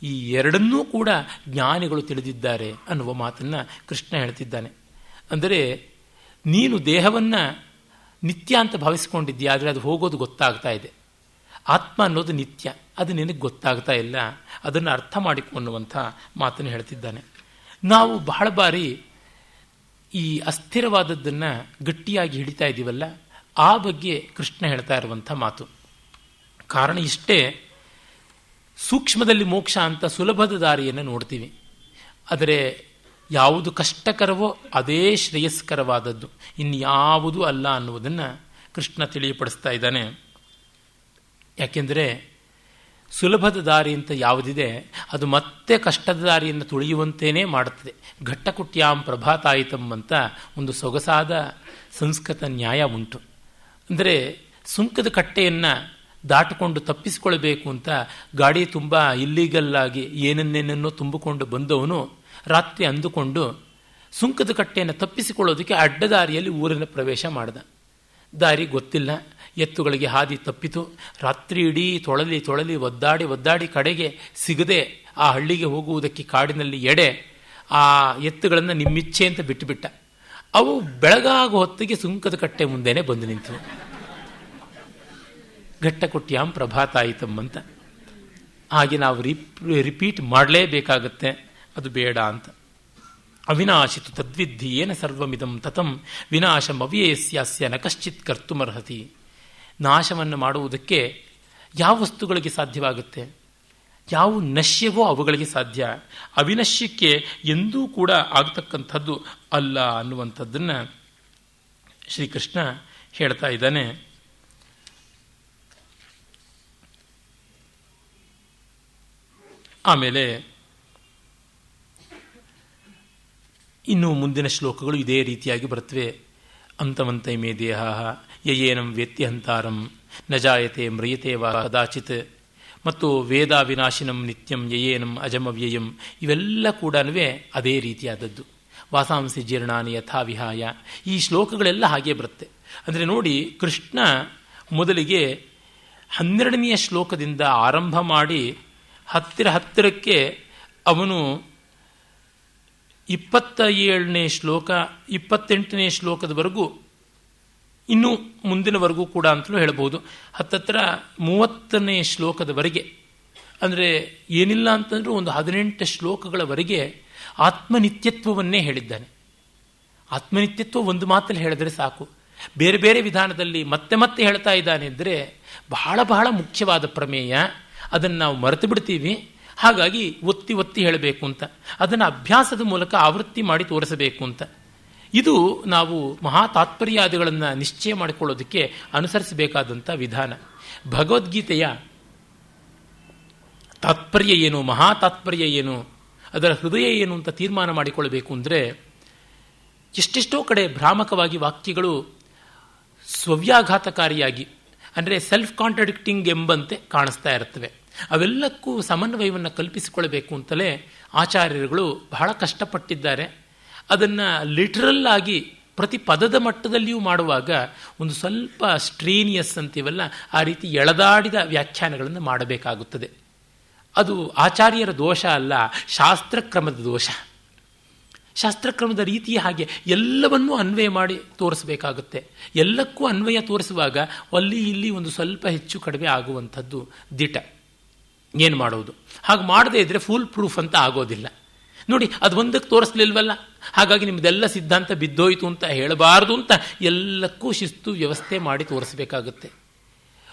ಈ ಎರಡನ್ನೂ ಕೂಡ ಜ್ಞಾನಿಗಳು ತಿಳಿದಿದ್ದಾರೆ ಅನ್ನುವ ಮಾತನ್ನು ಕೃಷ್ಣ ಹೇಳ್ತಿದ್ದಾನೆ. ಅಂದರೆ ನೀನು ದೇಹವನ್ನು ನಿತ್ಯ ಅಂತ ಭಾವಿಸ್ಕೊಂಡಿದ್ದೀಯ, ಆದರೆ ಅದು ಹೋಗೋದು ಗೊತ್ತಾಗ್ತಾ ಇದೆ. ಆತ್ಮ ಅನ್ನೋದು ನಿತ್ಯ, ಅದು ನಿನಗೆ ಗೊತ್ತಾಗ್ತಾ ಇಲ್ಲ. ಅದನ್ನು ಅರ್ಥ ಮಾಡಿಕೊಳ್ಳುವಂಥ ಮಾತನ್ನು ಹೇಳ್ತಿದ್ದಾನೆ. ನಾವು ಬಹಳ ಬಾರಿ ಈ ಅಸ್ಥಿರವಾದದ್ದನ್ನು ಗಟ್ಟಿಯಾಗಿ ಹಿಡಿತಾ ಇದ್ದೀವಲ್ಲ, ಆ ಬಗ್ಗೆ ಕೃಷ್ಣ ಹೇಳ್ತಾ ಇರುವಂಥ ಮಾತು. ಕಾರಣ ಇಷ್ಟೇ, ಸೂಕ್ಷ್ಮದಲ್ಲಿ ಮೋಕ್ಷ ಅಂತ ಸುಲಭದ ದಾರಿಯನ್ನು ನೋಡ್ತೀವಿ, ಆದರೆ ಯಾವುದು ಕಷ್ಟಕರವೋ ಅದೇ ಶ್ರೇಯಸ್ಕರವಾದದ್ದು, ಇನ್ಯಾವುದೂ ಅಲ್ಲ ಅನ್ನುವುದನ್ನು ಕೃಷ್ಣ ತಿಳಿಯಪಡಿಸ್ತಾ ಇದ್ದಾನೆ. ಯಾಕೆಂದರೆ ಸುಲಭದ ದಾರಿ ಅಂತ ಯಾವುದಿದೆ ಅದು ಮತ್ತೆ ಕಷ್ಟದ ದಾರಿಯನ್ನು ತುಳಿಯುವಂತೇನೆ ಮಾಡುತ್ತದೆ. ಘಟ್ಟಕುಟ್ಯಾಂ ಪ್ರಭಾತಾಯಿತಂ ಅಂತ ಒಂದು ಸೊಗಸಾದ ಸಂಸ್ಕೃತ ನ್ಯಾಯ ಉಂಟು. ಅಂದರೆ ಸುಂಕದ ಕಟ್ಟೆಯನ್ನು ದಾಟಿಕೊಂಡು ತಪ್ಪಿಸಿಕೊಳ್ಬೇಕು ಅಂತ ಗಾಡಿ ತುಂಬ ಇಲ್ಲೀಗಲ್ ಆಗಿ ಏನನ್ನೇನನ್ನೋ ತುಂಬಿಕೊಂಡು ಬಂದವನು ರಾತ್ರಿ ಅಂದುಕೊಂಡು ಸುಂಕದ ಕಟ್ಟೆಯನ್ನು ತಪ್ಪಿಸಿಕೊಳ್ಳೋದಕ್ಕೆ ಅಡ್ಡದಾರಿಯಲ್ಲಿ ಊರಿನ ಪ್ರವೇಶ ಮಾಡಿದ. ದಾರಿ ಗೊತ್ತಿಲ್ಲ, ಎತ್ತುಗಳಿಗೆ ಹಾದಿ ತಪ್ಪಿತು. ರಾತ್ರಿ ಇಡೀ ತೊಳಲಿ ಒದ್ದಾಡಿ ಕಡೆಗೆ ಸಿಗದೆ ಆ ಹಳ್ಳಿಗೆ ಹೋಗುವುದಕ್ಕೆ ಕಾಡಿನಲ್ಲಿ ಎಡೆ ಆ ಎತ್ತುಗಳನ್ನು ನಿಮ್ಮಿಚ್ಛೆ ಅಂತ ಬಿಟ್ಟುಬಿಟ್ಟ. ಅವು ಬೆಳಗಾಗೋ ಹೊತ್ತಿಗೆ ಸುಂಕದ ಕಟ್ಟೆ ಮುಂದೆನೆ ಬಂದು ನಿಂತವು. ಘಟ್ಟ ಕೊಟ್ಟ್ಯಾಂ ಪ್ರಭಾತಾಯಿತಂ ಅಂತ. ಹಾಗೆ ನಾವು ರಿಪೀಟ್ ಮಾಡಲೇಬೇಕಾಗತ್ತೆ, ಅದು ಬೇಡ ಅಂತ. ಅವಿನಾಶಿತು ತದ್ವಿಧಿ ಏನ ಸರ್ವಮಿದಂ ತತಂ ವಿನಾಶಂ ಅವ್ಯಯಸ್ಯಾಸ್ಯ ನ ಕಶ್ಚಿತ್ ಕರ್ತುಮರ್ಹತಿ. ನಾಶವನ್ನು ಮಾಡುವುದಕ್ಕೆ ಯಾವ ವಸ್ತುಗಳಿಗೆ ಸಾಧ್ಯವಾಗುತ್ತೆ? ಯಾವ ನಶ್ಯವೋ ಅವುಗಳಿಗೆ ಸಾಧ್ಯ, ಅವಿನಶ್ಯಕ್ಕೆ ಎಂದೂ ಕೂಡ ಆಗತಕ್ಕಂಥದ್ದು ಅಲ್ಲ ಅನ್ನುವಂಥದ್ದನ್ನು ಶ್ರೀಕೃಷ್ಣ ಹೇಳ್ತಾ ಇದ್ದಾನೆ. ಆಮೇಲೆ ಇನ್ನು ಮುಂದಿನ ಶ್ಲೋಕಗಳು ಇದೇ ರೀತಿಯಾಗಿ ಬರುತ್ತವೆ. ಅಂತವಂತೈ ಮೇ ದೇಹ ಯಯೇನಂ ವೇತ್ಯಹಂತಾರಂ ನ ಜಾಯತೆ ಮ್ರಿಯತೆ ವಾ ಕದಾಚಿತ್, ಮತ್ತು ವೇದ ವಿನಾಶಿನಂ ನಿತ್ಯಂ ಯಯೇನಂ ಅಜಮವ್ಯಯಂ, ಇವೆಲ್ಲ ಕೂಡ ಅದೇ ರೀತಿಯಾದದ್ದು. ವಾಸಾಂಸಿ ಜೀರ್ಣಾನಿ ಯಥಾ ವಿಹಾಯ, ಈ ಶ್ಲೋಕಗಳೆಲ್ಲ ಹಾಗೆ ಬರುತ್ತೆ. ಅಂದರೆ ನೋಡಿ, ಕೃಷ್ಣ ಮೊದಲಿಗೆ 12ನೇ ಶ್ಲೋಕದಿಂದ ಆರಂಭ ಮಾಡಿ ಹತ್ತಿರಕ್ಕೆ ಅವನು 27ನೇ ಶ್ಲೋಕ 28ನೇ ಶ್ಲೋಕದವರೆಗೂ, ಇನ್ನೂ ಮುಂದಿನವರೆಗೂ ಕೂಡ ಅಂತಲೂ ಹೇಳಬಹುದು, ಹತ್ತತ್ರ 30ನೇ ಶ್ಲೋಕದವರೆಗೆ, ಅಂದರೆ ಏನಿಲ್ಲ ಅಂತಂದ್ರೂ ಒಂದು 18 ಶ್ಲೋಕಗಳವರೆಗೆ ಆತ್ಮನಿತ್ಯತ್ವವನ್ನೇ ಹೇಳಿದ್ದಾನೆ. ಆತ್ಮನಿತ್ಯತ್ವ ಒಂದು ಮಾತಲ್ಲಿ ಹೇಳಿದ್ರೆ ಸಾಕು. ಬೇರೆ ಬೇರೆ ವಿಧಾನದಲ್ಲಿ ಮತ್ತೆ ಮತ್ತೆ ಹೇಳ್ತಾ ಇದ್ದಾನೆ ಅಂದರೆ ಬಹಳ ಬಹಳ ಮುಖ್ಯವಾದ ಪ್ರಮೇಯ. ಅದನ್ನು ನಾವು ಮರೆತು ಬಿಡ್ತೀವಿ. ಹಾಗಾಗಿ ಒತ್ತಿ ಹೇಳಬೇಕು ಅಂತ, ಅದನ್ನು ಅಭ್ಯಾಸದ ಮೂಲಕ ಆವೃತ್ತಿ ಮಾಡಿ ತೋರಿಸಬೇಕು ಅಂತ. ಇದು ನಾವು ಮಹಾ ತಾತ್ಪರ್ಯಾದಿಗಳನ್ನು ನಿಶ್ಚಯ ಮಾಡಿಕೊಳ್ಳೋದಕ್ಕೆ ಅನುಸರಿಸಬೇಕಾದಂಥ ವಿಧಾನ. ಭಗವದ್ಗೀತೆಯ ತಾತ್ಪರ್ಯ ಏನು, ಮಹಾ ತಾತ್ಪರ್ಯ ಏನು, ಅದರ ಹೃದಯ ಏನು ಅಂತ ತೀರ್ಮಾನ ಮಾಡಿಕೊಳ್ಳಬೇಕು ಅಂದರೆ, ಎಷ್ಟೆಷ್ಟೋ ಕಡೆ ಭ್ರಾಮಕವಾಗಿ ವಾಕ್ಯಗಳು ಸ್ವವ್ಯಾಘಾತಕಾರಿಯಾಗಿ, ಅಂದರೆ ಸೆಲ್ಫ್ ಕಾಂಟ್ರಡಿಕ್ಟಿಂಗ್ ಎಂಬಂತೆ ಕಾಣಿಸ್ತಾ ಇರ್ತವೆ. ಅವೆಲ್ಲಕ್ಕೂ ಸಮನ್ವಯವನ್ನು ಕಲ್ಪಿಸಿಕೊಳ್ಳಬೇಕು ಅಂತಲೇ ಆಚಾರ್ಯರುಗಳು ಬಹಳ ಕಷ್ಟಪಟ್ಟಿದ್ದಾರೆ. ಅದನ್ನು ಲಿಟರಲ್ ಆಗಿ ಪ್ರತಿ ಪದದ ಮಟ್ಟದಲ್ಲಿಯೂ ಮಾಡುವಾಗ ಒಂದು ಸ್ವಲ್ಪ ಸ್ಟ್ರೀನಿಯಸ್ ಅಂತೀವಲ್ಲ, ಆ ರೀತಿ ಎಳೆದಾಡಿದ ವ್ಯಾಖ್ಯಾನಗಳನ್ನು ಮಾಡಬೇಕಾಗುತ್ತದೆ. ಅದು ಆಚಾರ್ಯರ ದೋಷ ಅಲ್ಲ, ಶಾಸ್ತ್ರಕ್ರಮದ ದೋಷ. ಶಾಸ್ತ್ರಕ್ರಮದ ರೀತಿಯ ಹಾಗೆ ಎಲ್ಲವನ್ನೂ ಅನ್ವಯ ಮಾಡಿ ತೋರಿಸಬೇಕಾಗುತ್ತೆ. ಎಲ್ಲಕ್ಕೂ ಅನ್ವಯ ತೋರಿಸುವಾಗ ಅಲ್ಲಿ ಇಲ್ಲಿ ಒಂದು ಸ್ವಲ್ಪ ಹೆಚ್ಚು ಕಡಿಮೆ ಆಗುವಂಥದ್ದು ದಿಟ. ಏನು ಮಾಡೋದು? ಹಾಗೆ ಮಾಡದೇ ಇದ್ದರೆ ಫುಲ್ ಪ್ರೂಫ್ ಅಂತ ಆಗೋದಿಲ್ಲ. ನೋಡಿ, ಅದು ಒಂದಕ್ಕೆ ತೋರಿಸ್ಲಿಲ್ವಲ್ಲ, ಹಾಗಾಗಿ ನಿಮ್ಮದೆಲ್ಲ ಸಿದ್ಧಾಂತ ಬಿದ್ದೋಯ್ತು ಅಂತ ಹೇಳಬಾರ್ದು ಅಂತ ಎಲ್ಲಕ್ಕೂ ಶಿಸ್ತು ವ್ಯವಸ್ಥೆ ಮಾಡಿ ತೋರಿಸಬೇಕಾಗುತ್ತೆ.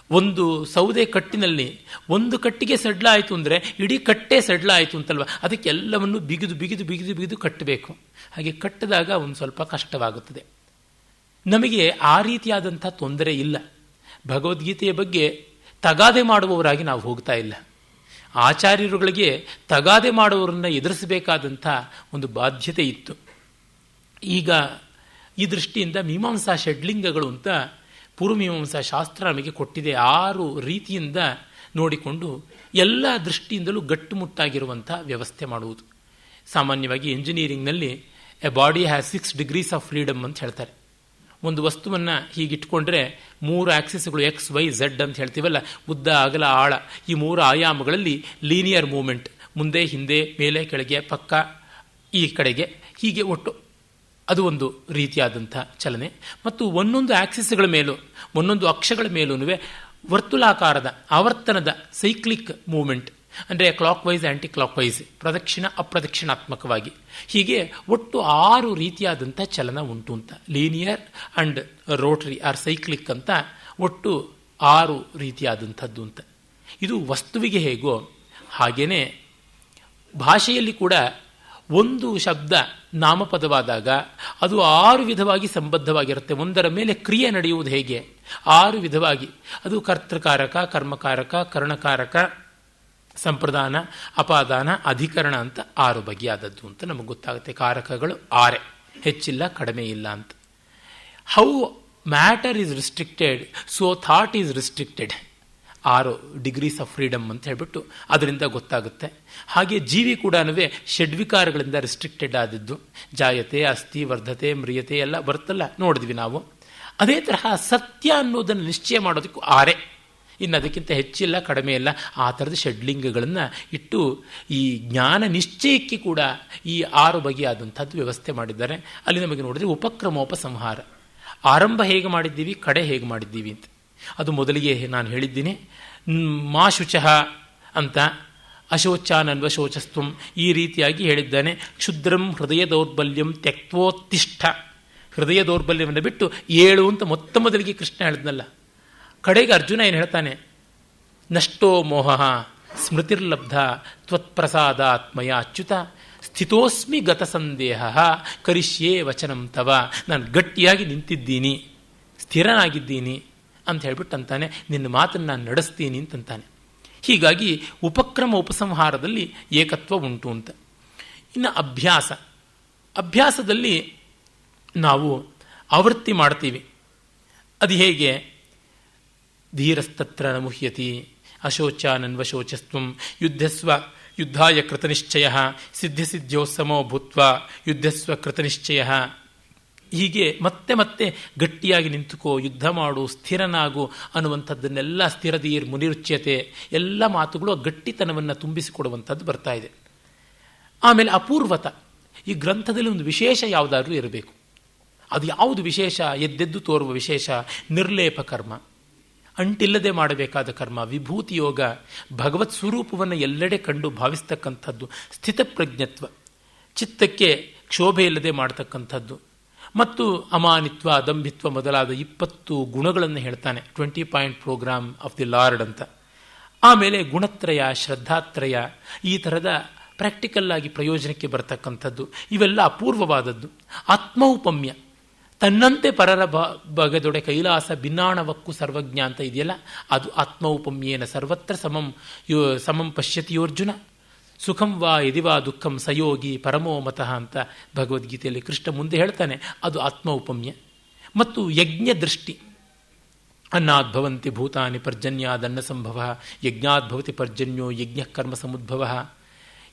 ಒಂದು ಸೌದೆ ಕಟ್ಟಿನಲ್ಲಿ ಒಂದು ಕಟ್ಟಿಗೆ ಸಡ್ಲ ಆಯಿತು ಅಂದರೆ ಇಡೀ ಕಟ್ಟೆ ಸಡ್ಲ ಆಯಿತು ಅಂತಲ್ವ, ಅದಕ್ಕೆ ಎಲ್ಲವನ್ನು ಬಿಗಿದು ಕಟ್ಟಬೇಕು. ಹಾಗೆ ಕಟ್ಟಿದಾಗ ಒಂದು ಸ್ವಲ್ಪ ಕಷ್ಟವಾಗುತ್ತದೆ. ನಮಗೆ ಆ ರೀತಿಯಾದಂಥ ತೊಂದರೆ ಇಲ್ಲ. ಭಗವದ್ಗೀತೆಯ ಬಗ್ಗೆ ತಗಾದೆ ಮಾಡುವವರಾಗಿ ನಾವು ಹೋಗ್ತಾ ಇಲ್ಲ. ಆಚಾರ್ಯರುಗಳಿಗೆ ತಗಾದೆ ಮಾಡುವವರನ್ನು ಎದುರಿಸಬೇಕಾದಂಥ ಒಂದು ಬಾಧ್ಯತೆ ಇತ್ತು. ಈಗ ಈ ದೃಷ್ಟಿಯಿಂದ ಮೀಮಾಂಸಾ ಷಡ್ಲಿಂಗಗಳು ಅಂತ ಪೂರ್ವಮೀಮಾಂಸಾ ಶಾಸ್ತ್ರ ನಮಗೆ ಕೊಟ್ಟಿದೆ. 6 ರೀತಿಯಿಂದ ನೋಡಿಕೊಂಡು ಎಲ್ಲ ದೃಷ್ಟಿಯಿಂದಲೂ ಗಟ್ಟುಮುಟ್ಟಾಗಿರುವಂಥ ವ್ಯವಸ್ಥೆ ಮಾಡುವುದು. ಸಾಮಾನ್ಯವಾಗಿ ಇಂಜಿನಿಯರಿಂಗ್ನಲ್ಲಿ A body has 6 degrees of freedom ಅಂತ ಹೇಳ್ತಾರೆ. ಒಂದು ವಸ್ತುವನ್ನು ಹೀಗಿಟ್ಕೊಂಡ್ರೆ 3 ಆಕ್ಸಿಸ್ಗಳು ಎಕ್ಸ್ ವೈ ಝೆಡ್ ಅಂತ ಹೇಳ್ತೀವಲ್ಲ, ಉದ್ದ ಅಗಲ ಆಳ, ಈ 3 ಆಯಾಮಗಳಲ್ಲಿ ಲೀನಿಯರ್ ಮೂಮೆಂಟ್, ಮುಂದೆ ಹಿಂದೆ ಮೇಲೆ ಕೆಳಗೆ ಪಕ್ಕ ಈ ಕಡೆಗೆ, ಹೀಗೆ ಒಟ್ಟು ಅದು ಒಂದು ರೀತಿಯಾದಂಥ ಚಲನೆ. ಮತ್ತು ಒಂದೊಂದು ಆಕ್ಸಿಸ್ಗಳ ಮೇಲೂ ಒಂದೊಂದು ಅಕ್ಷಗಳ ಮೇಲೂ ವರ್ತುಲಾಕಾರದ ಆವರ್ತನದ ಸೈಕ್ಲಿಕ್ ಮೂಮೆಂಟ್, ಅಂದರೆ clockwise anticlockwise, ಪ್ರದಕ್ಷಿಣ ಅಪ್ರದಕ್ಷಿಣಾತ್ಮಕವಾಗಿ, ಹೀಗೆ ಒಟ್ಟು 6 ರೀತಿಯಾದಂಥ ಚಲನ ಉಂಟು ಅಂತ. Linear and rotary or cyclic ಅಂತ ಒಟ್ಟು 6 ರೀತಿಯಾದಂಥದ್ದು ಅಂತ. ಇದು ವಸ್ತುವಿಗೆ ಹೇಗೋ ಹಾಗೇನೆ ಭಾಷೆಯಲ್ಲಿ ಕೂಡ ಒಂದು ಶಬ್ದ ನಾಮಪದವಾದಾಗ ಅದು 6 ವಿಧವಾಗಿ ಸಂಬದ್ಧವಾಗಿರುತ್ತೆ. ಒಂದರ ಮೇಲೆ ಕ್ರಿಯೆ ನಡೆಯುವುದು ಹೇಗೆ 6 ವಿಧವಾಗಿ, ಅದು ಕರ್ತೃಕಾರಕ, ಕರ್ಮಕಾರಕ, ಕರ್ಣಕಾರಕ, ಸಂಪ್ರದಾನ, ಅಪಾದಾನ, ಅಧಿಕರಣ ಅಂತ 6 ಬಗೆಯಾದದ್ದು ಅಂತ ನಮಗೆ ಗೊತ್ತಾಗುತ್ತೆ. ಕಾರಕಗಳು 6, ಹೆಚ್ಚಿಲ್ಲ ಕಡಿಮೆ ಇಲ್ಲ ಅಂತ. How matter is restricted, so thought is restricted. 6 degrees of freedom ಅಂತ ಹೇಳ್ಬಿಟ್ಟು ಅದರಿಂದ ಗೊತ್ತಾಗುತ್ತೆ. ಹಾಗೆ ಜೀವಿ ಕೂಡ ಷಡ್ವಿಕಾರಗಳಿಂದ ರಿಸ್ಟ್ರಿಕ್ಟೆಡ್ ಆದದ್ದು. ಜಾಯತೆ, ಅಸ್ಥಿ, ವರ್ಧತೆ, ಮ್ರಿಯತೆ ಎಲ್ಲ ಬರುತ್ತಲ್ಲ, ನೋಡಿದ್ವಿ ನಾವು. ಅದೇ ತರಹ ಸತ್ಯ ಅನ್ನೋದನ್ನು ನಿಶ್ಚಯ ಮಾಡೋದಕ್ಕೂ 6, ಇನ್ನು ಅದಕ್ಕಿಂತ ಹೆಚ್ಚಿಲ್ಲ ಕಡಿಮೆ ಇಲ್ಲ, ಆ ಥರದ ಷಡ್ಲಿಂಗಗಳನ್ನು ಇಟ್ಟು ಈ ಜ್ಞಾನ ನಿಶ್ಚಯಕ್ಕೆ ಕೂಡ ಈ 6 ಬಗೆಯಾದಂಥದ್ದು ವ್ಯವಸ್ಥೆ ಮಾಡಿದ್ದಾರೆ. ಅಲ್ಲಿ ನಮಗೆ ನೋಡಿದ್ರೆ ಉಪಕ್ರಮೋಪಸಂಹಾರ, ಆರಂಭ ಹೇಗೆ ಮಾಡಿದ್ದೀವಿ, ಕಡೆ ಹೇಗೆ ಮಾಡಿದ್ದೀವಿ ಅಂತ. ಅದು ಮೊದಲಿಗೆ ನಾನು ಹೇಳಿದ್ದೀನಿ. ಮಾ ಶುಚಃ ಅಂತ, ಅಶೋಚಾನನ್ವಶೋಚಸ್ತ್ವಂ ಈ ರೀತಿಯಾಗಿ ಹೇಳಿದ್ದಾನೆ. ಕ್ಷುದ್ರಂ ಹೃದಯ ದೌರ್ಬಲ್ಯಂ ತ್ಯಕ್ತೋತ್ತಿಷ್ಠ, ಹೃದಯ ದೌರ್ಬಲ್ಯವನ್ನು ಬಿಟ್ಟು 7 ಅಂತ ಮೊದಲಿಗೆ ಕೃಷ್ಣ ಹೇಳಿದ್ನಲ್ಲ. ಕಡೆಗೆ ಅರ್ಜುನ ಏನು ಹೇಳ್ತಾನೆ, ನಷ್ಟೋ ಮೋಹ ಸ್ಮೃತಿರ್ಲಬ್ಧ ತ್ವತ್ಪ್ರಸಾದಾತ್ಮಯ ಅಚ್ಯುತ ಸ್ಥಿತೋಸ್ಮಿ ಗತ ಸಂದೇಹ ಕರಿಷ್ಯೇ ವಚನಂ ತವ, ನಾನು ಗಟ್ಟಿಯಾಗಿ ನಿಂತಿದ್ದೀನಿ, ಸ್ಥಿರನಾಗಿದ್ದೀನಿ ಅಂತ ಹೇಳ್ಬಿಟ್ಟು ಅಂತಾನೆ, ನಿನ್ನ ಮಾತನ್ನು ನಾನು ನಡೆಸ್ತೀನಿ ಅಂತಂತಾನೆ. ಹೀಗಾಗಿ ಉಪಕ್ರಮ ಉಪಸಂಹಾರದಲ್ಲಿ ಏಕತ್ವ ಉಂಟು ಅಂತ. ಇನ್ನು ಅಭ್ಯಾಸದಲ್ಲಿ ನಾವು ಆವೃತ್ತಿ ಮಾಡ್ತೀವಿ. ಅದು ಹೇಗೆ? ಧೀರಸ್ತತ್ರ ನ ಮುಹ್ಯತಿ ಅಶೋಚಾನನ್ವಶೋಚಸ್ತ್ವಂ ಯುದ್ಧಸ್ವ ಯುದ್ಧಾಯ ಕೃತನಿಶ್ಚಯ ಸಿದ್ಧಿಸಿದ್ಧ್ಯೋತ್ಸಮೋ ಭೂತ್ವ ಯುದ್ಧಸ್ವ ಕೃತನಿಶ್ಚಯ. ಹೀಗೆ ಮತ್ತೆ ಮತ್ತೆ ಗಟ್ಟಿಯಾಗಿ ನಿಂತುಕೋ, ಯುದ್ಧ ಮಾಡು, ಸ್ಥಿರನಾಗು ಅನ್ನುವಂಥದ್ದನ್ನೆಲ್ಲ ಸ್ಥಿರಧೀರ್ ಮುನಿರುಚ್ಯತೆ ಎಲ್ಲ ಮಾತುಗಳು ಗಟ್ಟಿತನವನ್ನು ತುಂಬಿಸಿಕೊಡುವಂಥದ್ದು ಬರ್ತಾ ಇದೆ. ಆಮೇಲೆ ಅಪೂರ್ವತ, ಈ ಗ್ರಂಥದಲ್ಲಿ ಒಂದು ವಿಶೇಷ ಯಾವುದಾದ್ರೂ ಇರಬೇಕು. ಅದು ಯಾವುದು ವಿಶೇಷ? ಎದ್ದೆದ್ದು ತೋರುವ ವಿಶೇಷ. ನಿರ್ಲೇಪ ಕರ್ಮ, ಅಂಟಿಲ್ಲದೆ ಮಾಡಬೇಕಾದ ಕರ್ಮ, ವಿಭೂತಿ ಯೋಗ, ಭಗವತ್ ಸ್ವರೂಪವನ್ನು ಎಲ್ಲೆಡೆ ಕಂಡು ಭಾವಿಸ್ತಕ್ಕಂಥದ್ದು, ಸ್ಥಿತಪ್ರಜ್ಞತ್ವ, ಚಿತ್ತಕ್ಕೆ ಕ್ಷೋಭೆ ಇಲ್ಲದೆ ಮಾಡತಕ್ಕಂಥದ್ದು, ಮತ್ತು ಅಮಾನಿತ್ವ, ಅದಂಭಿತ್ವ ಮೊದಲಾದ 20 ಗುಣಗಳನ್ನು ಹೇಳ್ತಾನೆ. 20 point program of the lord ಅಂತ. ಆಮೇಲೆ ಗುಣತ್ರಯ, ಶ್ರದ್ಧಾತ್ರಯ, ಈ ಥರದ ಪ್ರಾಕ್ಟಿಕಲ್ ಆಗಿ ಪ್ರಯೋಜನಕ್ಕೆ ಬರತಕ್ಕಂಥದ್ದು, ಇವೆಲ್ಲ ಅಪೂರ್ವವಾದದ್ದು. ಆತ್ಮೌಪಮ್ಯ, ತನ್ನಂತೆ ಪರರ ಬಗೆದೊಡೆ ಕೈಲಾಸ ಭಿನ್ನಾಣವಕ್ಕೂ ಸರ್ವಜ್ಞ ಅಂತ ಇದೆಯಲ್ಲ, ಅದು ಆತ್ಮೌಪಮ್ಯೇನ ಸರ್ವತ್ರ ಸಮಂ ಪಶ್ಯತಿಯೋರ್ಜುನ ಸುಖಂ ವಾ ಯದಿವಾ ದುಃಖಂ ಸಯೋಗಿ ಪರಮೋ ಮತಃ ಅಂತ ಭಗವದ್ಗೀತೆಯಲ್ಲಿ ಕೃಷ್ಣ ಮುಂದೆ ಹೇಳ್ತಾನೆ. ಅದು ಆತ್ಮೌಪಮ್ಯ. ಮತ್ತು ಯಜ್ಞ ದೃಷ್ಟಿ, ಅನ್ನದ್ಭವಂತಿ ಭೂತಾನಿ ಪರ್ಜನ್ಯಾದನ್ನ ಸಂಭವ ಯಜ್ಞಾದ್ಭವತಿ ಪರ್ಜನ್ಯೋ ಯಜ್ಞ ಕರ್ಮ ಸಮುದ್ಭವ.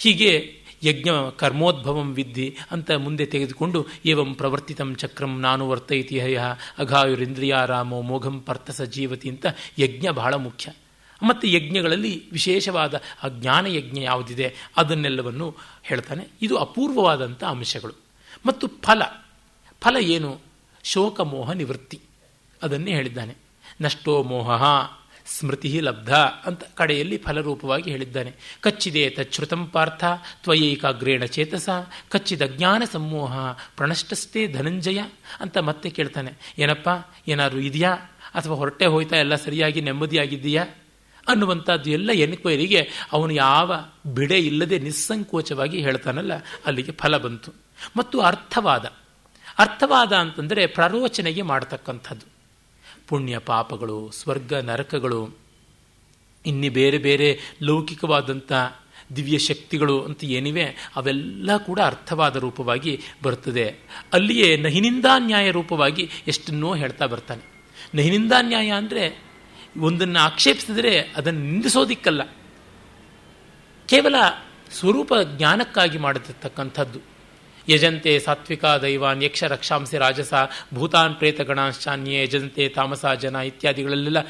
ಹೀಗೆ ಯಜ್ಞ ಕರ್ಮೋದ್ಭವಂ ವಿದ್ಧಿ ಅಂತ ಮುಂದೆ ತೆಗೆದುಕೊಂಡು ಏವಂ ಪ್ರವರ್ತಿತಂ ಚಕ್ರಂ ನಾನು ವರ್ತೈತಿ ಹಯ ಅಘಾಯುರಿಂದ್ರಿಯಾರಾಮೋ ಮೋಘಂ ಪರ್ಥ ಸಜೀವತಿ ಅಂತ ಯಜ್ಞ ಬಹಳ ಮುಖ್ಯ. ಮತ್ತು ಯಜ್ಞಗಳಲ್ಲಿ ವಿಶೇಷವಾದ ಆ ಜ್ಞಾನಯಜ್ಞ ಯಾವುದಿದೆ ಅದನ್ನೆಲ್ಲವನ್ನು ಹೇಳ್ತಾನೆ. ಇದು ಅಪೂರ್ವವಾದಂಥ ಅಂಶಗಳು. ಮತ್ತು ಫಲ ಏನು? ಶೋಕ ಮೋಹ ನಿವೃತ್ತಿ, ಅದನ್ನೇ ಹೇಳಿದ್ದಾನೆ. ನಷ್ಟೋ ಮೋಹ ಸ್ಮೃತಿ ಲಬ್ಧ ಅಂತ ಕಡೆಯಲ್ಲಿ ಫಲರೂಪವಾಗಿ ಹೇಳಿದ್ದಾನೆ. ಕಚ್ಚಿದೆ ತಚ್ಛ್ರುತಂ ಪಾರ್ಥ ತ್ವಯೈಕಾಗ್ರೇಣ ಚೇತಸ ಕಚ್ಚಿದ ಜ್ಞಾನ ಸಮೂಹ ಪ್ರಣಷ್ಟಸ್ಥೆ ಧನಂಜಯ ಅಂತ ಮತ್ತೆ ಕೇಳ್ತಾನೆ. ಏನಪ್ಪ, ಏನಾದ್ರು ಇದೆಯಾ? ಅಥವಾ ಹೊರಟೆ ಹೋಯ್ತಾ, ಎಲ್ಲ ಸರಿಯಾಗಿ ನೆಮ್ಮದಿಯಾಗಿದ್ದೀಯಾ ಅನ್ನುವಂಥದ್ದು ಎಲ್ಲ ಎನ್ಕ್ವೈರಿಗೆ ಅವನು ಯಾವ ಬಿಡೆ ಇಲ್ಲದೆ ನಿಸ್ಸಂಕೋಚವಾಗಿ ಹೇಳ್ತಾನಲ್ಲ, ಅಲ್ಲಿಗೆ ಫಲ ಬಂತು. ಮತ್ತು ಅರ್ಥವಾದ ಅಂತಂದರೆ ಪ್ರರೋಚನೆಗೆ ಮಾಡತಕ್ಕಂಥದ್ದು. ಪುಣ್ಯ ಪಾಪಗಳು, ಸ್ವರ್ಗ ನರಕಗಳು, ಇನ್ನಿ ಬೇರೆ ಬೇರೆ ಲೌಕಿಕವಾದಂಥ ದಿವ್ಯ ಶಕ್ತಿಗಳು ಅಂತ ಏನಿವೆ ಅವೆಲ್ಲ ಕೂಡ ಅರ್ಥವಾದ ರೂಪವಾಗಿ ಬರುತ್ತದೆ. ಅಲ್ಲಿಯೇ ನಹಿನಿಂದಾನ್ಯಾಯ ರೂಪವಾಗಿ ಎಷ್ಟನ್ನೋ ಹೇಳ್ತಾ ಬರ್ತಾನೆ. ನಹಿನಿಂದಾನ್ಯಾಯ ಅಂದರೆ ಒಂದನ್ನು ಆಕ್ಷೇಪಿಸಿದರೆ ಅದನ್ನು ನಿಂದಿಸೋದಿಕ್ಕಲ್ಲ, ಕೇವಲ ಸ್ವರೂಪ ಜ್ಞಾನಕ್ಕಾಗಿ ಮಾಡತಕ್ಕಂಥದ್ದು. ಯಜಂತೆ ಸಾತ್ವಿಕ ದೈವಾನ್ ಯಕ್ಷ ರಕ್ಷಾಂಸಿ ರಾಜಸ ಭೂತಾನ್ ಪ್ರೇತ ಗಣಾಶ್ಚಾನ್ಯೇ ಯಜಂತೆ ತಾಮಸ ಜನ ಇತ್ಯಾದಿಗಳಲ್ಲೆಲ್ಲ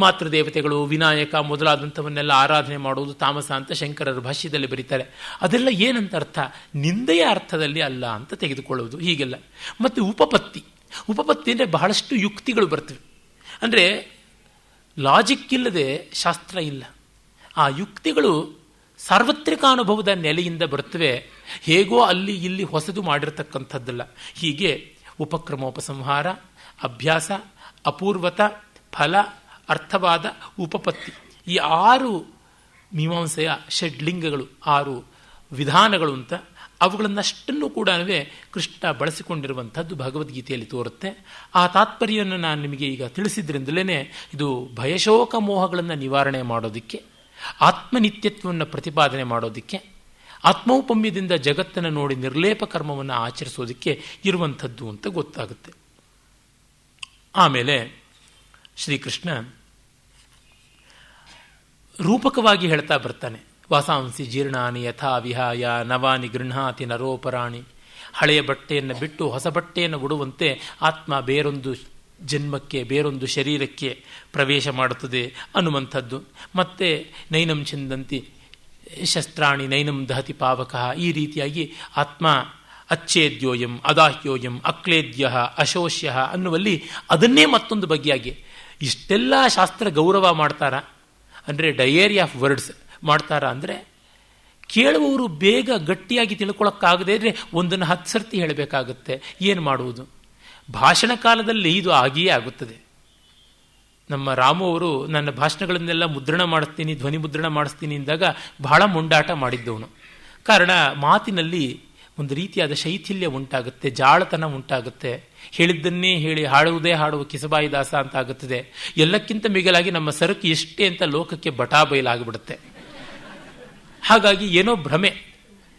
ಮಾತೃದೇವತೆಗಳು, ವಿನಾಯಕ ಮೊದಲಾದಂಥವನ್ನೆಲ್ಲ ಆರಾಧನೆ ಮಾಡುವುದು ತಾಮಸ ಅಂತ ಶಂಕರರು ಭಾಷ್ಯದಲ್ಲಿ ಬರೀತಾರೆ. ಅದೆಲ್ಲ ಏನಂತ ಅರ್ಥ? ನಿಂದೆಯ ಅರ್ಥದಲ್ಲಿ ಅಲ್ಲ ಅಂತ ತೆಗೆದುಕೊಳ್ಳುವುದು, ಹೀಗೆಲ್ಲ. ಮತ್ತು ಉಪಪತ್ತಿ ಅಂದರೆ ಬಹಳಷ್ಟು ಯುಕ್ತಿಗಳು ಬರ್ತವೆ. ಅಂದರೆ ಲಾಜಿಕ್ ಇಲ್ಲದೆ ಶಾಸ್ತ್ರ ಇಲ್ಲ. ಆ ಯುಕ್ತಿಗಳು ಸಾರ್ವತ್ರಿಕ ಅನುಭವದ ನೆಲೆಯಿಂದ ಬರುತ್ತವೆ, ಹೇಗೋ ಅಲ್ಲಿ ಇಲ್ಲಿ ಹೊಸದು ಮಾಡಿರತಕ್ಕಂಥದ್ದಲ್ಲ. ಹೀಗೆ ಉಪಕ್ರಮೋಪಸಂಹಾರ, ಅಭ್ಯಾಸ, ಅಪೂರ್ವತ, ಫಲ, ಅರ್ಥವಾದ, ಉಪಪತ್ತಿ, ಈ 6 ಮೀಮಾಂಸೆಯ ಷಡ್ಲಿಂಗಗಳು, 6 ವಿಧಾನಗಳು ಅಂತ ಅವುಗಳನ್ನಷ್ಟನ್ನು ಕೂಡ ಕೃಷ್ಣ ಬಳಸಿಕೊಂಡಿರುವಂಥದ್ದು ಭಗವದ್ಗೀತೆಯಲ್ಲಿ ತೋರುತ್ತೆ. ಆ ತಾತ್ಪರ್ಯವನ್ನು ನಾನು ನಿಮಗೆ ಈಗ ತಿಳಿಸಿದ್ರಿಂದಲೇ ಇದು ಭಯಶೋಕ ಮೋಹಗಳನ್ನು ನಿವಾರಣೆ ಮಾಡೋದಕ್ಕೆ, ಆತ್ಮನಿತ್ಯತ್ವವನ್ನು ಪ್ರತಿಪಾದನೆ ಮಾಡೋದಕ್ಕೆ, ಆತ್ಮೌಪಮ್ಯದಿಂದ ಜಗತ್ತನ್ನು ನೋಡಿ ನಿರ್ಲೇಪ ಕರ್ಮವನ್ನು ಆಚರಿಸೋದಕ್ಕೆ ಇರುವಂಥದ್ದು ಅಂತ ಗೊತ್ತಾಗುತ್ತೆ. ಆಮೇಲೆ ಶ್ರೀಕೃಷ್ಣ ರೂಪಕವಾಗಿ ಹೇಳ್ತಾ ಬರ್ತಾನೆ. ವಾಸಾಂಸಿ ಜೀರ್ಣಾನಿ ಯಥಾ ವಿಹಾಯ ನವಾನಿ ಗೃಹಾತಿ ನರೋಪರಾಣಿ. ಹಳೆಯ ಬಟ್ಟೆಯನ್ನು ಬಿಟ್ಟು ಹೊಸ ಬಟ್ಟೆಯನ್ನು ಉಡುವಂತೆ ಆತ್ಮ ಬೇರೊಂದು ಜನ್ಮಕ್ಕೆ, ಬೇರೊಂದು ಶರೀರಕ್ಕೆ ಪ್ರವೇಶ ಮಾಡುತ್ತದೆ ಅನ್ನುವಂಥದ್ದು. ಮತ್ತೆ ನೈನಂ ಛಂದಂತಿ ಶಸ್ತ್ರಾಣಿ ನೈನಂ ದಹತಿ ಪಾವಕಃ. ಈ ರೀತಿಯಾಗಿ ಆತ್ಮ ಅಚ್ಛೇದ್ಯೋಯಂ ಅದಾಹ್ಯೋಯಂ ಅಕ್ಲೇದ್ಯ ಅಶೋಷ್ಯ ಅನ್ನುವಲ್ಲಿ ಅದನ್ನೇ ಮತ್ತೊಂದು ಬಗೆಯಾಗಿ ಇಷ್ಟೆಲ್ಲ ಶಾಸ್ತ್ರ ಗೌರವ ಮಾಡ್ತಾರ ಅಂದರೆ ಡಯರಿ ಆಫ್ ವರ್ಡ್ಸ್ ಮಾಡ್ತಾರ ಅಂದರೆ ಕೇಳುವವರು ಬೇಗ ಗಟ್ಟಿಯಾಗಿ ತಿಳ್ಕೊಳ್ಳೋಕ್ಕಾಗದೇ ಇದ್ರೆ ಒಂದನ್ನು 10 ಸರ್ತಿ ಹೇಳಬೇಕಾಗುತ್ತೆ. ಏನು ಮಾಡುವುದು? ಭಾಷಣ ಕಾಲದಲ್ಲಿ ಇದು ಆಗಿಯೇ ಆಗುತ್ತದೆ. ನಮ್ಮ ರಾಮು ಅವರು ನನ್ನ ಭಾಷಣಗಳನ್ನೆಲ್ಲ ಮುದ್ರಣ ಮಾಡಿಸ್ತೀನಿ, ಧ್ವನಿ ಮುದ್ರಣ ಮಾಡಿಸ್ತೀನಿ ಅಂದಾಗ ಬಹಳ ಮೊಂಡಾಟ ಮಾಡಿದ್ದವನು. ಕಾರಣ ಮಾತಿನಲ್ಲಿ ಒಂದು ರೀತಿಯಾದ ಶೈಥಿಲ್ಯ ಉಂಟಾಗುತ್ತೆ, ಜಾಳತನ ಉಂಟಾಗುತ್ತೆ. ಹೇಳಿದ್ದನ್ನೇ ಹೇಳಿ ಹಾಡುವುದೇ ಹಾಡುವ ಕಿಸಬಾಯಿ ದಾಸ ಅಂತ ಆಗುತ್ತದೆ. ಎಲ್ಲಕ್ಕಿಂತ ಮಿಗಿಲಾಗಿ ನಮ್ಮ ಸರಕು ಎಷ್ಟೇ ಅಂತ ಲೋಕಕ್ಕೆ ಬಟಾ ಬಯಲಾಗಿಬಿಡುತ್ತೆ. ಹಾಗಾಗಿ ಏನೋ ಭ್ರಮೆ,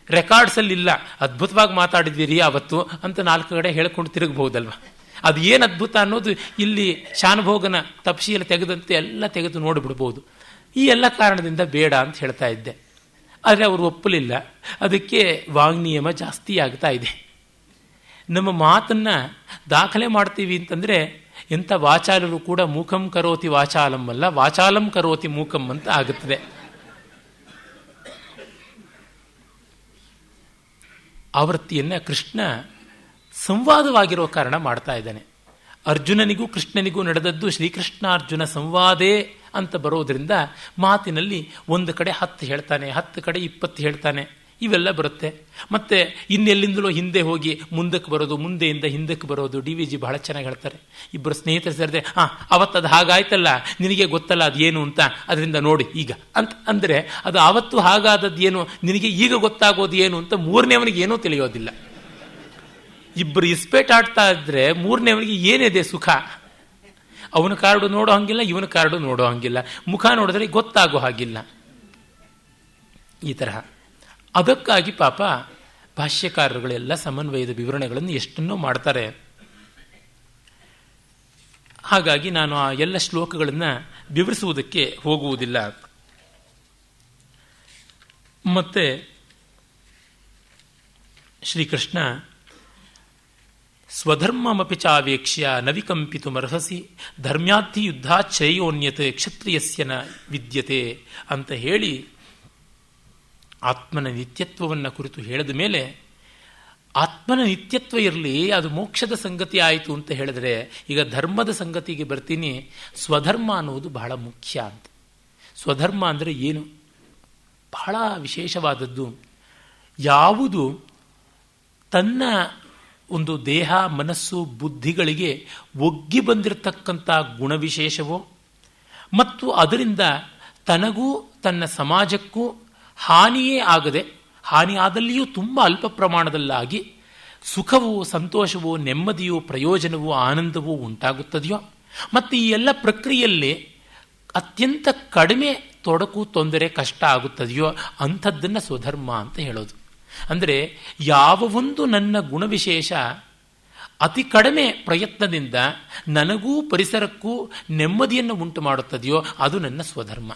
ರೆಕಾರ್ಡ್ಸಲ್ಲಿಲ್ಲ, ಅದ್ಭುತವಾಗಿ ಮಾತಾಡಿದ್ದೀರಿ ಅವತ್ತು ಅಂತ 4 ಕಡೆ ಹೇಳ್ಕೊಂಡು ತಿರುಗಬಹುದಲ್ವ. ಅದು ಏನು ಅದ್ಭುತ ಅನ್ನೋದು ಇಲ್ಲಿ ಶಾನುಭೋಗನ ತಪ್ಶೀಲ ತೆಗೆದಂತೆ ಎಲ್ಲ ತೆಗೆದು ನೋಡಿಬಿಡ್ಬೋದು. ಈ ಎಲ್ಲ ಕಾರಣದಿಂದ ಬೇಡ ಅಂತ ಹೇಳ್ತಾ ಇದ್ದೆ. ಆದರೆ ಅವರು ಒಪ್ಪಲಿಲ್ಲ. ಅದಕ್ಕೆ ವಾಗ್ನಿಯಮ ಜಾಸ್ತಿ ಆಗ್ತಾ ಇದೆ. ನಮ್ಮ ಮಾತನ್ನು ದಾಖಲೆ ಮಾಡ್ತೀವಿ ಅಂತಂದರೆ ಎಂಥ ವಾಚಾಲರು ಕೂಡ ಮೂಕಂ ಕರೋತಿ ವಾಚಾಲಂ ಅಲ್ಲ, ವಾಚಾಲಂ ಕರೋತಿ ಮೂಕಂ ಅಂತ ಆಗುತ್ತದೆ. ಆವೃತ್ತಿಯನ್ನು ಕೃಷ್ಣ ಸಂವಾದವಾಗಿರೋ ಕಾರಣ ಮಾಡ್ತಾ ಇದ್ದಾನೆ. ಅರ್ಜುನನಿಗೂ ಕೃಷ್ಣನಿಗೂ ನಡೆದದ್ದು ಶ್ರೀಕೃಷ್ಣಾರ್ಜುನ ಸಂವಾದೇ ಅಂತ ಬರೋದ್ರಿಂದ ಮಾತಿನಲ್ಲಿ ಒಂದು ಕಡೆ 10 ಹೇಳ್ತಾನೆ, 10 ಕಡೆ 20 ಹೇಳ್ತಾನೆ, ಇವೆಲ್ಲ ಬರುತ್ತೆ. ಮತ್ತೆ ಇನ್ನೆಲ್ಲಿಂದಲೋ ಹಿಂದೆ ಹೋಗಿ ಮುಂದಕ್ಕೆ ಬರೋದು, ಮುಂದೆಯಿಂದ ಹಿಂದಕ್ಕೆ ಬರೋದು. DVG ಬಹಳ ಚೆನ್ನಾಗಿ ಹೇಳ್ತಾರೆ. ಇಬ್ಬರು ಸ್ನೇಹಿತರು ಸೇರಿದ್ರೆ ಅವತ್ತದು ಹಾಗಾಯ್ತಲ್ಲ, ನಿನಗೆ ಗೊತ್ತಲ್ಲ ಅದು ಏನು ಅಂತ, ಅದರಿಂದ ನೋಡಿ ಈಗ ಅಂತ ಅಂದರೆ ಅದು ಆವತ್ತು ಹಾಗಾದದ್ದು ಏನು, ನಿನಗೆ ಈಗ ಗೊತ್ತಾಗೋದು ಏನು ಅಂತ ಮೂರನೇವನಿಗೆ ಏನೂ ತಿಳಿಯೋದಿಲ್ಲ. ಇಬ್ಬರು ಇಸ್ಪೇಟ್ ಆಡ್ತಾ ಇದ್ರೆ ಮೂರನೇವನಿಗೆ ಏನಿದೆ ಸುಖ? ಅವನ ಕಾರ್ಡು ನೋಡೋ ಹಂಗಿಲ್ಲ, ಇವನ ಕಾರ್ಡು ನೋಡೋ ಹಂಗಿಲ್ಲ, ಮುಖ ನೋಡಿದ್ರೆ ಗೊತ್ತಾಗೋ ಹಾಗಿಲ್ಲ. ಈ ತರಹ ಅದಕ್ಕಾಗಿ ಪಾಪ ಭಾಷ್ಯಕಾರರುಗಳೆಲ್ಲ ಸಮನ್ವಯದ ವಿವರಣೆಗಳನ್ನು ಎಷ್ಟನ್ನೋ ಮಾಡ್ತಾರೆ. ಹಾಗಾಗಿ ನಾನು ಆ ಎಲ್ಲ ಶ್ಲೋಕಗಳನ್ನು ವಿವರಿಸುವುದಕ್ಕೆ ಹೋಗುವುದಿಲ್ಲ. ಮತ್ತೆ ಶ್ರೀಕೃಷ್ಣ ಸ್ವಧರ್ಮಮಪಿ ಚಾವೇಕ್ಷ್ಯ ನವಿಕಂಪಿತು ಮರ್ಹಸಿ ಧರ್ಮ್ಯಾರ್ಥಿ ಯುದ್ಧಾಚ್ಛಯೋನ್ಯತೆ ಕ್ಷತ್ರಿಯಸ್ಯ ನ ವಿದ್ಯತೆ ಅಂತ ಹೇಳಿ ಆತ್ಮನ ನಿತ್ಯತ್ವವನ್ನು ಕುರಿತು ಹೇಳಿದ ಮೇಲೆ, ಆತ್ಮನ ನಿತ್ಯತ್ವ ಇರಲಿ, ಅದು ಮೋಕ್ಷದ ಸಂಗತಿ ಆಯಿತು ಅಂತ ಹೇಳಿದ್ರೆ, ಈಗ ಧರ್ಮದ ಸಂಗತಿಗೆ ಬರ್ತೀನಿ. ಸ್ವಧರ್ಮ ಅನ್ನುವುದು ಬಹಳ ಮುಖ್ಯ ಅಂತ. ಸ್ವಧರ್ಮ ಅಂದರೆ ಏನು? ಬಹಳ ವಿಶೇಷವಾದದ್ದು. ಯಾವುದು ತನ್ನ ಒಂದು ದೇಹ ಮನಸ್ಸು ಬುದ್ಧಿಗಳಿಗೆ ಒಗ್ಗಿ ಬಂದಿರತಕ್ಕಂಥ ಗುಣವಿಶೇಷವೋ ಮತ್ತು ಅದರಿಂದ ತನಗೂ ತನ್ನ ಸಮಾಜಕ್ಕೂ ಹಾನಿಯೇ ಆಗದೆ, ಹಾನಿ ಆದಲ್ಲಿಯೂ ತುಂಬ ಅಲ್ಪ ಪ್ರಮಾಣದಲ್ಲಾಗಿ ಸುಖವೂ ಸಂತೋಷವೂ ನೆಮ್ಮದಿಯೂ ಪ್ರಯೋಜನವೂ ಆನಂದವೂ ಉಂಟಾಗುತ್ತದೆಯೋ, ಮತ್ತು ಈ ಎಲ್ಲ ಪ್ರಕ್ರಿಯೆಯಲ್ಲಿ ಅತ್ಯಂತ ಕಡಿಮೆ ತೊಡಕು ತೊಂದರೆ ಕಷ್ಟ ಆಗುತ್ತದೆಯೋ ಅಂಥದ್ದನ್ನು ಸ್ವಧರ್ಮ ಅಂತ ಹೇಳೋದು. ಅಂದರೆ ಯಾವ ಒಂದು ನನ್ನ ಗುಣವಿಶೇಷ ಅತಿ ಕಡಿಮೆ ಪ್ರಯತ್ನದಿಂದ ನನಗೂ ಪರಿಸರಕ್ಕೂ ನೆಮ್ಮದಿಯನ್ನು ಉಂಟು ಮಾಡುತ್ತದೆಯೋ ಅದು ನನ್ನ ಸ್ವಧರ್ಮ.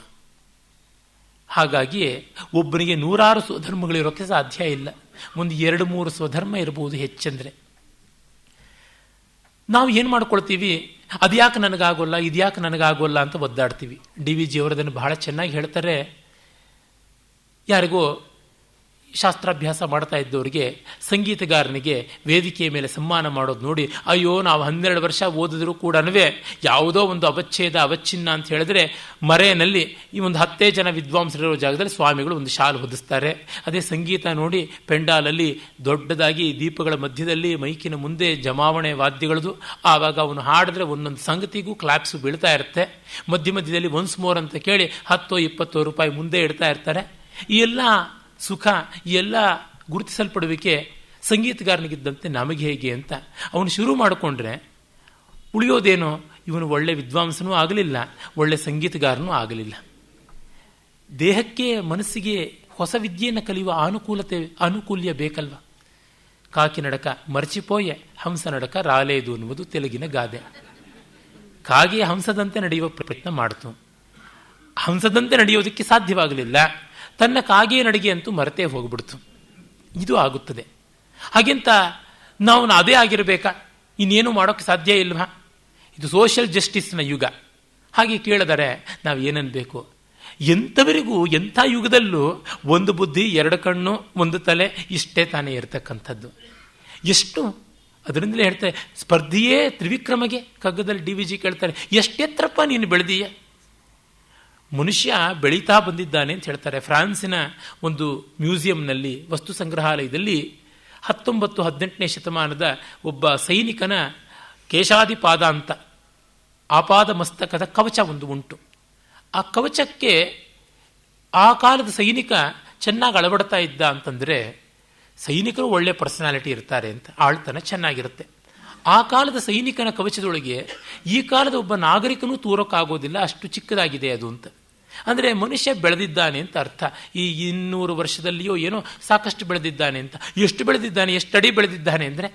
ಹಾಗಾಗಿ ಒಬ್ಬನಿಗೆ 100 ಸ್ವಧರ್ಮಗಳಿರೋಕ್ಕೆ ಸಾಧ್ಯ ಇಲ್ಲ. ಒಂದು 2-3 ಸ್ವಧರ್ಮ ಇರಬಹುದು ಹೆಚ್ಚಂದರೆ. ನಾವು ಏನು ಮಾಡ್ಕೊಳ್ತೀವಿ, ಅದ್ಯಾಕೆ ನನಗಾಗೋಲ್ಲ, ಇದ್ಯಾಕೆ ನನಗಾಗೋಲ್ಲ ಅಂತ ಒದ್ದಾಡ್ತೀವಿ. DVG ಅವರದನ್ನು ಬಹಳ ಚೆನ್ನಾಗಿ ಹೇಳ್ತಾರೆ. ಯಾರಿಗೋ ಶಾಸ್ತ್ರಾಭ್ಯಾಸ ಮಾಡ್ತಾ ಇದ್ದವರಿಗೆ ಸಂಗೀತಗಾರನಿಗೆ ವೇದಿಕೆಯ ಮೇಲೆ ಸನ್ಮಾನ ಮಾಡೋದು ನೋಡಿ, ಅಯ್ಯೋ ನಾವು 12 ವರ್ಷ ಓದಿದ್ರು ಕೂಡ ಯಾವುದೋ ಒಂದು ಅವಚ್ಛೇದ ಅವಚ್ಛಿನ್ನ ಅಂತ ಹೇಳಿದ್ರೆ ಮರೆಯಲ್ಲಿ ಈ ಒಂದು 10 ಜನ ವಿದ್ವಾಂಸರಿರೋ ಜಾಗದಲ್ಲಿ ಸ್ವಾಮಿಗಳು ಒಂದು ಶಾಲು ಹೊದಿಸ್ತಾರೆ. ಅದೇ ಸಂಗೀತ ನೋಡಿ ಪೆಂಡಾಲಲ್ಲಿ ದೊಡ್ಡದಾಗಿ ದೀಪಗಳ ಮಧ್ಯದಲ್ಲಿ ಮೈಕಿನ ಮುಂದೆ ಜಮಾವಣೆ ವಾದ್ಯಗಳದು. ಆವಾಗ ಅವನು ಹಾಡಿದ್ರೆ ಒಂದೊಂದು ಸಂಗತಿಗೂ ಕ್ಲಾಪ್ಸು ಬೀಳ್ತಾ ಇರುತ್ತೆ. ಮಧ್ಯ ಮಧ್ಯದಲ್ಲಿ ಒನ್ಸ್ ಮೋರ್ ಅಂತ ಕೇಳಿ 10-20 ರೂಪಾಯಿ ಮುಂದೆ ಇಡ್ತಾ ಇರ್ತಾರೆ. ಈ ಎಲ್ಲ ಸುಖ, ಈ ಎಲ್ಲ ಗುರುತಿಸಲ್ಪಡುವಿಕೆ ಸಂಗೀತಗಾರನಿಗಿದ್ದಂತೆ ನಮಗೆ ಹೇಗೆ ಅಂತ ಅವನು ಶುರು ಮಾಡಿಕೊಂಡ್ರೆ ಉಳಿಯೋದೇನೋ, ಇವನು ಒಳ್ಳೆ ವಿದ್ವಾಂಸನೂ ಆಗಲಿಲ್ಲ, ಒಳ್ಳೆ ಸಂಗೀತಗಾರನೂ ಆಗಲಿಲ್ಲ. ದೇಹಕ್ಕೆ ಮನಸ್ಸಿಗೆ ಹೊಸ ವಿದ್ಯೆಯನ್ನು ಕಲಿಯುವ ಅನುಕೂಲ್ಯ ಬೇಕಲ್ವ. ಕಾಕಿ ನಡಕ ಮರ್ಚಿಪೋಯೆ ಹಂಸ ನಡಕ ರಾಲೇದು ಅನ್ನುವುದು ತೆಲುಗಿನ ಗಾದೆ. ಕಾಗೆ ಹಂಸದಂತೆ ನಡೆಯುವ ಪ್ರಯತ್ನ ಮಾಡಿತು. ಹಂಸದಂತೆ ನಡೆಯೋದಕ್ಕೆ ಸಾಧ್ಯವಾಗಲಿಲ್ಲ. ತನ್ನ ಕಾಗೆ ನಡಿಗೆ ಅಂತೂ ಮರೆತೇ ಹೋಗ್ಬಿಡ್ತು. ಇದು ಆಗುತ್ತದೆ. ಹಾಗೆಂತ ನಾವು ಅದೇ ಆಗಿರಬೇಕಾ? ಇನ್ನೇನು ಮಾಡೋಕ್ಕೆ ಸಾಧ್ಯ ಇಲ್ವಾ? ಇದು ಸೋಷಿಯಲ್ ಜಸ್ಟಿಸ್ನ ಯುಗ. ಹಾಗೆ ಕೇಳಿದರೆ ನಾವು ಏನನ್ಬೇಕು? ಎಂಥವರಿಗೂ ಎಂಥ ಯುಗದಲ್ಲೂ ಒಂದು ಬುದ್ಧಿ, ಎರಡು ಕಣ್ಣು, ಒಂದು ತಲೆ, ಇಷ್ಟೇ ತಾನೇ ಇರತಕ್ಕಂಥದ್ದು. ಎಷ್ಟು ಅದರಿಂದಲೇ ಹೇಳ್ತಾರೆ, ಸ್ಪರ್ಧಿಯೇ ತ್ರಿವಿಕ್ರಮಗೆ. ಕಗ್ಗದಲ್ಲಿ DVG ಕೇಳ್ತಾರೆ, ಎಷ್ಟೆತ್ರಪ್ಪ ನೀನು ಬೆಳೆದೀಯ? ಮನುಷ್ಯ ಬೆಳೀತಾ ಬಂದಿದ್ದಾನೆ ಅಂತ ಹೇಳ್ತಾರೆ. ಫ್ರಾನ್ಸಿನ ಒಂದು ಮ್ಯೂಸಿಯಂನಲ್ಲಿ, ವಸ್ತು ಸಂಗ್ರಹಾಲಯದಲ್ಲಿ 19-18ನೇ ಶತಮಾನದ ಒಬ್ಬ ಸೈನಿಕನ ಕೇಶಾದಿಪಾದ ಅಂತ ಆಪಾದ ಮಸ್ತಕದ ಕವಚ ಒಂದು ಉಂಟು. ಆ ಕವಚಕ್ಕೆ ಆ ಕಾಲದ ಸೈನಿಕ ಚೆನ್ನಾಗಿ ಅಳವಡ್ತಾ ಇದ್ದ ಅಂತಂದರೆ, ಸೈನಿಕರು ಒಳ್ಳೆ ಪರ್ಸನಾಲಿಟಿ ಇರ್ತಾರೆ ಅಂತ, ಆಳ್ತನ ಚೆನ್ನಾಗಿರುತ್ತೆ. ಆ ಕಾಲದ ಸೈನಿಕನ ಕವಚದೊಳಗೆ ಈ ಕಾಲದ ಒಬ್ಬ ನಾಗರಿಕನೂ ತೂರೋಕ್ಕಾಗೋದಿಲ್ಲ, ಅಷ್ಟು ಚಿಕ್ಕದಾಗಿದೆ ಅದು ಅಂತ. ಅಂದರೆ ಮನುಷ್ಯ ಬೆಳೆದಿದ್ದಾನೆ ಅಂತ ಅರ್ಥ. ಈ 200 ವರ್ಷದಲ್ಲಿಯೋ ಏನೋ ಸಾಕಷ್ಟು ಬೆಳೆದಿದ್ದಾನೆ ಅಂತ. ಎಷ್ಟು ಬೆಳೆದಿದ್ದಾನೆ, ಎಷ್ಟು ಅಡಿ ಬೆಳೆದಿದ್ದಾನೆ ಅಂದರೆ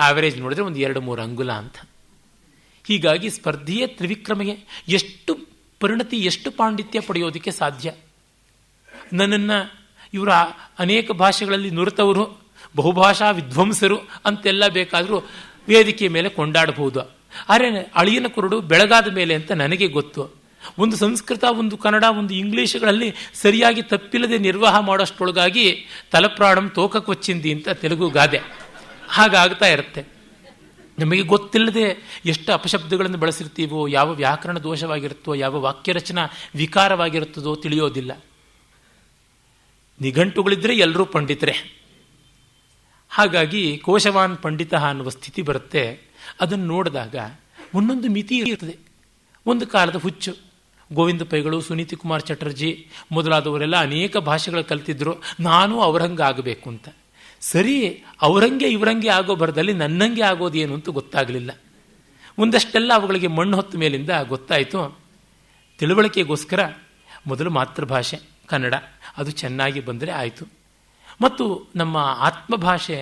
ಆವರೇಜ್ ನೋಡಿದ್ರೆ ಒಂದು 2-3 ಅಂಗುಲ ಅಂತ. ಹೀಗಾಗಿ ಸ್ಪರ್ಧಿಯೇ ತ್ರಿವಿಕ್ರಮಗೆ. ಎಷ್ಟು ಪರಿಣತಿ, ಎಷ್ಟು ಪಾಂಡಿತ್ಯ ಪಡೆಯೋದಕ್ಕೆ ಸಾಧ್ಯ? ನನ್ನನ್ನು ಇವರ ಅನೇಕ ಭಾಷೆಗಳಲ್ಲಿ ನುರಿತವರು, ಬಹುಭಾಷಾ ವಿದ್ವಾಂಸರು ಅಂತೆಲ್ಲ ಬೇಕಾದರೂ ವೇದಿಕೆಯ ಮೇಲೆ ಕೊಂಡಾಡಬಹುದು. ಆದರೆ ಅಳಿಯನ ಕುರುಡು ಬೆಳಗಾದ ಮೇಲೆ ಅಂತ ನನಗೆ ಗೊತ್ತು. ಒಂದು ಸಂಸ್ಕೃತ, ಒಂದು ಕನ್ನಡ, ಒಂದು ಇಂಗ್ಲೀಷ್ಗಳಲ್ಲಿ ಸರಿಯಾಗಿ ತಪ್ಪಿಲ್ಲದೆ ನಿರ್ವಾಹ ಮಾಡೋಷ್ಟೊಳಗಾಗಿ ತಲಪ್ರಾಣಂ ತೋಕಕ್ಕೊಚ್ಚಿಂದಿ ಅಂತ ತೆಲುಗು ಗಾದೆ ಹಾಗಾಗ್ತಾ ಇರುತ್ತೆ. ನಮಗೆ ಗೊತ್ತಿಲ್ಲದೆ ಎಷ್ಟು ಅಪಶಬ್ದಗಳನ್ನು ಬಳಸಿರ್ತೀವೋ, ಯಾವ ವ್ಯಾಕರಣ ದೋಷವಾಗಿರುತ್ತೋ, ಯಾವ ವಾಕ್ಯರಚನಾ ವಿಕಾರವಾಗಿರುತ್ತದೋ ತಿಳಿಯೋದಿಲ್ಲ. ನಿಘಂಟುಗಳಿದ್ರೆ ಎಲ್ಲರೂ ಪಂಡಿತರೆ. ಹಾಗಾಗಿ ಕೋಶವಾನ್ ಪಂಡಿತ ಅನ್ನುವ ಸ್ಥಿತಿ ಬರುತ್ತೆ. ಅದನ್ನು ನೋಡಿದಾಗ ಒಂದೊಂದು ಮಿತಿ ಇರ್ತದೆ. ಒಂದು ಕಾಲದ ಹುಚ್ಚು. ಗೋವಿಂದ ಪೈಗಳು, ಸುನೀತಿ ಕುಮಾರ್ ಚಟರ್ಜಿ ಮೊದಲಾದವರೆಲ್ಲ ಅನೇಕ ಭಾಷೆಗಳು ಕಲ್ತಿದ್ರು. ನಾನು ಅವರಂಗೆ ಆಗಬೇಕು ಅಂತ. ಸರಿ, ಅವರಂಗೆ ಇವರಂಗೆ ಆಗೋ ಬರದಲ್ಲಿ ನನ್ನಂಗೆ ಆಗೋದೇನು ಅಂತ ಗೊತ್ತಾಗಲಿಲ್ಲ. ಒಂದಷ್ಟೆಲ್ಲ ಅವುಗಳಿಗೆ ಮಣ್ಣು ಹೊತ್ತ ಮೇಲಿಂದ ಗೊತ್ತಾಯಿತು. ತಿಳುವಳಿಕೆಗೋಸ್ಕರ ಮೊದಲು ಮಾತೃಭಾಷೆ ಕನ್ನಡ, ಅದು ಚೆನ್ನಾಗಿ ಬಂದರೆ ಆಯಿತು. ಮತ್ತು ನಮ್ಮ ಆತ್ಮಭಾಷೆ,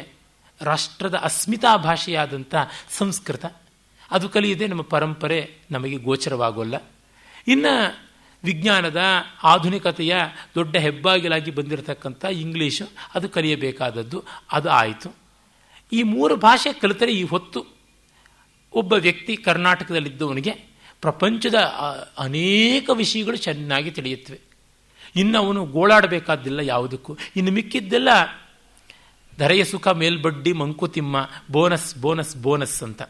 ರಾಷ್ಟ್ರದ ಅಸ್ಮಿತಾ ಭಾಷೆಯಾದಂಥ ಸಂಸ್ಕೃತ, ಅದು ಕಲಿಯದೆ ನಮ್ಮ ಪರಂಪರೆ ನಮಗೆ ಗೋಚರವಾಗೋಲ್ಲ. ಇನ್ನು ವಿಜ್ಞಾನದ, ಆಧುನಿಕತೆಯ ದೊಡ್ಡ ಹೆಬ್ಬಾಗಿಲಾಗಿ ಬಂದಿರತಕ್ಕಂಥ ಇಂಗ್ಲೀಷು, ಅದು ಕಲಿಯಬೇಕಾದದ್ದು, ಅದು ಆಯಿತು. ಈ 3 ಭಾಷೆ ಕಲಿತರೆ ಈ ಹೊತ್ತು ಒಬ್ಬ ವ್ಯಕ್ತಿ ಕರ್ನಾಟಕದಲ್ಲಿದ್ದವನಿಗೆ ಪ್ರಪಂಚದ ಅನೇಕ ವಿಷಯಗಳು ಚೆನ್ನಾಗಿ ತಿಳಿಯುತ್ತವೆ. ಇನ್ನು ಅವನು ಗೋಳಾಡಬೇಕಾದ್ದಿಲ್ಲ ಯಾವುದಕ್ಕೂ. ಇನ್ನು ಮಿಕ್ಕಿದ್ದೆಲ್ಲ ಧರೆಯ ಸುಖ, ಮೇಲ್ಬಡ್ಡಿ, ಮಂಕುತಿಮ್ಮ, ಬೋನಸ್ ಬೋನಸ್ ಬೋನಸ್ ಅಂತ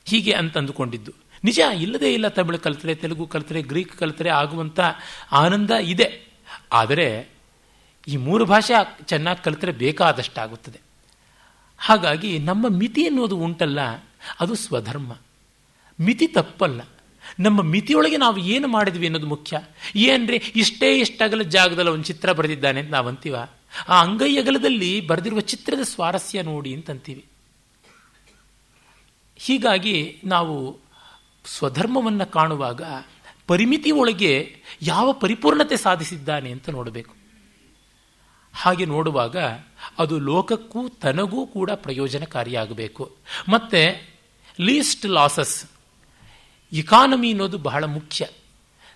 ಹೀಗೆ ಅಂತ ಅಂದುಕೊಂಡಿದ್ದು. ನಿಜ, ಇಲ್ಲದೇ ಇಲ್ಲ. ತಮಿಳು ಕಲಿತರೆ, ತೆಲುಗು ಕಲಿತರೆ, ಗ್ರೀಕ್ ಕಲಿತರೆ ಆಗುವಂಥ ಆನಂದ ಇದೆ. ಆದರೆ ಈ 3 ಭಾಷೆ ಚೆನ್ನಾಗಿ ಕಲಿತರೆ ಬೇಕಾದಷ್ಟಾಗುತ್ತದೆ. ಹಾಗಾಗಿ ನಮ್ಮ ಮಿತಿ ಅನ್ನೋದು ಉಂಟಲ್ಲ, ಅದು ಸ್ವಧರ್ಮ. ಮಿತಿ ತಪ್ಪಲ್ಲ. ನಮ್ಮ ಮಿತಿಯೊಳಗೆ ನಾವು ಏನು ಮಾಡಿದ್ವಿ ಅನ್ನೋದು ಮುಖ್ಯ. ಏನ್ರಿ ಇಷ್ಟೇ ಇಷ್ಟಾಗಲ ಜಾಗದಲ್ಲಿ ಒಂದು ಚಿತ್ರ ಬರೆದಿದ್ದಾನೆ ಅಂತ ನಾವು ಅಂತೀವ. ಆ ಅಂಗೈ ಅಗಲದಲ್ಲಿ ಬರೆದಿರುವ ಚಿತ್ರದ ಸ್ವಾರಸ್ಯ ನೋಡಿ ಅಂತಂತೀವಿ. ಹೀಗಾಗಿ ನಾವು ಸ್ವಧರ್ಮವನ್ನು ಕಾಣುವಾಗ ಪರಿಮಿತಿ ಒಳಗೆ ಯಾವ ಪರಿಪೂರ್ಣತೆ ಸಾಧಿಸಿದ್ದಾನೆ ಅಂತ ನೋಡಬೇಕು. ಹಾಗೆ ನೋಡುವಾಗ ಅದು ಲೋಕಕ್ಕೂ ತನಗೂ ಕೂಡ ಪ್ರಯೋಜನಕಾರಿಯಾಗಬೇಕು. ಮತ್ತು ಲೀಸ್ಟ್ ಲಾಸಸ್, ಇಕಾನಮಿ ಅನ್ನೋದು ಬಹಳ ಮುಖ್ಯ.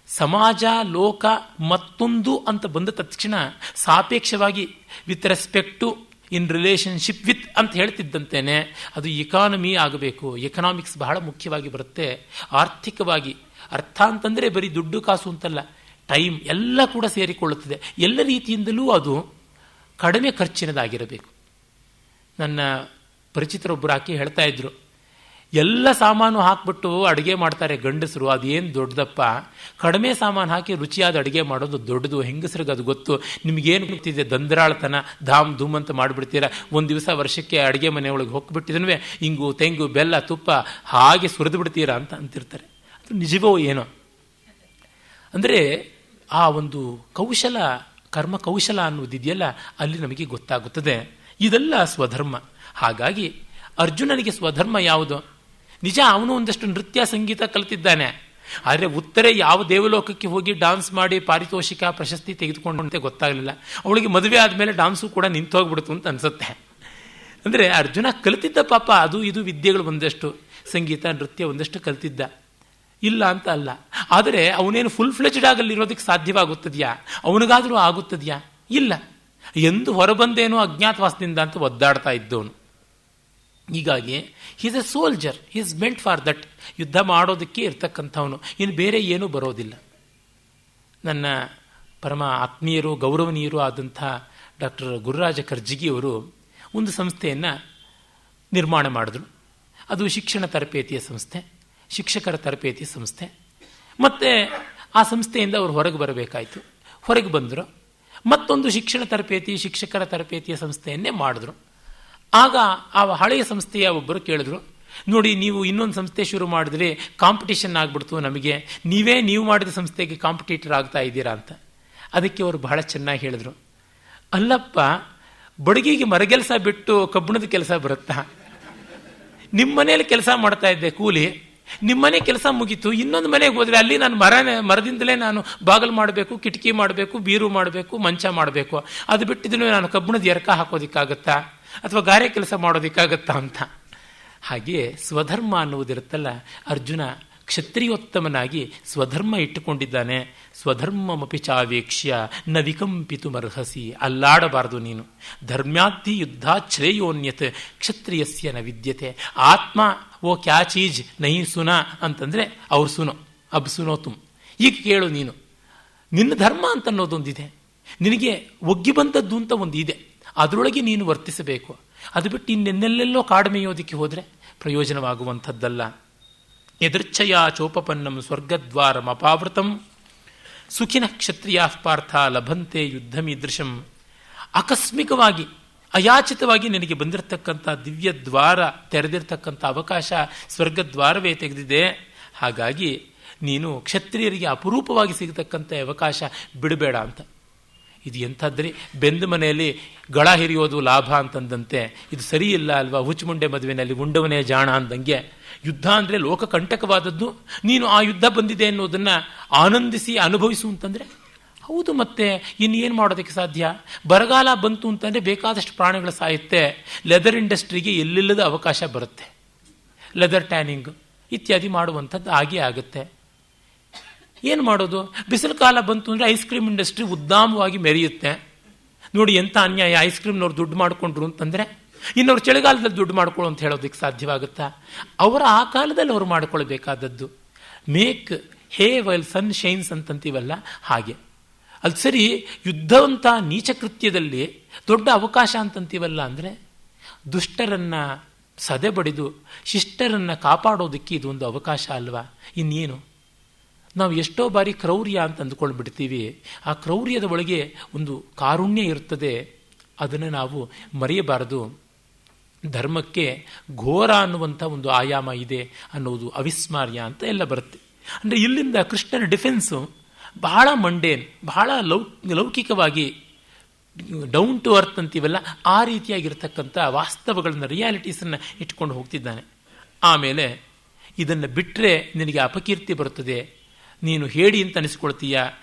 ಸಮಾಜ, ಲೋಕ ಮತ್ತೊಂದು ಅಂತ ಬಂದ ತಕ್ಷಣ ಸಾಪೇಕ್ಷವಾಗಿ with respect to, in relationship with ಅಂತ ಹೇಳ್ತಿದ್ದಂತೇನೆ ಅದು ಇಕಾನಮಿ ಆಗಬೇಕು. ಎಕನಾಮಿಕ್ಸ್ ಬಹಳ ಮುಖ್ಯವಾಗಿ ಬರುತ್ತೆ. ಆರ್ಥಿಕವಾಗಿ ಅರ್ಥ ಅಂತಂದರೆ ಬರೀ ದುಡ್ಡು ಕಾಸು ಅಂತಲ್ಲ, ಟೈಮ್ ಎಲ್ಲ ಕೂಡ ಸೇರಿಕೊಳ್ಳುತ್ತದೆ. ಎಲ್ಲ ರೀತಿಯಿಂದಲೂ ಅದು ಕಡಿಮೆ ಖರ್ಚಿನದಾಗಿರಬೇಕು. ನನ್ನ ಪರಿಚಿತರೊಬ್ಬರು ಹಾಕಿ ಹೇಳ್ತಾ ಇದ್ರು, ಎಲ್ಲ ಸಾಮಾನು ಹಾಕ್ಬಿಟ್ಟು ಅಡುಗೆ ಮಾಡ್ತಾರೆ ಗಂಡಸರು, ಅದೇನು ದೊಡ್ಡದಪ್ಪ. ಕಡಿಮೆ ಸಾಮಾನು ಹಾಕಿ ರುಚಿಯಾದ ಅಡುಗೆ ಮಾಡೋದು ದೊಡ್ಡದು. ಹೆಂಗಸರಿಗೆ ಅದು ಗೊತ್ತು. ನಿಮಗೇನು ಗೊತ್ತಿದೆ, ದಂದ್ರಾಳತನ, ಧಾಮ್ ಧೂಮ್ ಅಂತ ಮಾಡಿಬಿಡ್ತೀರಾ. ಒಂದು ದಿವಸ ವರ್ಷಕ್ಕೆ ಅಡುಗೆ ಮನೆಯೊಳಗೆ ಹೋಗ್ಬಿಟ್ಟಿದನ್ವೇ ಇಂಗು, ತೆಂಗು, ಬೆಲ್ಲ, ತುಪ್ಪ ಹಾಗೆ ಸುರಿದು ಬಿಡ್ತೀರಾ ಅಂತ ಅಂತಿರ್ತಾರೆ. ಅದು ನಿಜವೋ ಏನೋ. ಅಂದರೆ ಆ ಒಂದು ಕೌಶಲ, ಕರ್ಮ ಕೌಶಲ ಅನ್ನೋದಿದೆಯಲ್ಲ, ಅಲ್ಲಿ ನಮಗೆ ಗೊತ್ತಾಗುತ್ತದೆ. ಇದೆಲ್ಲ ಸ್ವಧರ್ಮ. ಹಾಗಾಗಿ ಅರ್ಜುನನಿಗೆ ಸ್ವಧರ್ಮ ಯಾವುದು? ನಿಜ, ಅವನು ಒಂದಷ್ಟು ನೃತ್ಯ ಸಂಗೀತ ಕಲಿತಿದ್ದಾನೆ. ಆದರೆ ಉತ್ತರೆ ಯಾವ ದೇವಲೋಕಕ್ಕೆ ಹೋಗಿ ಡಾನ್ಸ್ ಮಾಡಿ ಪಾರಿತೋಷಿಕ ಪ್ರಶಸ್ತಿ ತೆಗೆದುಕೊಂಡಂತೆ ಗೊತ್ತಾಗಲಿಲ್ಲ. ಅವಳಿಗೆ ಮದುವೆ ಆದಮೇಲೆ ಡಾನ್ಸು ಕೂಡ ನಿಂತು ಹೋಗ್ಬಿಡ್ತು ಅಂತ ಅನಿಸುತ್ತೆ. ಅಂದರೆ ಅರ್ಜುನ ಕಲಿತಿದ್ದ ಪಾಪ, ಅದು ಇದು ವಿದ್ಯೆಗಳು ಒಂದಷ್ಟು, ಸಂಗೀತ ನೃತ್ಯ ಒಂದಷ್ಟು ಕಲಿತಿದ್ದ. ಇಲ್ಲ ಅಂತ ಅಲ್ಲ. ಆದರೆ ಅವನೇನು ಫುಲ್ ಫ್ಲೆಜ್ಡ್ ಆಗಲ್ಲಿರೋದಕ್ಕೆ ಸಾಧ್ಯವಾಗುತ್ತದೆಯಾ? ಅವನಿಗಾದರೂ ಆಗುತ್ತದೆಯಾ? ಇಲ್ಲ. ಎಂದು ಹೊರಬಂದೇನೋ ಅಜ್ಞಾತವಾಸದಿಂದ ಅಂತ ಒದ್ದಾಡ್ತಾ ಇದ್ದವನು. ಹೀಗಾಗಿ is A soldier, is meant for that. ಯುದ್ಧ ಮಾಡೋದಕ್ಕೆ ಇರ್ತಕ್ಕಂಥವನು, ಇನ್ನು ಬೇರೆ ಏನೂ ಬರೋದಿಲ್ಲ. ನನ್ನ ಪರಮ ಆತ್ಮೀಯರು, ಗೌರವನೀಯರು ಆದಂಥ ಡಾಕ್ಟರ್ ಗುರುರಾಜ ಕರ್ಜಿಗಿಯವರು ಒಂದು ಸಂಸ್ಥೆಯನ್ನು ನಿರ್ಮಾಣ ಮಾಡಿದ್ರು. ಅದು ಶಿಕ್ಷಣ ತರಬೇತಿಯ ಸಂಸ್ಥೆ, ಶಿಕ್ಷಕರ ತರಬೇತಿ ಸಂಸ್ಥೆ. ಮತ್ತು ಆ ಸಂಸ್ಥೆಯಿಂದ ಅವರು ಹೊರಗೆ ಬರಬೇಕಾಯಿತು. ಹೊರಗೆ ಬಂದರು. ಮತ್ತೊಂದು ಶಿಕ್ಷಣ ತರಬೇತಿ, ಶಿಕ್ಷಕರ ತರಬೇತಿಯ ಸಂಸ್ಥೆಯನ್ನೇ ಮಾಡಿದ್ರು. ಆಗ ಆ ಹಳೆಯ ಸಂಸ್ಥೆಯ ಒಬ್ಬರು ಕೇಳಿದ್ರು, ನೋಡಿ ನೀವು ಇನ್ನೊಂದು ಸಂಸ್ಥೆ ಶುರು ಮಾಡಿದ್ರೆ ಕಾಂಪಿಟೇಷನ್ ಆಗ್ಬಿಡ್ತು ನಮಗೆ, ನೀವು ಮಾಡಿದ ಸಂಸ್ಥೆಗೆ ಕಾಂಪಿಟೇಟರ್ ಆಗ್ತಾ ಇದ್ದೀರಾ ಅಂತ. ಅದಕ್ಕೆ ಅವರು ಬಹಳ ಚೆನ್ನಾಗಿ ಹೇಳಿದ್ರು, ಅಲ್ಲಪ್ಪ, ಬಡಗಿಗೆ ಮರಗೆಲಸ ಬಿಟ್ಟು ಕಬ್ಬಣದ ಕೆಲಸ ಬರುತ್ತಾ? ನಿಮ್ಮ ಮನೇಲಿ ಕೆಲಸ ಮಾಡ್ತಾ ಇದ್ದೆ ಕೂಲಿ, ನಿಮ್ಮನೆ ಕೆಲಸ ಮುಗೀತು, ಇನ್ನೊಂದು ಮನೆಗೆ ಹೋದರೆ ಅಲ್ಲಿ ನಾನು ಮರದಿಂದಲೇ ನಾನು ಬಾಗಿಲು ಮಾಡಬೇಕು, ಕಿಟಕಿ ಮಾಡಬೇಕು, ಬೀರು ಮಾಡಬೇಕು, ಮಂಚ ಮಾಡಬೇಕು. ಅದು ಬಿಟ್ಟಿದ್ದು ನಾನು ಕಬ್ಬಣದ ಎರಕ ಹಾಕೋದಿಕ್ಕಾಗತ್ತಾ ಅಥವಾ ಗಾರೆ ಕೆಲಸ ಮಾಡೋದಿಕ್ಕಾಗತ್ತಾ ಅಂತ. ಹಾಗೆ ಸ್ವಧರ್ಮ ಅನ್ನುವುದಿರುತ್ತಲ್ಲ, ಅರ್ಜುನ ಕ್ಷತ್ರಿಯೋತ್ತಮನಾಗಿ ಸ್ವಧರ್ಮ ಇಟ್ಟುಕೊಂಡಿದ್ದಾನೆ. ಸ್ವಧರ್ಮಮಪಿ ಚಾವೇಕ್ಷ್ಯ ನ ವಿಕಂಪಿತು ಮರ್ಹಸಿ. ಅಲ್ಲಾಡಬಾರದು ನೀನು. ಧರ್ಮ್ಯಾಧಿ ಯುದ್ಧ ಶ್ರೇಯೋನ್ಯತ್ ಕ್ಷತ್ರಿಯಸ್ಯ ನ ವಿದ್ಯತೆ. ಆತ್ಮ ಓ ಕ್ಯಾ ಚೀಜ್ ನಹಿ ಸುನ ಅಂತಂದರೆ ಅವ್ರು ಸುನೋ ಅಬ್ ಸುನೋ ತುಮ್. ಈಗ ಕೇಳು ನೀನು, ನಿನ್ನ ಧರ್ಮ ಅಂತ ಅನ್ನೋದೊಂದಿದೆ, ನಿನಗೆ ಒಗ್ಗಿ ಬಂದದ್ದು ಅಂತ ಒಂದು ಇದೆ, ಅದರೊಳಗೆ ನೀನು ವರ್ತಿಸಬೇಕು. ಅದು ಬಿಟ್ಟು ಇನ್ನೆಲ್ಲೆಲ್ಲೋ ಕಾಡ್ಮೆಯೋದಕ್ಕೆ ಹೋದರೆ ಪ್ರಯೋಜನವಾಗುವಂಥದ್ದಲ್ಲ. ಎದೃಚ್ಛಯ ಚೋಪಪನ್ನಂ ಸ್ವರ್ಗದ್ವಾರಂ ಅಪಾವೃತಂ ಸುಖಿನ ಕ್ಷತ್ರಿಯಾ ಪಾರ್ಥ ಲಭಂತೆ ಯುದ್ಧಮೀದೃಶಂ. ಆಕಸ್ಮಿಕವಾಗಿ ಅಯಾಚಿತವಾಗಿ ನಿನಗೆ ಬಂದಿರತಕ್ಕಂಥ ದಿವ್ಯ ದ್ವಾರ, ತೆರೆದಿರ್ತಕ್ಕಂಥ ಅವಕಾಶ ಸ್ವರ್ಗದ್ವಾರವೇ ತೆಗೆದಿದೆ. ಹಾಗಾಗಿ ನೀನು ಕ್ಷತ್ರಿಯರಿಗೆ ಅಪರೂಪವಾಗಿ ಸಿಗತಕ್ಕಂಥ ಅವಕಾಶ ಬಿಡಬೇಡ ಅಂತ. ಇದು ಎಂಥದ್ರಿ, ಬೆಂದ ಮನೆಯಲ್ಲಿ ಗಳ ಹಿರಿಯೋದು ಲಾಭ ಅಂತಂದಂತೆ ಇದು ಸರಿ ಇಲ್ಲ ಅಲ್ವಾ? ಹುಚ್ಚುಮುಂಡೆ ಮದುವೆಯಲ್ಲಿ ಉಂಡವನೇ ಜಾಣ ಅಂದಂಗೆ ಯುದ್ಧ ಅಂದರೆ ಲೋಕಕಂಟಕವಾದದ್ದು. ನೀನು ಆ ಯುದ್ಧ ಬಂದಿದೆ ಅನ್ನೋದನ್ನು ಆನಂದಿಸಿ ಅನುಭವಿಸು ಅಂತಂದರೆ ಹೌದು. ಮತ್ತೆ ಇನ್ನೇನು ಮಾಡೋದಕ್ಕೆ ಸಾಧ್ಯ? ಬರಗಾಲ ಬಂತು ಅಂತಂದರೆ ಬೇಕಾದಷ್ಟು ಪ್ರಾಣಿಗಳು ಸಾಯುತ್ತೆ. ಲೆದರ್ ಇಂಡಸ್ಟ್ರಿಗೆ ಎಲ್ಲಿಲ್ಲದ ಅವಕಾಶ ಬರುತ್ತೆ. ಲೆದರ್ ಟ್ಯಾನಿಂಗ್ ಇತ್ಯಾದಿ ಮಾಡುವಂಥದ್ದು ಆಗೇ ಆಗುತ್ತೆ. ಏನು ಮಾಡೋದು? ಬಿಸಿಲು ಕಾಲ ಬಂತು ಅಂದರೆ ಐಸ್ ಕ್ರೀಮ್ ಇಂಡಸ್ಟ್ರಿ ಉದ್ದಾಮವಾಗಿ ಮೆರೆಯುತ್ತೆ. ನೋಡಿ ಎಂಥ ಅನ್ಯಾಯ, ಐಸ್ ಕ್ರೀಮ್ನವ್ರು ದುಡ್ಡು ಮಾಡಿಕೊಂಡ್ರು ಅಂತಂದರೆ ಇನ್ನವ್ರು ಚಳಿಗಾಲದಲ್ಲಿ ದುಡ್ಡು ಮಾಡ್ಕೊಳ್ಳೋ ಅಂತ ಹೇಳೋದಕ್ಕೆ ಸಾಧ್ಯವಾಗುತ್ತಾ? ಅವರ ಆ ಕಾಲದಲ್ಲಿ ಅವರು ಮಾಡಿಕೊಳ್ಬೇಕಾದದ್ದು. ಮೇಕ್ ಹೇ ವೈಲ್ ಸನ್ ಶೈನ್ಸ್ ಅಂತಂತೀವಲ್ಲ ಹಾಗೆ. ಅದು ಸರಿ, ಯುದ್ಧವಂತ ನೀಚ ಕೃತ್ಯದಲ್ಲಿ ದೊಡ್ಡ ಅವಕಾಶ ಅಂತಂತೀವಲ್ಲ ಅಂದರೆ ದುಷ್ಟರನ್ನು ಸದೆ ಬಡಿದು ಶಿಷ್ಟರನ್ನು ಕಾಪಾಡೋದಕ್ಕೆ ಇದೊಂದು ಅವಕಾಶ ಅಲ್ವಾ? ಇನ್ನೇನು? ನಾವು ಎಷ್ಟೋ ಬಾರಿ ಕ್ರೌರ್ಯ ಅಂತ ಅಂದುಕೊಂಡ್ಬಿಡ್ತೀವಿ. ಆ ಕ್ರೌರ್ಯದ ಒಳಗೆ ಒಂದು ಕಾರುಣ್ಯ ಇರುತ್ತದೆ, ಅದನ್ನು ನಾವು ಮರೆಯಬಾರದು. ಧರ್ಮಕ್ಕೆ ಘೋರ ಅನ್ನುವಂಥ ಒಂದು ಆಯಾಮ ಇದೆ ಅನ್ನೋದು ಅವಿಸ್ಮಾರ್ಯ ಅಂತ ಎಲ್ಲ ಬರುತ್ತೆ. ಅಂದರೆ ಇಲ್ಲಿಂದ ಕೃಷ್ಣನ ಡಿಫೆನ್ಸು ಬಹಳ ಮಂಡೇನ್, ಬಹಳ ಲೌಕಿಕವಾಗಿ ಡೌನ್ ಟು ಅರ್ತ್ ಅಂತೀವಲ್ಲ ಆ ರೀತಿಯಾಗಿರ್ತಕ್ಕಂಥ ವಾಸ್ತವಗಳನ್ನು, ರಿಯಾಲಿಟೀಸನ್ನು ಇಟ್ಕೊಂಡು ಹೋಗ್ತಿದ್ದಾನೆ. ಆಮೇಲೆ ಇದನ್ನು ಬಿಟ್ಟರೆ ನಿನಗೆ ಅಪಕೀರ್ತಿ ಬರುತ್ತದೆ, ನೀನು ಹೇಳಿ ಅಂತ ಅನಿಸ್ಕೊಳ್ತೀಯ,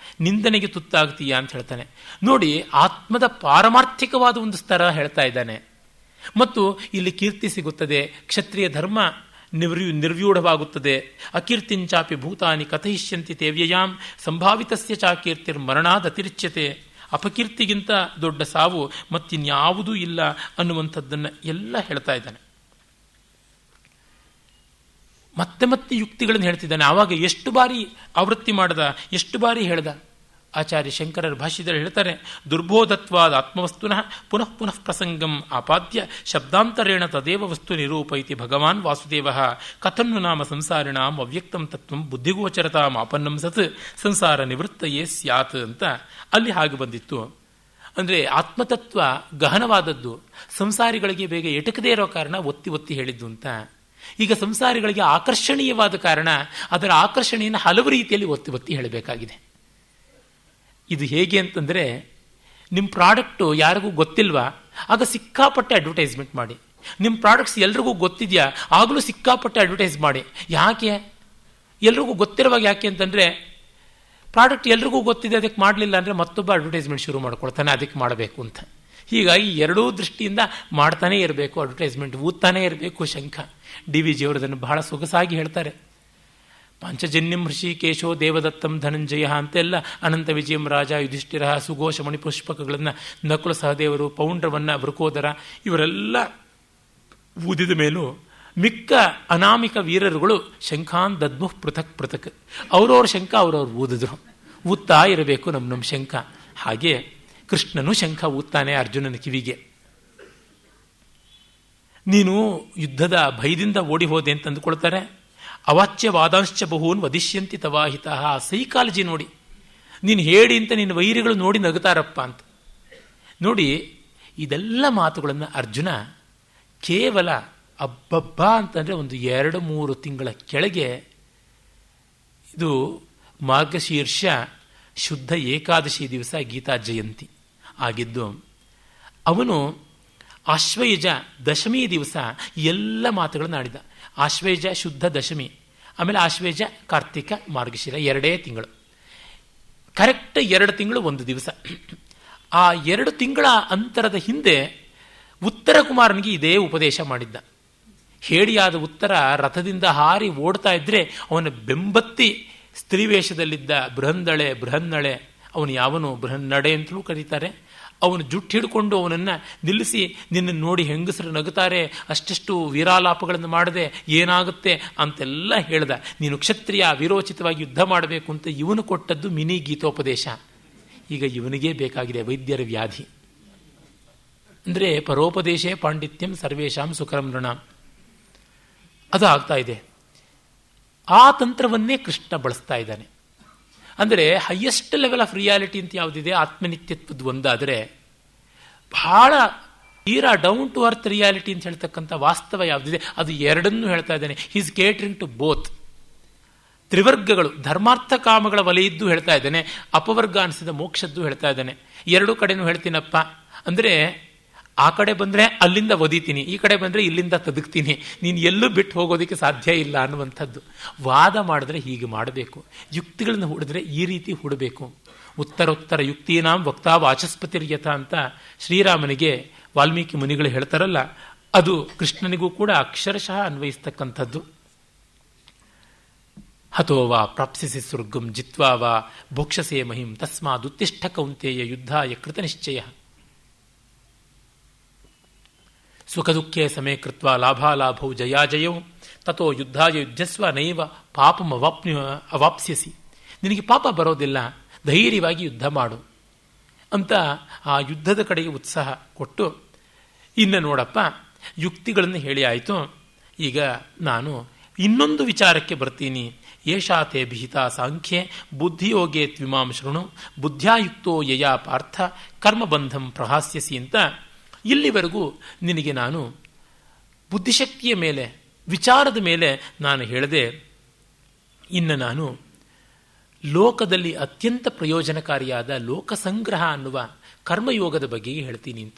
ನಿಂದನೆಗೆ ತುತ್ತಾಗ್ತೀಯ ಅಂತ ಹೇಳ್ತಾನೆ. ನೋಡಿ, ಆತ್ಮದ ಪಾರಮಾರ್ಥಿಕವಾದ ಒಂದು ಸ್ತರ ಹೇಳ್ತಾ ಇದ್ದಾನೆ. ಮತ್ತು ಇಲ್ಲಿ ಕೀರ್ತಿ ಸಿಗುತ್ತದೆ, ಕ್ಷತ್ರಿಯ ಧರ್ಮ ನಿರ್ವ್ಯೂಢವಾಗುತ್ತದೆ. ಅಕೀರ್ತಿಂಚಾಪಿ ಭೂತಾನಿ ಕಥಯಿಷ್ಯಂತಿ ತೇವ್ಯಯಾಂ ಸಂಭಾವಿತಸ್ಯ ಚ ಕೀರ್ತಿರ್ ಮರಣಾದ್ ಅತಿರಿಚ್ಯತೆ. ಅಪಕೀರ್ತಿಗಿಂತ ದೊಡ್ಡ ಸಾವು ಮತ್ತಿನ್ಯಾವುದೂ ಇಲ್ಲ ಅನ್ನುವಂಥದ್ದನ್ನು ಎಲ್ಲ ಹೇಳ್ತಾ ಇದ್ದಾನೆ. ಮತ್ತೆ ಮತ್ತೆ ಯುಕ್ತಿಗಳನ್ನು ಹೇಳ್ತಿದ್ದಾನೆ. ಆವಾಗ ಎಷ್ಟು ಬಾರಿ ಆವೃತ್ತಿ ಮಾಡ್ದ, ಎಷ್ಟು ಬಾರಿ ಹೇಳ್ದ. ಆಚಾರ್ಯ ಶಂಕರರ ಭಾಷ್ಯದಲ್ಲಿ ಹೇಳ್ತಾರೆ, ದುರ್ಬೋಧತ್ವಾದ ಆತ್ಮವಸ್ತುನಃ ಪುನಃ ಪುನಃ ಪ್ರಸಂಗಂ ಆಪಾದ್ಯ ಶಬ್ದಾಂತರೇಣ ತದೇವ ವಸ್ತು ನಿರೂಪೈತಿ ಭಗವಾನ್ ವಾಸುದೇವ ಕಥನ್ನು ನಾಮ ಸಂಸಾರಿಣಾಂ ಅವ್ಯಕ್ತಂ ತತ್ವಂ ಬುದ್ಧಿಗೋಚರತಾಂ ಆಪನ್ನಂ ಸತ್ ಸಂಸಾರ ನಿವೃತ್ತಯೇ ಸ್ಯಾತ್ ಅಂತ ಅಲ್ಲಿ ಹಾಗೆ ಬಂದಿತ್ತು. ಅಂದರೆ ಆತ್ಮತತ್ವ ಗಹನವಾದದ್ದು, ಸಂಸಾರಿಗಳಿಗೆ ಬೇಗ ಎಟಕದೇ ಇರೋ ಕಾರಣ ಒತ್ತಿ ಒತ್ತಿ ಹೇಳಿದ್ದು ಅಂತ. ಈಗ ಸಂಸಾರಿಗಳಿಗೆ ಆಕರ್ಷಣೀಯವಾದ ಕಾರಣ ಅದರ ಆಕರ್ಷಣೆಯನ್ನು ಹಲವು ರೀತಿಯಲ್ಲಿ ಒತ್ತಿ ಒತ್ತಿ ಹೇಳಬೇಕಾಗಿದೆ. ಇದು ಹೇಗೆ ಅಂತಂದರೆ, ನಿಮ್ಮ ಪ್ರಾಡಕ್ಟು ಯಾರಿಗೂ ಗೊತ್ತಿಲ್ವಾ, ಆಗ ಸಿಕ್ಕಾಪಟ್ಟೆ ಅಡ್ವರ್ಟೈಸ್ಮೆಂಟ್ ಮಾಡಿ. ನಿಮ್ಮ ಪ್ರಾಡಕ್ಟ್ಸ್ ಎಲ್ರಿಗೂ ಗೊತ್ತಿದೆಯಾ, ಆಗಲೂ ಸಿಕ್ಕಾಪಟ್ಟೆ ಅಡ್ವರ್ಟೈಸ್ ಮಾಡಿ. ಯಾಕೆ ಎಲ್ರಿಗೂ ಗೊತ್ತಿರುವಾಗ? ಯಾಕೆ ಅಂತಂದರೆ ಪ್ರಾಡಕ್ಟ್ ಎಲ್ರಿಗೂ ಗೊತ್ತಿದೆ, ಅದಕ್ಕೆ ಮಾಡಲಿಲ್ಲ ಅಂದರೆ ಮತ್ತೊಬ್ಬ ಅಡ್ವರ್ಟೈಸ್ಮೆಂಟ್ ಶುರು ಮಾಡ್ಕೊಳ್ತಾನೆ, ಅದಕ್ಕೆ ಮಾಡಬೇಕು ಅಂತ. ಹೀಗಾಗಿ ಎರಡೂ ದೃಷ್ಟಿಯಿಂದ ಮಾಡ್ತಾನೇ ಇರಬೇಕು, ಅಡ್ವರ್ಟೈಸ್ಮೆಂಟ್ ಊದ್ತಾನೇ ಇರಬೇಕು. ಶಂಖ ಡಿ ವಿ ಜಿಯವರು ಅದನ್ನು ಬಹಳ ಸೊಗಸಾಗಿ ಹೇಳ್ತಾರೆ. ಪಾಂಚಜನ್ಯಂ ಹೃಷಿಕೇಶೋ ದೇವದತ್ತಂ ಧನಂಜಯ ಅಂತೆಲ್ಲ ಅನಂತ ವಿಜಯಂ ರಾಜ ಯುಧಿಷ್ಠಿರ ಸುಘೋಷ ಮಣಿಪುಷ್ಪಕಗಳನ್ನು ನಕುಲ ಸಹದೇವರು ಪೌಂಡ್ರವನ್ನ ವೃಕೋದರ ಇವರೆಲ್ಲ ಊದಿದ ಮೇಲೂ ಮಿಕ್ಕ ಅನಾಮಿಕ ವೀರರುಗಳು ಶಂಖಾನ್ ದದ್ಮುಃ ಪೃಥಕ್ ಪೃಥಕ್ ಅವರವ್ರ ಶಂಖ ಅವರವ್ರು ಊದಿದ್ರು. ಊದ್ತಾ ಇರಬೇಕು ನಮ್ಮ ಶಂಖ. ಹಾಗೆ ಕೃಷ್ಣನು ಶಂಖ ಊದ್ತಾನೆ ಅರ್ಜುನನ ಕಿವಿಗೆ. ನೀನು ಯುದ್ಧದ ಭಯದಿಂದ ಓಡಿ ಹೋದೆ ಅಂತ ಅಂದುಕೊಳ್ತಾರೆ. ಅವಾಚ್ಯ ವಾದಾಂಶ್ಚ ಬಹೂನ್ ವದಿಷ್ಯಂತಿ ತವಾಹಿತ. ಸೈಕಾಲಜಿ ನೋಡಿ, ನೀನು ಹೇಳಿ ಅಂತ ನಿನ್ನ ವೈರಿಗಳು ನೋಡಿ ನಗುತ್ತಾರಪ್ಪ ಅಂತ. ನೋಡಿ, ಇದೆಲ್ಲ ಮಾತುಗಳನ್ನು ಅರ್ಜುನ ಕೇವಲ ಅಬ್ಬಬ್ಬ ಅಂತಂದರೆ ಒಂದು 2-3 ತಿಂಗಳ ಕೆಳಗೆ, ಇದು ಮಾರ್ಗಶೀರ್ಷ ಶುದ್ಧ ಏಕಾದಶಿ ದಿವಸ ಗೀತಾ ಜಯಂತಿ ಆಗಿದ್ದು, ಅವನು ಆಶ್ವಯುಜ ದಶಮಿ ದಿವಸ ಎಲ್ಲ ಮಾತುಗಳನ್ನು ಆಡಿದ. ಆಶ್ವಯುಜ ಶುದ್ಧ ದಶಮಿ, ಆಮೇಲೆ ಆಶ್ವಯುಜ ಕಾರ್ತಿಕ ಮಾರ್ಗಶಿರ 2 ತಿಂಗಳು, ಕರೆಕ್ಟ್ 2 ತಿಂಗಳು 1 ದಿವಸ. ಆ 2 ತಿಂಗಳ ಅಂತರದ ಹಿಂದೆ ಉತ್ತರ ಕುಮಾರನಿಗೆ ಇದೇ ಉಪದೇಶ ಮಾಡಿದ್ದ. ಹೇಡಿಯಾದ ಉತ್ತರ ರಥದಿಂದ ಹಾರಿ ಓಡ್ತಾ ಇದ್ರೆ ಅವನ ಬೆಂಬತ್ತಿ ಸ್ತ್ರೀವೇಷದಲ್ಲಿದ್ದ ಬೃಹನ್ನಳೆ ಅವನು ಯಾವನು ಬೃಹನ್ನಡೆ ಅಂತಲೂ ಕರೀತಾರೆ, ಅವನು ಜುಟ್ಟು ಹಿಡ್ಕೊಂಡು ಅವನನ್ನು ನಿಲ್ಲಿಸಿ, ನಿನ್ನನ್ನು ನೋಡಿ ಹೆಂಗಸರು ನಗುತ್ತಾರೆ, ಅಷ್ಟೆಷ್ಟು ವೀರಾಲಾಪಗಳನ್ನು ಮಾಡದೆ ಏನಾಗುತ್ತೆ ಅಂತೆಲ್ಲ ಹೇಳ್ದ. ನೀನು ಕ್ಷತ್ರಿಯ, ವೀರೋಚಿತವಾಗಿ ಯುದ್ಧ ಮಾಡಬೇಕು ಅಂತ ಇವನು ಕೊಟ್ಟದ್ದು ಮಿನಿ ಗೀತೋಪದೇಶ. ಈಗ ಇವನಿಗೇ ಬೇಕಾಗಿದೆ ವೈದ್ಯರ ವ್ಯಾಧಿ. ಅಂದರೆ ಪರೋಪದೇಶೇ ಪಾಂಡಿತ್ಯಂ ಸರ್ವೇಶಾಂ ಸುಕರಂ ನೃಣಾಂ, ಅದು ಆಗ್ತಾ ಇದೆ. ಆ ತಂತ್ರವನ್ನೇ ಕೃಷ್ಣ ಬಳಸ್ತಾ ಇದ್ದಾನೆ. ಅಂದರೆ ಹೈಯೆಸ್ಟ್ ಲೆವೆಲ್ ಆಫ್ ರಿಯಾಲಿಟಿ ಅಂತ ಯಾವುದಿದೆ, ಆತ್ಮನಿತ್ಯತ್ವದ ಒಂದಾದರೆ, ಬಹಳ ತೀರಾ ಡೌನ್ ಟು ಅರ್ತ್ ರಿಯಾಲಿಟಿ ಅಂತ ಹೇಳ್ತಕ್ಕಂಥ ವಾಸ್ತವ ಯಾವುದಿದೆ ಅದು ಎರಡನ್ನೂ ಹೇಳ್ತಾ ಇದ್ದಾನೆ. Is catering to both. ತ್ರಿವರ್ಗಗಳು, ಧರ್ಮಾರ್ಥ ಕಾಮಗಳ ವಲಯದ್ದು ಹೇಳ್ತಾ ಇದ್ದಾನೆ, ಅಪವರ್ಗ ಅನಿಸಿದ ಮೋಕ್ಷದ್ದು ಹೇಳ್ತಾ ಇದ್ದಾನೆ. 2 ಕಡೆನೂ ಹೇಳ್ತೀನಪ್ಪ ಅಂದರೆ, ಆ ಕಡೆ ಬಂದರೆ ಅಲ್ಲಿಂದ ಒದಿತೀನಿ, ಈ ಕಡೆ ಬಂದರೆ ಇಲ್ಲಿಂದ ತದುಕ್ತೀನಿ, ನೀನು ಎಲ್ಲೂ ಬಿಟ್ಟು ಹೋಗೋದಕ್ಕೆ ಸಾಧ್ಯ ಇಲ್ಲ ಅನ್ನುವಂಥದ್ದು. ವಾದ ಮಾಡಿದ್ರೆ ಹೀಗೆ ಮಾಡಬೇಕು, ಯುಕ್ತಿಗಳನ್ನು ಹೂಡಿದ್ರೆ ಈ ರೀತಿ ಹೂಡಬೇಕು. ಉತ್ತರೋತ್ತರ ಯುಕ್ತೀನಾಂ ವಕ್ತಾ ವಾಚಸ್ಪತಿರ್ಯಥ ಅಂತ ಶ್ರೀರಾಮನಿಗೆ ವಾಲ್ಮೀಕಿ ಮುನಿಗಳು ಹೇಳ್ತಾರಲ್ಲ, ಅದು ಕೃಷ್ಣನಿಗೂ ಕೂಡ ಅಕ್ಷರಶಃ ಅನ್ವಯಿಸ್ತಕ್ಕಂಥದ್ದು. ಹತೋ ವಾ ಪ್ರಾಪ್ಸ್ಯಸಿ ಸ್ವರ್ಗಂ ಜಿತ್ವಾ ವಾ ಭೋಕ್ಷಸೇ ಮಹಿಂ ತಸ್ಮಾದ್ ಉತ್ತಿಷ್ಠ ಕೌಂತೇಯ ಯುದ್ಧಾಯ ಕೃತನಿಶ್ಚಯ. ಸುಖ ದುಃಖೇ ಸಮೇ ಕೃತ್ವ ಲಾಭಾಲಾಭೌ ಜಯಾಜಯೌ ತಥೋ ಯುದ್ಧಾಯ ಯುದ್ಧಸ್ವ ನೈವ ಪಾಪಂ ಅವಾಪ್ಸ್ಯಸಿ. ನಿನಗೆ ಪಾಪ ಬರೋದಿಲ್ಲ, ಧೈರ್ಯವಾಗಿ ಯುದ್ಧ ಮಾಡು ಅಂತ ಆ ಯುದ್ಧದ ಕಡೆಗೆ ಉತ್ಸಾಹ ಕೊಟ್ಟು, ಇನ್ನು ನೋಡಪ್ಪ ಯುಕ್ತಿಗಳನ್ನು ಹೇಳಿ ಆಯಿತು, ಈಗ ನಾನು ಇನ್ನೊಂದು ವಿಚಾರಕ್ಕೆ ಬರ್ತೀನಿ. ಏಷಾತೆ ಬಿಹಿತ ಸಾಂಖ್ಯೆ ಬುದ್ಧಿಯೋಗೇ ತ್ವಿಮಾಂ ಶೃಣು ಬುದ್ಧ್ಯಾಯುಕ್ತೋ ಯಯಾ ಪಾರ್ಥ ಕರ್ಮಬಂಧಂ ಪ್ರಹಾಸ್ಯಸಿ ಅಂತ ಇಲ್ಲಿವರೆಗೂ ನಿನಗೆ ನಾನು ಬುದ್ಧಿಶಕ್ತಿಯ ಮೇಲೆ, ವಿಚಾರದ ಮೇಲೆ ನಾನು ಹೇಳಿದೆ. ಇನ್ನು ನಾನು ಲೋಕದಲ್ಲಿ ಅತ್ಯಂತ ಪ್ರಯೋಜನಕಾರಿಯಾದ ಲೋಕಸಂಗ್ರಹ ಅನ್ನುವ ಕರ್ಮಯೋಗದ ಬಗ್ಗೆ ಹೇಳ್ತೀನಿ ಅಂತ.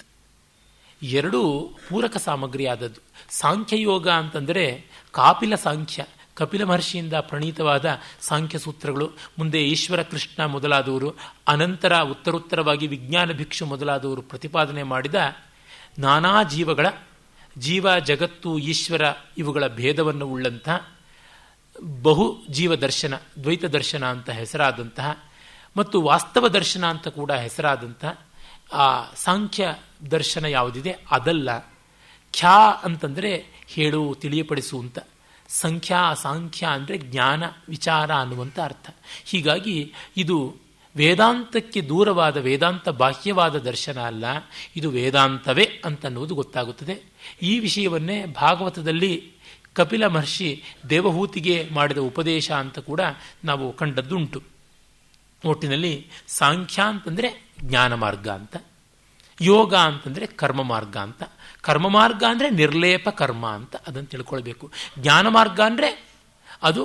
2 ಪೂರಕ ಸಾಮಗ್ರಿ ಆದದ್ದು. ಸಾಂಖ್ಯಯೋಗ ಅಂತಂದರೆ ಕಾಪಿಲ ಸಾಂಖ್ಯ, ಕಪಿಲ ಮಹರ್ಷಿಯಿಂದ ಪ್ರಣೀತವಾದ ಸಾಂಖ್ಯ ಸೂತ್ರಗಳು, ಮುಂದೆ ಈಶ್ವರ ಕೃಷ್ಣ ಮೊದಲಾದವರು, ಅನಂತರ ಉತ್ತರೋತ್ತರವಾಗಿ ವಿಜ್ಞಾನ ಭಿಕ್ಷು ಮೊದಲಾದವರು ಪ್ರತಿಪಾದನೆ ಮಾಡಿದ ನಾನಾ ಜೀವಗಳ, ಜೀವ ಜಗತ್ತು ಈಶ್ವರ ಇವುಗಳ ಭೇದವನ್ನು ಉಳ್ಳಂತಹ ಬಹು ಜೀವ ದರ್ಶನ, ದ್ವೈತ ದರ್ಶನ ಅಂತ ಹೆಸರಾದಂತಹ ಮತ್ತು ವಾಸ್ತವ ದರ್ಶನ ಅಂತ ಕೂಡ ಹೆಸರಾದಂತಹ ಆ ಸಾಂಖ್ಯ ದರ್ಶನ ಯಾವುದಿದೆ ಅದಲ್ಲ. ಖ್ಯಾ ಅಂತಂದರೆ ಹೇಳು, ತಿಳಿಯಪಡಿಸು ಅಂತ. ಸಂಖ್ಯಾ ಸಾಂಖ್ಯ ಅಂದರೆ ಜ್ಞಾನ ವಿಚಾರ ಅನ್ನುವಂಥ ಅರ್ಥ. ಹೀಗಾಗಿ ಇದು ವೇದಾಂತಕ್ಕೆ ದೂರವಾದ, ವೇದಾಂತ ಬಾಹ್ಯವಾದ ದರ್ಶನ ಅಲ್ಲ, ಇದು ವೇದಾಂತವೇ ಅಂತನ್ನುವುದು ಗೊತ್ತಾಗುತ್ತದೆ. ಈ ವಿಷಯವನ್ನೇ ಭಾಗವತದಲ್ಲಿ ಕಪಿಲ ಮಹರ್ಷಿ ದೇವಹೂತಿಗೆ ಮಾಡಿದ ಉಪದೇಶ ಅಂತ ಕೂಡ ನಾವು ಕಂಡದ್ದುಂಟು. ಒಟ್ಟಿನಲ್ಲಿ ಸಾಂಖ್ಯ ಅಂತಂದರೆ ಜ್ಞಾನ ಮಾರ್ಗ ಅಂತ, ಯೋಗ ಅಂತಂದರೆ ಕರ್ಮ ಮಾರ್ಗ ಅಂತ, ಕರ್ಮ ಮಾರ್ಗ ಅಂದರೆ ನಿರ್ಲೇಪ ಕರ್ಮ ಅಂತ ಅದನ್ನು ತಿಳ್ಕೊಳ್ಬೇಕು. ಜ್ಞಾನ ಮಾರ್ಗ ಅಂದರೆ ಅದು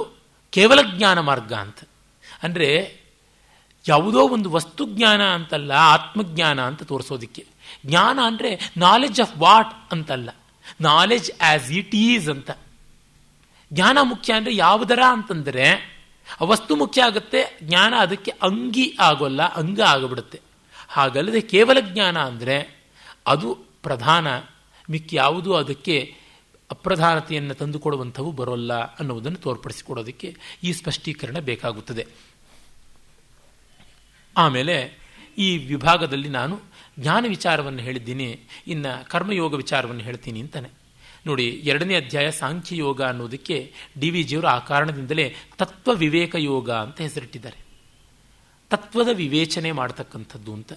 ಕೇವಲ ಜ್ಞಾನ ಮಾರ್ಗ ಅಂತ. ಅಂದರೆ ಯಾವುದೋ ಒಂದು ವಸ್ತು ಜ್ಞಾನ ಅಂತಲ್ಲ, ಆತ್ಮಜ್ಞಾನ ಅಂತ ತೋರಿಸೋದಿಕ್ಕೆ. ಜ್ಞಾನ ಅಂದರೆ ನಾಲೆಡ್ಜ್ ಆಫ್ ವಾಟ್ ಅಂತಲ್ಲ, ನಾಲೆಡ್ಜ್ ಆಸ್ ಇಟ್ ಈಸ್ ಅಂತ. ಜ್ಞಾನ ಮುಖ್ಯ ಅಂದರೆ ಯಾವುದರ ಅಂತಂದರೆ ಆ ವಸ್ತು ಮುಖ್ಯ ಆಗುತ್ತೆ, ಜ್ಞಾನ ಅದಕ್ಕೆ ಅಂಗಿ ಆಗೋಲ್ಲ, ಅಂಗ ಆಗಿಬಿಡುತ್ತೆ. ಹಾಗಲ್ಲದೆ ಕೇವಲ ಜ್ಞಾನ ಅಂದರೆ ಅದು ಪ್ರಧಾನ, ಮಿಕ್ಕ ಯಾವುದೂ ಅದಕ್ಕೆ ಅಪ್ರಧಾನತೆಯನ್ನು ತಂದುಕೊಡುವಂಥವು ಬರೋಲ್ಲ ಅನ್ನುವುದನ್ನು ತೋರ್ಪಡಿಸಿಕೊಡೋದಕ್ಕೆ ಈ ಸ್ಪಷ್ಟೀಕರಣ ಬೇಕಾಗುತ್ತದೆ. ಆಮೇಲೆ ಈ ವಿಭಾಗದಲ್ಲಿ ನಾನು ಜ್ಞಾನ ವಿಚಾರವನ್ನು ಹೇಳಿದ್ದೀನಿ, ಇನ್ನು ಕರ್ಮಯೋಗ ವಿಚಾರವನ್ನು ಹೇಳ್ತೀನಿ ಅಂತಾನೆ. ನೋಡಿ, 2ನೇ ಅಧ್ಯಾಯ ಸಾಂಖ್ಯಯೋಗ ಅನ್ನೋದಕ್ಕೆ DVಜಿಯವರು ಆ ಕಾರಣದಿಂದಲೇ ತತ್ವ ವಿವೇಕ ಯೋಗ ಅಂತ ಹೆಸರಿಟ್ಟಿದ್ದಾರೆ. ತತ್ವದ ವಿವೇಚನೆ ಮಾಡತಕ್ಕಂಥದ್ದು ಅಂತ.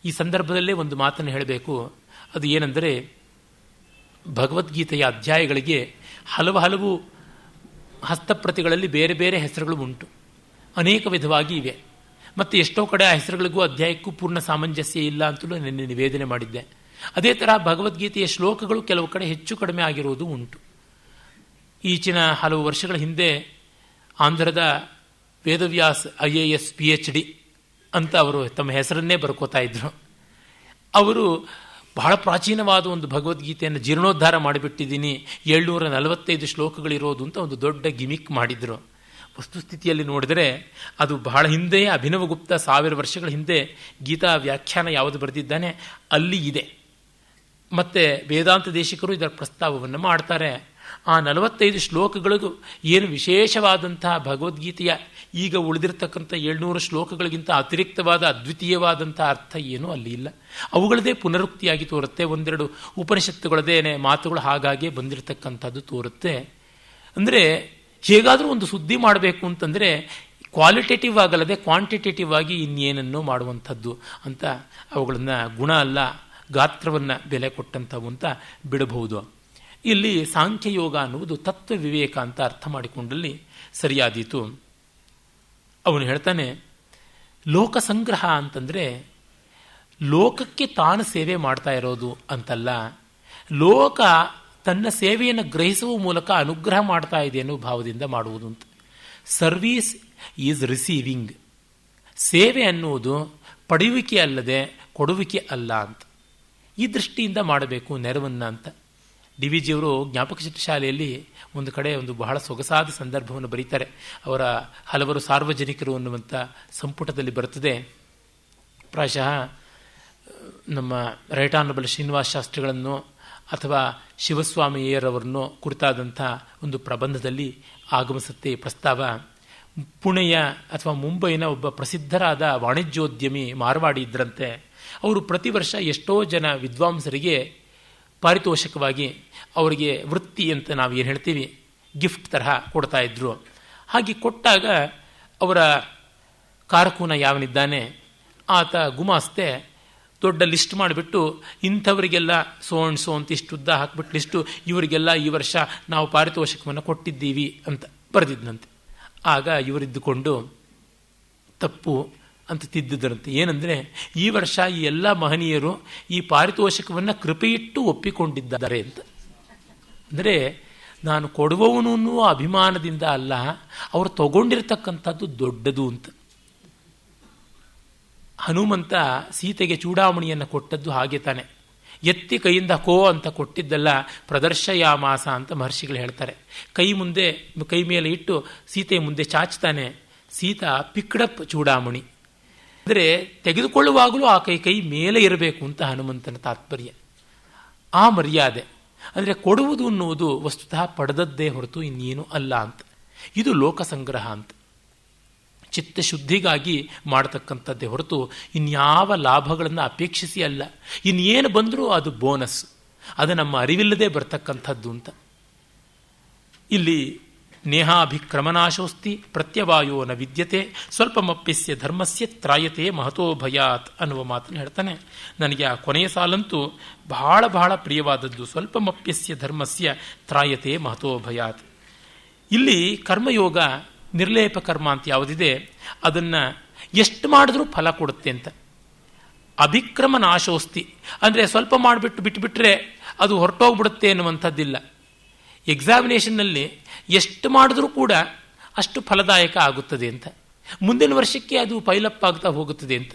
ಈ ಸಂದರ್ಭದಲ್ಲೇ ಒಂದು ಮಾತನ್ನು ಹೇಳಬೇಕು. ಅದು ಏನೆಂದರೆ, ಭಗವದ್ಗೀತೆಯ ಅಧ್ಯಾಯಗಳಿಗೆ ಹಲವು ಹಸ್ತಪ್ರತಿಗಳಲ್ಲಿ ಬೇರೆ ಬೇರೆ ಹೆಸರುಗಳು ಉಂಟು, ಅನೇಕ ವಿಧವಾಗಿ ಇವೆ. ಮತ್ತು ಎಷ್ಟೋ ಕಡೆ ಆ ಹೆಸರುಗಳಿಗೂ ಅಧ್ಯಾಯಕ್ಕೂ ಪೂರ್ಣ ಸಾಮಂಜಸ್ಯ ಇಲ್ಲ ಅಂತಲೂ ನಿನ್ನೆ ನಿವೇದನೆ ಮಾಡಿದ್ದೆ. ಅದೇ ತರಹ ಭಗವದ್ಗೀತೆಯ ಶ್ಲೋಕಗಳು ಕೆಲವು ಕಡೆ ಹೆಚ್ಚು ಕಡಿಮೆ ಆಗಿರುವುದು ಉಂಟು. ಈಚಿನ ಹಲವು ವರ್ಷಗಳ ಹಿಂದೆ ಆಂಧ್ರದ ವೇದವ್ಯಾಸ್ IAS PhD ಅಂತ ಅವರು ತಮ್ಮ ಹೆಸರನ್ನೇ ಬರ್ಕೋತಾ ಇದ್ರು. ಅವರು ಬಹಳ ಪ್ರಾಚೀನವಾದ ಒಂದು ಭಗವದ್ಗೀತೆಯನ್ನು ಜೀರ್ಣೋದ್ಧಾರ ಮಾಡಿಬಿಟ್ಟಿದ್ದೀನಿ, 745 ಶ್ಲೋಕಗಳಿರೋದು ಅಂತ ಒಂದು ದೊಡ್ಡ ಗಿಮಿಕ್ ಮಾಡಿದ್ರು. ವಸ್ತುಸ್ಥಿತಿಯಲ್ಲಿ ನೋಡಿದರೆ ಅದು ಬಹಳ ಹಿಂದೆಯೇ ಅಭಿನವಗುಪ್ತ 1000 ವರ್ಷಗಳ ಹಿಂದೆ ಗೀತಾ ವ್ಯಾಖ್ಯಾನ ಯಾವುದು ಬರೆದಿದ್ದಾನೆ ಅಲ್ಲಿ ಇದೆ. ಮತ್ತು ವೇದಾಂತ ದೇಶಿಕರು ಇದರ ಪ್ರಸ್ತಾವವನ್ನು ಮಾಡ್ತಾರೆ. ಆ 45 ಶ್ಲೋಕಗಳಿಗೂ ಏನು ವಿಶೇಷವಾದಂತಹ ಭಗವದ್ಗೀತೆಯ ಈಗ ಉಳಿದಿರತಕ್ಕಂಥ 700 ಶ್ಲೋಕಗಳಿಗಿಂತ ಅತಿರಿಕ್ತವಾದ ಅದ್ವಿತೀಯವಾದಂಥ ಅರ್ಥ ಏನೂ ಅಲ್ಲಿ ಇಲ್ಲ. ಅವುಗಳದೇ ಪುನರುಕ್ತಿಯಾಗಿ ತೋರುತ್ತೆ. ಒಂದೆರಡು ಉಪನಿಷತ್ತುಗಳದೇನೆ ಮಾತುಗಳು ಹಾಗಾಗಿ ಬಂದಿರತಕ್ಕಂಥದ್ದು ತೋರುತ್ತೆ. ಅಂದರೆ ಹೇಗಾದರೂ ಒಂದು ಸುದ್ದಿ ಮಾಡಬೇಕು ಅಂತಂದರೆ ಕ್ವಾಲಿಟೇಟಿವ್ ಆಗಲ್ಲದೆ ಕ್ವಾಂಟಿಟೇಟಿವ್ ಆಗಿ ಇನ್ನೇನನ್ನೋ ಮಾಡುವಂಥದ್ದು ಅಂತ ಅವುಗಳನ್ನು ಗುಣ ಅಲ್ಲ ಗಾತ್ರವನ್ನು ಬೆಲೆ ಕೊಟ್ಟಂಥವು ಅಂತ ಬಿಡಬಹುದು. ಇಲ್ಲಿ ಸಾಂಖ್ಯಯೋಗ ಅನ್ನುವುದು ತತ್ವ ವಿವೇಕ ಅಂತ ಅರ್ಥ ಮಾಡಿಕೊಂಡಲ್ಲಿ ಸರಿಯಾದೀತು. ಅವನು ಹೇಳ್ತಾನೆ, ಲೋಕ ಸಂಗ್ರಹ ಅಂತಂದರೆ ಲೋಕಕ್ಕೆ ತಾನು ಸೇವೆ ಮಾಡ್ತಾ ಇರೋದು ಅಂತಲ್ಲ, ಲೋಕ ತನ್ನ ಸೇವೆಯನ್ನು ಗ್ರಹಿಸುವ ಮೂಲಕ ಅನುಗ್ರಹ ಮಾಡ್ತಾ ಇದೆ ಅನ್ನೋ ಭಾವದಿಂದ ಮಾಡುವುದು ಅಂತ. Service is receiving. ಸೇವೆ ಅನ್ನುವುದು ಪಡೆಯುವಿಕೆ ಅಲ್ಲದೆ ಕೊಡುವಿಕೆ ಅಲ್ಲ ಅಂತ. ಈ ದೃಷ್ಟಿಯಿಂದ ಮಾಡಬೇಕು ನೆರವನ್ನು ಅಂತ. DVಜಿಯವರು ಜ್ಞಾಪಕ ಚಿತ್ರಶಾಲೆಯಲ್ಲಿ ಒಂದು ಕಡೆ ಒಂದು ಬಹಳ ಸೊಗಸಾದ ಸಂದರ್ಭವನ್ನು ಬರೀತಾರೆ. ಅವರ ಹಲವರು ಸಾರ್ವಜನಿಕರು ಅನ್ನುವಂಥ ಸಂಪುಟದಲ್ಲಿ ಬರುತ್ತದೆ. ಪ್ರಾಯಶಃ ನಮ್ಮ ರೈಟ್ ಆನರಬಲ್ ಶ್ರೀನಿವಾಸ ಶಾಸ್ತ್ರಿಗಳನ್ನು ಅಥವಾ ಶಿವಸ್ವಾಮಿಯರವರನ್ನು ಕುರಿತಾದಂಥ ಒಂದು ಪ್ರಬಂಧದಲ್ಲಿ ಆಗಮಿಸುತ್ತೆ ಪ್ರಸ್ತಾವ. ಪುಣೆಯ ಅಥವಾ ಮುಂಬೈನ ಒಬ್ಬ ಪ್ರಸಿದ್ಧರಾದ ವಾಣಿಜ್ಯೋದ್ಯಮಿ ಮಾರವಾಡಿ ಇದ್ದರಂತೆ. ಅವರು ಪ್ರತಿ ವರ್ಷ ಎಷ್ಟೋ ಜನ ವಿದ್ವಾಂಸರಿಗೆ ಪಾರಿತೋಷಕವಾಗಿ ಅವರಿಗೆ ವೃತ್ತಿ ಅಂತ ನಾವು ಏನು ಹೇಳ್ತೀವಿ ಗಿಫ್ಟ್ ತರಹ ಕೊಡ್ತಾ ಇದ್ರು. ಹಾಗೆ ಕೊಟ್ಟಾಗ ಅವರ ಕಾರಕೂನ ಯಾವನಿದ್ದಾನೆ ಆತ ಗುಮಾಸ್ತೆ ದೊಡ್ಡ ಲಿಸ್ಟ್ ಮಾಡಿಬಿಟ್ಟು ಇಂಥವರಿಗೆಲ್ಲ ಸೋ ಅಂಡ್ ಸೋ ಅಂತ ಇಷ್ಟು ಉದ್ದ ಹಾಕಿಬಿಟ್ಟು ಲಿಸ್ಟು, ಇವರಿಗೆಲ್ಲ ಈ ವರ್ಷ ನಾವು ಪಾರಿತೋಷಕವನ್ನು ಕೊಟ್ಟಿದ್ದೀವಿ ಅಂತ ಬರೆದಿದ್ದಂತೆ. ಆಗ ಇವರಿದ್ದುಕೊಂಡು ತಪ್ಪು ಅಂತ ತಿದ್ದಿದ್ದರಂತೆ. ಏನಂದರೆ, ಈ ವರ್ಷ ಈ ಎಲ್ಲ ಮಹನೀಯರು ಈ ಪಾರಿತೋಷಕವನ್ನು ಕೃಪೆಯಿಟ್ಟು ಒಪ್ಪಿಕೊಂಡಿದ್ದಾರೆ ಅಂತ. ಅಂದರೆ ನಾನು ಕೊಡುವವನು ಅಭಿಮಾನದಿಂದ ಅಲ್ಲ, ಅವರು ತಗೊಂಡಿರ್ತಕ್ಕಂಥದ್ದು ದೊಡ್ಡದು ಅಂತ. ಹನುಮಂತ ಸೀತೆಗೆ ಚೂಡಾಮಣಿಯನ್ನು ಕೊಟ್ಟದ್ದು ಹಾಗೆ ತಾನೆ. ಎತ್ತಿ ಕೈಯಿಂದ ಕೋ ಅಂತ ಕೊಟ್ಟಿದ್ದಲ್ಲ, ಪ್ರದರ್ಶಯಾಮಾಸ ಅಂತ ಮಹರ್ಷಿಗಳು ಹೇಳ್ತಾರೆ. ಕೈ ಮೇಲೆ ಇಟ್ಟು ಸೀತೆ ಮುಂದೆ ಚಾಚ್ತಾನೆ. ಸೀತಾ ಪಿಕ್ಡಪ್ ಚೂಡಾಮಣಿ ಅಂದರೆ ತೆಗೆದುಕೊಳ್ಳುವಾಗಲೂ ಆ ಕೈ ಮೇಲೆ ಇರಬೇಕು ಅಂತ ಹನುಮಂತನ ತಾತ್ಪರ್ಯ. ಆ ಮರ್ಯಾದೆ ಅಂದರೆ ಕೊಡುವುದು ಅನ್ನುವುದು ವಸ್ತುತಃ ಪಡೆದದ್ದೇ ಹೊರತು ಇನ್ನೇನು ಅಲ್ಲ ಅಂತ. ಇದು ಲೋಕ ಸಂಗ್ರಹ ಅಂತ. ಚಿತ್ತಶುದ್ಧಿಗಾಗಿ ಮಾಡತಕ್ಕಂಥದ್ದೇ ಹೊರತು ಇನ್ಯಾವ ಲಾಭಗಳನ್ನು ಅಪೇಕ್ಷಿಸಿ ಅಲ್ಲ. ಇನ್ನೇನು ಬಂದರೂ ಅದು ಬೋನಸ್, ಅದು ನಮ್ಮ ಅರಿವಿಲ್ಲದೆ ಬರ್ತಕ್ಕಂಥದ್ದು ಅಂತ. ಇಲ್ಲಿ ನೇಹಾಭಿಕ್ರಮನಾಶೋಸ್ತಿ ಪ್ರತ್ಯವಾಯೋ ನ ವಿದ್ಯತೆ ಸ್ವಲ್ಪಮಪ್ಯಸ್ಯ ಧರ್ಮಸ್ಯ ತ್ರಾಯತೆ ಮಹತೋ ಭಯಾತ್ ಅನ್ನುವ ಮಾತನ್ನು ಹೇಳ್ತಾನೆ. ನನಗೆ ಆ ಕೊನೆಯ ಸಾಲಂತೂ ಬಹಳ ಬಹಳ ಪ್ರಿಯವಾದದ್ದು. ಸ್ವಲ್ಪಮಪ್ಯಸ್ಯ ಧರ್ಮಸ್ಯ ತ್ರಾಯತೆ ಮಹತೋ ಭಯಾತ್. ಇಲ್ಲಿ ಕರ್ಮಯೋಗ ನಿರ್ಲೇಪ ಕರ್ಮ ಅಂತ ಯಾವುದಿದೆ ಅದನ್ನು ಎಷ್ಟು ಮಾಡಿದ್ರೂ ಫಲ ಕೊಡುತ್ತೆ ಅಂತ. ಅಭಿಕ್ರಮ ನಾಶೋಸ್ತಿ ಅಂದರೆ ಸ್ವಲ್ಪ ಮಾಡಿಬಿಟ್ಟು ಬಿಟ್ಟುಬಿಟ್ರೆ ಅದು ಹೊರಟೋಗ್ಬಿಡುತ್ತೆ ಅನ್ನುವಂಥದ್ದಿಲ್ಲ. ಎಕ್ಸಾಮಿನೇಷನ್ನಲ್ಲಿ ಎಷ್ಟು ಮಾಡಿದ್ರೂ ಕೂಡ ಅಷ್ಟು ಫಲದಾಯಕ ಆಗುತ್ತದೆ ಅಂತ. ಮುಂದಿನ ವರ್ಷಕ್ಕೆ ಅದು ಪೈಲಪ್ ಆಗ್ತಾ ಹೋಗುತ್ತದೆ ಅಂತ.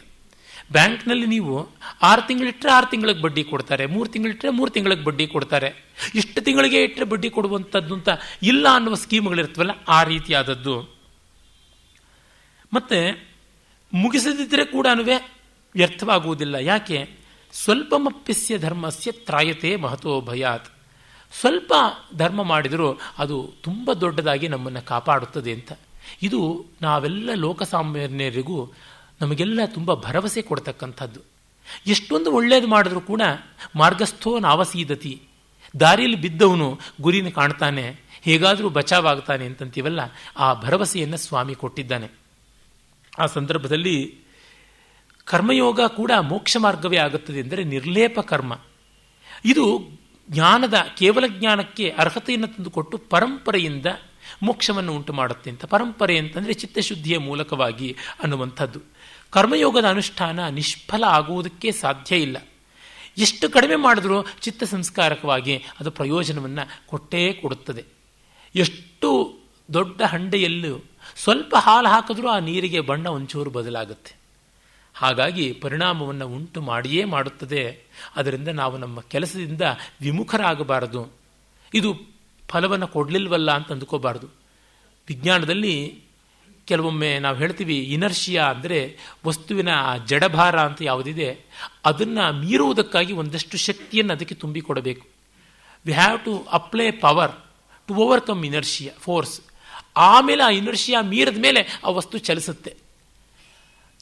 ಬ್ಯಾಂಕ್ನಲ್ಲಿ ನೀವು 6 ತಿಂಗಳಿಟ್ಟರೆ 6 ತಿಂಗಳಿಗೆ ಬಡ್ಡಿ ಕೊಡ್ತಾರೆ, 3 ತಿಂಗಳಿಟ್ಟರೆ 3 ತಿಂಗಳಿಗೆ ಬಡ್ಡಿ ಕೊಡ್ತಾರೆ. ಇಷ್ಟು ತಿಂಗಳಿಗೆ ಇಟ್ಟರೆ ಬಡ್ಡಿ ಕೊಡುವಂಥದ್ದು ಅಂತ ಇಲ್ಲ ಅನ್ನುವ ಸ್ಕೀಮ್ಗಳಿರ್ತವಲ್ಲ, ಆ ರೀತಿಯಾದದ್ದು. ಮತ್ತು ಮುಗಿಸದಿದ್ದರೆ ಕೂಡ ವ್ಯರ್ಥವಾಗುವುದಿಲ್ಲ. ಯಾಕೆ? ಸ್ವಲ್ಪಮಪ್ಯಸ್ಯ ಧರ್ಮಸ್ಯ ತ್ರಾಯತೆ ಮಹತೋ ಭಯಾತ್. ಸ್ವಲ್ಪ ಧರ್ಮ ಮಾಡಿದರೂ ಅದು ತುಂಬ ದೊಡ್ಡದಾಗಿ ನಮ್ಮನ್ನು ಕಾಪಾಡುತ್ತದೆ ಅಂತ. ಇದು ನಾವೆಲ್ಲ ಲೋಕಸಾಮಾನ್ಯರಿಗೂ ನಮಗೆಲ್ಲ ತುಂಬ ಭರವಸೆ ಕೊಡ್ತಕ್ಕಂಥದ್ದು. ಎಷ್ಟೊಂದು ಒಳ್ಳೆಯದು ಮಾಡಿದ್ರೂ ಕೂಡ ಮಾರ್ಗಸ್ಥೋ ನಾವಸೀದತಿ, ದಾರಿಯಲ್ಲಿ ಬಿದ್ದವನು ಗುರಿನ ಕಾಣ್ತಾನೆ, ಹೇಗಾದರೂ ಬಚಾವಾಗ್ತಾನೆ ಅಂತಂತೀವಲ್ಲ, ಆ ಭರವಸೆಯನ್ನು ಸ್ವಾಮಿ ಕೊಟ್ಟಿದ್ದಾನೆ. ಆ ಸಂದರ್ಭದಲ್ಲಿ ಕರ್ಮಯೋಗ ಕೂಡ ಮೋಕ್ಷ ಮಾರ್ಗವೇ ಆಗುತ್ತದೆ ಎಂದರೆ ನಿರ್ಲೇಪ ಕರ್ಮ. ಇದು ಜ್ಞಾನದ ಕೇವಲ ಜ್ಞಾನಕ್ಕೆ ಅರ್ಹತೆಯನ್ನು ತಂದುಕೊಟ್ಟು ಪರಂಪರೆಯಿಂದ ಮೋಕ್ಷವನ್ನು ಉಂಟು ಮಾಡುತ್ತೆ ಅಂತ. ಪರಂಪರೆ ಅಂತಂದರೆ ಚಿತ್ತಶುದ್ಧಿಯ ಮೂಲಕವಾಗಿ ಅನ್ನುವಂಥದ್ದು. ಕರ್ಮಯೋಗದ ಅನುಷ್ಠಾನ ನಿಷ್ಫಲ ಆಗುವುದಕ್ಕೆ ಸಾಧ್ಯ ಇಲ್ಲ. ಎಷ್ಟು ಕಡಿಮೆ ಮಾಡಿದ್ರೂ ಚಿತ್ತ ಸಂಸ್ಕಾರಕವಾಗಿ ಅದು ಪ್ರಯೋಜನವನ್ನು ಕೊಟ್ಟೇ ಕೊಡುತ್ತದೆ. ಎಷ್ಟು ದೊಡ್ಡ ಹಂಡೆಯಲ್ಲೂ ಸ್ವಲ್ಪ ಹಾಲು ಹಾಕಿದ್ರೂ ಆ ನೀರಿಗೆ ಬಣ್ಣ ಒಂಚೂರು ಬದಲಾಗುತ್ತೆ. ಹಾಗಾಗಿ ಪರಿಣಾಮವನ್ನು ಉಂಟು ಮಾಡಿಯೇ ಮಾಡುತ್ತದೆ. ಅದರಿಂದ ನಾವು ನಮ್ಮ ಕೆಲಸದಿಂದ ವಿಮುಖರಾಗಬಾರದು. ಇದು ಫಲವನ್ನು ಕೊಡಲಿಲ್ವಲ್ಲ ಅಂತ ಅಂದ್ಕೋಬಾರ್ದು. ವಿಜ್ಞಾನದಲ್ಲಿ ಕೆಲವೊಮ್ಮೆ ನಾವು ಹೇಳ್ತೀವಿ ಇನರ್ಷಿಯಾ ಅಂದರೆ ವಸ್ತುವಿನ ಜಡಭಾರ ಅಂತ ಯಾವುದಿದೆ ಅದನ್ನು ಮೀರುವುದಕ್ಕಾಗಿ ಒಂದಷ್ಟು ಶಕ್ತಿಯನ್ನು ಅದಕ್ಕೆ ತುಂಬಿಕೊಡಬೇಕು. We have to apply power to overcome inertia force. ಆಮೇಲೆ ಆ ಇನರ್ಷಿಯಾ ಮೀರಿದ ಮೇಲೆ ಆ ವಸ್ತು ಚಲಿಸುತ್ತೆ.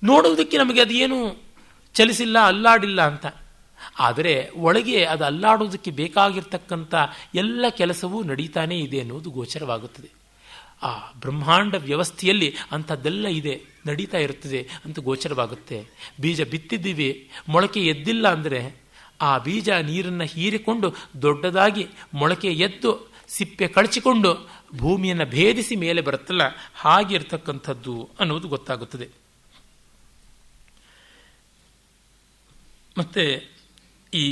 ನೋಡುವುದಕ್ಕೆ ನಮಗೆ ಅದೇನು ಚಲಿಸಿಲ್ಲ, ಅಲ್ಲಾಡಿಲ್ಲ ಅಂತ. ಆದರೆ ಒಳಗೆ ಅದು ಅಲ್ಲಾಡುವುದಕ್ಕೆ ಬೇಕಾಗಿರ್ತಕ್ಕಂಥ ಎಲ್ಲ ಕೆಲಸವೂ ನಡೀತಾನೇ ಇದೆ ಅನ್ನೋದು ಗೋಚರವಾಗುತ್ತದೆ. ಆ ಬ್ರಹ್ಮಾಂಡ ವ್ಯವಸ್ಥೆಯಲ್ಲಿ ಅಂಥದ್ದೆಲ್ಲ ಇದೆ, ನಡೀತಾ ಇರುತ್ತದೆ ಅಂತ ಗೋಚರವಾಗುತ್ತೆ. ಬೀಜ ಬಿತ್ತಿದ್ದೀವಿ, ಮೊಳಕೆ ಎದ್ದಿಲ್ಲ ಅಂದರೆ ಆ ಬೀಜ ನೀರನ್ನು ಹೀರಿಕೊಂಡು ದೊಡ್ಡದಾಗಿ ಮೊಳಕೆ ಎದ್ದು ಸಿಪ್ಪೆ ಕಳಚಿಕೊಂಡು ಭೂಮಿಯನ್ನು ಭೇದಿಸಿ ಮೇಲೆ ಬರುತ್ತಲ್ಲ, ಹಾಗಿರ್ತಕ್ಕಂಥದ್ದು ಅನ್ನೋದು ಗೊತ್ತಾಗುತ್ತದೆ. ಮತ್ತು ಈ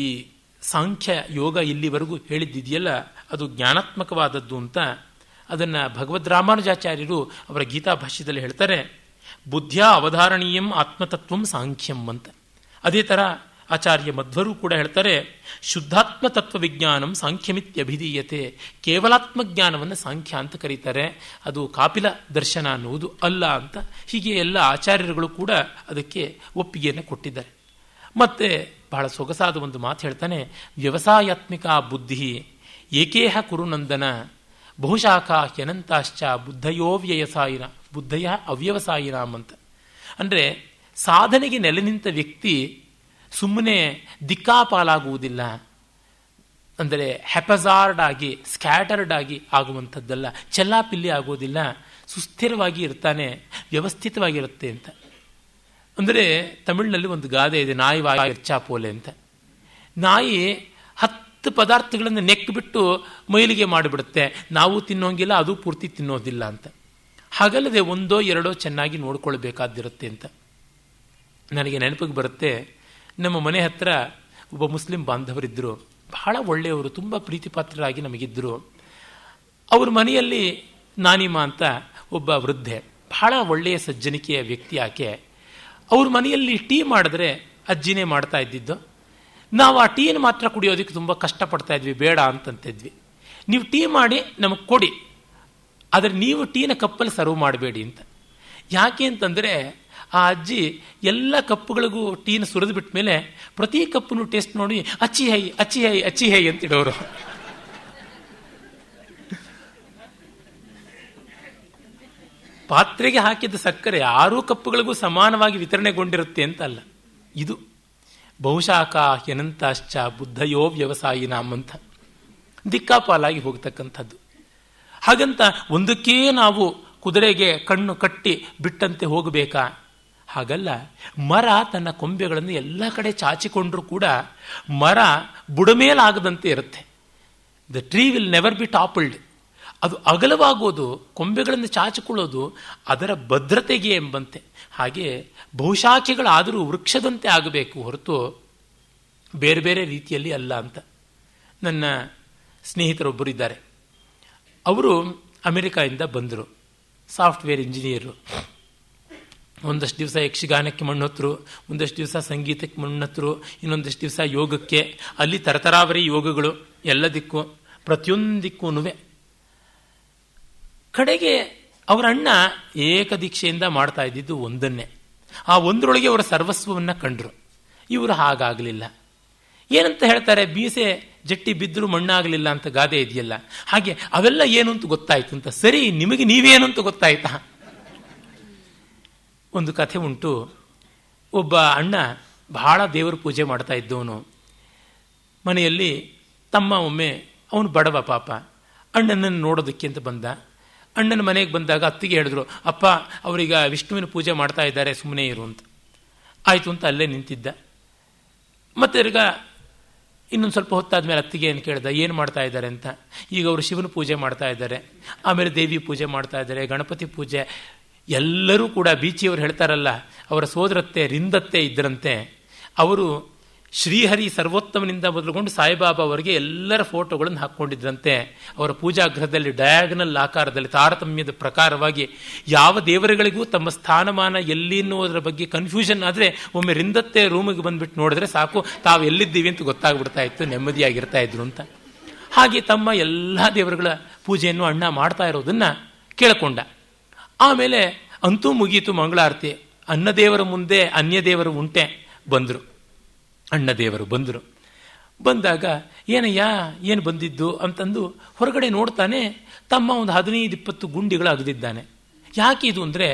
ಸಾಂಖ್ಯ ಯೋಗ ಇಲ್ಲಿವರೆಗೂ ಹೇಳಿದ್ದಿದೆಯಲ್ಲ ಅದು ಜ್ಞಾನಾತ್ಮಕವಾದದ್ದು ಅಂತ ಅದನ್ನು ಭಗವದ್ ರಾಮಾನುಜಾಚಾರ್ಯರು ಅವರ ಗೀತಾ ಭಾಷ್ಯದಲ್ಲಿ ಹೇಳ್ತಾರೆ. ಬುದ್ಧಿಯ ಅವಧಾರಣೀಯಂ ಆತ್ಮತತ್ವಂ ಸಾಂಖ್ಯಂ ಅಂತ. ಅದೇ ಥರ ಆಚಾರ್ಯ ಮಧ್ವರು ಕೂಡ ಹೇಳ್ತಾರೆ, ಶುದ್ಧಾತ್ಮ ತತ್ವ ವಿಜ್ಞಾನಂ ಸಾಂಖ್ಯಮಿತ್ಯಭಿಧೀಯತೆ. ಕೇವಲಾತ್ಮಜ್ಞಾನವನ್ನು ಸಾಂಖ್ಯ ಅಂತ ಕರೀತಾರೆ, ಅದು ಕಾಪಿಲ ದರ್ಶನ ಅನ್ನುವುದು ಅಲ್ಲ ಅಂತ. ಹೀಗೆ ಎಲ್ಲ ಆಚಾರ್ಯರುಗಳು ಕೂಡ ಅದಕ್ಕೆ ಒಪ್ಪಿಗೆಯನ್ನು ಕೊಟ್ಟಿದ್ದಾರೆ. ಮತ್ತೆ ಬಹಳ ಸೊಗಸಾದ ಒಂದು ಮಾತು ಹೇಳ್ತಾನೆ, ವ್ಯವಸಾಯಾತ್ಮಿಕ ಬುದ್ಧಿ ಏಕೇಹ ಕುರುನಂದನ ಬಹುಶಾಖ ಹ್ಯನಂತಾಶ್ಚ ಬುದ್ಧಯ ಅವ್ಯವಸಾಯಿನಾಮ್ ಅಂತ. ಅಂದರೆ ಸಾಧನೆಗೆ ನೆಲೆ ನಿಂತ ವ್ಯಕ್ತಿ ಸುಮ್ಮನೆ ದಿಕ್ಕಾಪಾಲಾಗುವುದಿಲ್ಲ, ಅಂದರೆ ಹೆಪಜಾರ್ಡ್ ಆಗಿ ಸ್ಕ್ಯಾಟರ್ಡ್ ಆಗಿ ಆಗುವಂಥದ್ದಲ್ಲ, ಚೆಲ್ಲಾಪಿಲ್ಲಿ ಆಗೋದಿಲ್ಲ, ಸುಸ್ಥಿರವಾಗಿ ಇರ್ತಾನೆ, ವ್ಯವಸ್ಥಿತವಾಗಿರುತ್ತೆ ಅಂತ. ಅಂದರೆ ತಮಿಳಿನಲ್ಲಿ ಒಂದು ಗಾದೆ ಇದೆ, ನಾಯಿ ವಾಯ ಎರ್ಚಾಪೋಲೆ ಅಂತ. ನಾಯಿ 10 ಪದಾರ್ಥಗಳನ್ನು ನೆಕ್ಬಿಟ್ಟು ಮೈಲಿಗೆ ಮಾಡಿಬಿಡುತ್ತೆ, ನಾವು ತಿನ್ನೋಂಗಿಲ್ಲ, ಅದು ಪೂರ್ತಿ ತಿನ್ನೋದಿಲ್ಲ ಅಂತ. ಹಾಗಲ್ಲದೆ ಒಂದೋ ಎರಡೋ ಚೆನ್ನಾಗಿ ನೋಡ್ಕೊಳ್ಬೇಕಾದಿರುತ್ತೆ ಅಂತ. ನನಗೆ ನೆನಪಿಗೆ ಬರುತ್ತೆ, ನಮ್ಮ ಮನೆ ಹತ್ರ ಒಬ್ಬ ಮುಸ್ಲಿಂ ಬಾಂಧವರಿದ್ದರು, ಬಹಳ ಒಳ್ಳೆಯವರು, ತುಂಬ ಪ್ರೀತಿಪಾತ್ರರಾಗಿ ನಮಗಿದ್ದರು. ಅವ್ರ ಮನೆಯಲ್ಲಿ ನಾನಿಮಾ ಅಂತ ಒಬ್ಬ ವೃದ್ಧೆ, ಬಹಳ ಒಳ್ಳೆಯ ಸಜ್ಜನಿಕೆಯ ವ್ಯಕ್ತಿ ಆಕೆ. ಅವ್ರ ಮನೆಯಲ್ಲಿ ಟೀ ಮಾಡಿದ್ರೆ ಅಜ್ಜಿನೇ ಮಾಡ್ತಾ ಇದ್ದಿದ್ದು. ನಾವು ಆ ಟೀನ ಮಾತ್ರ ಕುಡಿಯೋದಕ್ಕೆ ತುಂಬ ಕಷ್ಟಪಡ್ತಾ ಇದ್ವಿ, ಬೇಡ ಅಂತಂತಿದ್ವಿ. ನೀವು ಟೀ ಮಾಡಿ ನಮಗೆ ಕೊಡಿ, ಆದರೆ ನೀವು ಟೀನ ಕಪ್ಪಲ್ಲಿ ಸರ್ವ್ ಮಾಡಬೇಡಿ ಅಂತ. ಯಾಕೆ ಅಂತಂದರೆ ಆ ಅಜ್ಜಿ ಎಲ್ಲ ಕಪ್ಪುಗಳಿಗೂ ಟೀನ ಸುರಿದು ಬಿಟ್ಟ ಮೇಲೆ ಪ್ರತಿ ಕಪ್ಪನ್ನು ಟೇಸ್ಟ್ ನೋಡಿ ಅಚ್ಚಿ ಹೈ ಅಚ್ಚಿ ಹೈ ಅಚ್ಚಿ ಹೈ ಅಂತಿಡೋರು. ಪಾತ್ರೆಗೆ ಹಾಕಿದ ಸಕ್ಕರೆ 6 ಕಪ್ಪುಗಳಿಗೂ ಸಮಾನವಾಗಿ ವಿತರಣೆಗೊಂಡಿರುತ್ತೆ ಅಂತ ಅಲ್ಲ. ಇದು ಬಹುಶಾಖ ಹ್ಯನಂತಾಶ್ಚ ಬುದ್ಧಯೋ ವ್ಯವಸಾಯಿನಾಮ್ ಅಂತ ದಿಕ್ಕಾಪಾಲಾಗಿ ಹೋಗ್ತಕ್ಕಂಥದ್ದು. ಹಾಗಂತ ಒಂದಕ್ಕೇ ನಾವು ಕುದುರೆಗೆ ಕಣ್ಣು ಕಟ್ಟಿ ಬಿಟ್ಟಂತೆ ಹೋಗಬೇಕಾ? ಹಾಗಲ್ಲ. ಮರ ತನ್ನ ಕೊಂಬೆಗಳನ್ನು ಎಲ್ಲ ಕಡೆ ಚಾಚಿಕೊಂಡ್ರೂ ಕೂಡ ಮರ ಬುಡಮೇಲಾಗದಂತೆ ಇರುತ್ತೆ. The tree will never be toppled. ಅದು ಅಗಲವಾಗೋದು, ಕೊಂಬೆಗಳನ್ನು ಚಾಚಿಕೊಳ್ಳೋದು ಅದರ ಭದ್ರತೆಗೆ ಎಂಬಂತೆ. ಹಾಗೆ ಬಹುಶಾಖೆಗಳಾದರೂ ವೃಕ್ಷದಂತೆ ಆಗಬೇಕು ಹೊರತು ಬೇರೆ ಬೇರೆ ರೀತಿಯಲ್ಲಿ ಅಲ್ಲ ಅಂತ. ನನ್ನ ಸ್ನೇಹಿತರೊಬ್ಬರಿದ್ದಾರೆ, ಅವರು ಅಮೆರಿಕಾದಿಂದ ಬಂದರು, ಸಾಫ್ಟ್ವೇರ್ ಇಂಜಿನಿಯರು. ಒಂದಷ್ಟು ದಿವಸ ಯಕ್ಷಗಾನಕ್ಕೆ ಮಣ್ಣೊತ್ತರು, ಒಂದಷ್ಟು ದಿವಸ ಸಂಗೀತಕ್ಕೆ ಮಣ್ಣೊತ್ತರು, ಇನ್ನೊಂದಷ್ಟು ದಿವಸ ಯೋಗಕ್ಕೆ. ಅಲ್ಲಿ ತರತರಾವರಿ ಯೋಗಗಳು ಎಲ್ಲದಕ್ಕೂ, ಪ್ರತಿಯೊಂದಕ್ಕೂ. ಕಡೆಗೆ ಅವರ ಅಣ್ಣ ಏಕದೀಕ್ಷೆಯಿಂದ ಮಾಡ್ತಾ ಇದ್ದಿದ್ದು ಒಂದನ್ನೇ. ಆ ಒಂದರೊಳಗೆ ಅವರ ಸರ್ವಸ್ವವನ್ನು ಕಂಡರು. ಇವರು ಹಾಗಾಗಲಿಲ್ಲ. ಏನಂತ ಹೇಳ್ತಾರೆ, ಮೀಸೆ ಜಟ್ಟಿ ಬಿದ್ದರೂ ಮಣ್ಣಾಗಲಿಲ್ಲ ಅಂತ ಗಾದೆ ಇದೆಯಲ್ಲ, ಹಾಗೆ ಅವೆಲ್ಲ ಏನು ಅಂತ ಗೊತ್ತಾಯ್ತು ಅಂತ. ಸರಿ, ನಿಮಗೆ ನೀವೇನು ಅಂತ ಗೊತ್ತಾಯ್ತಾ? ಒಂದು ಕಥೆ ಉಂಟು. ಒಬ್ಬ ಅಣ್ಣ ಬಹಳ ದೇವರ ಪೂಜೆ ಮಾಡ್ತಾ ಇದ್ದವನು. ಮನೆಯಲ್ಲಿ ತಮ್ಮ ಒಮ್ಮೆ, ಅವನು ಬಡವ ಪಾಪ, ಅಣ್ಣನನ್ನು ನೋಡೋದಕ್ಕೆ ಅಂತ ಬಂದ. ಅಣ್ಣನ ಮನೆಗೆ ಬಂದಾಗ ಅತ್ತಿಗೆ ಹೇಳಿದ್ರು, ಅಪ್ಪ ಅವರೀಗ ವಿಷ್ಣುವಿನ ಪೂಜೆ ಮಾಡ್ತಾ ಇದ್ದಾರೆ, ಸುಮ್ಮನೆ ಇರು ಅಂತ. ಆಯಿತು ಅಂತ ಅಲ್ಲೇ ನಿಂತಿದ್ದ. ಮತ್ತೆ ಈಗ ಇನ್ನೊಂದು ಸ್ವಲ್ಪ ಹೊತ್ತಾದ್ಮೇಲೆ ಅತ್ತಿಗೆ ಏನು ಕೇಳ್ದ, ಏನು ಮಾಡ್ತಾ ಇದ್ದಾರೆ ಅಂತ. ಈಗ ಅವರು ಶಿವನ ಪೂಜೆ ಮಾಡ್ತಾ ಇದ್ದಾರೆ, ಆಮೇಲೆ ದೇವಿ ಪೂಜೆ ಮಾಡ್ತಾ ಇದ್ದಾರೆ, ಗಣಪತಿ ಪೂಜೆ. ಎಲ್ಲರೂ ಕೂಡ ಬೀಚಿಯವರು ಹೇಳ್ತಾರಲ್ಲ, ಅವರ ಸೋದರತ್ತೆ ರಿಂದತ್ತೆ ಇದ್ದರಂತೆ. ಅವರು ಶ್ರೀಹರಿ ಸರ್ವೋತ್ತಮನಿಂದ ಮೊದಲುಗೊಂಡು ಸಾಯಿಬಾಬಾ ಅವರಿಗೆ ಎಲ್ಲರ ಫೋಟೋಗಳನ್ನು ಹಾಕ್ಕೊಂಡಿದ್ರಂತೆ. ಅವರ ಪೂಜಾಗೃಹದಲ್ಲಿ ಡಯಾಗನಲ್ ಆಕಾರದಲ್ಲಿ ತಾರತಮ್ಯದ ಪ್ರಕಾರವಾಗಿ ಯಾವ ದೇವರುಗಳಿಗೂ ತಮ್ಮ ಸ್ಥಾನಮಾನ ಎಲ್ಲಿ ಅನ್ನೋದ್ರ ಬಗ್ಗೆ ಕನ್ಫ್ಯೂಷನ್ ಆದರೆ ಒಮ್ಮೆ ರಿಂದತ್ತೆ ರೂಮಿಗೆ ಬಂದುಬಿಟ್ಟು ನೋಡಿದ್ರೆ ಸಾಕು, ತಾವು ಎಲ್ಲಿದ್ದೀವಿ ಅಂತ ಗೊತ್ತಾಗ್ಬಿಡ್ತಾ ಇತ್ತು, ನೆಮ್ಮದಿಯಾಗಿರ್ತಾ ಇದ್ರು ಅಂತ. ಹಾಗೆ ತಮ್ಮ ಎಲ್ಲ ದೇವರುಗಳ ಪೂಜೆಯನ್ನು ಅಣ್ಣ ಮಾಡ್ತಾ ಇರೋದನ್ನು ಕೇಳಿಕೊಂಡ. ಆಮೇಲೆ ಅಂತೂ ಮುಗೀತು ಮಂಗಳಾರತಿ. ಅನ್ನದೇವರ ಮುಂದೆ ಅನ್ಯ ದೇವರು ಉಂಟೆ. ಬಂದರು, ಅಣ್ಣ ದೇವರು ಬಂದರು. ಬಂದಾಗ ಏನಯ್ಯ ಏನು ಬಂದಿದ್ದು ಅಂತಂದು ಹೊರಗಡೆ ನೋಡ್ತಾನೆ, ತಮ್ಮ ಒಂದು 15-20 ಗುಂಡಿಗಳು ಅಗದಿದ್ದಾನೆ. ಯಾಕೆ ಇದು ಅಂದರೆ,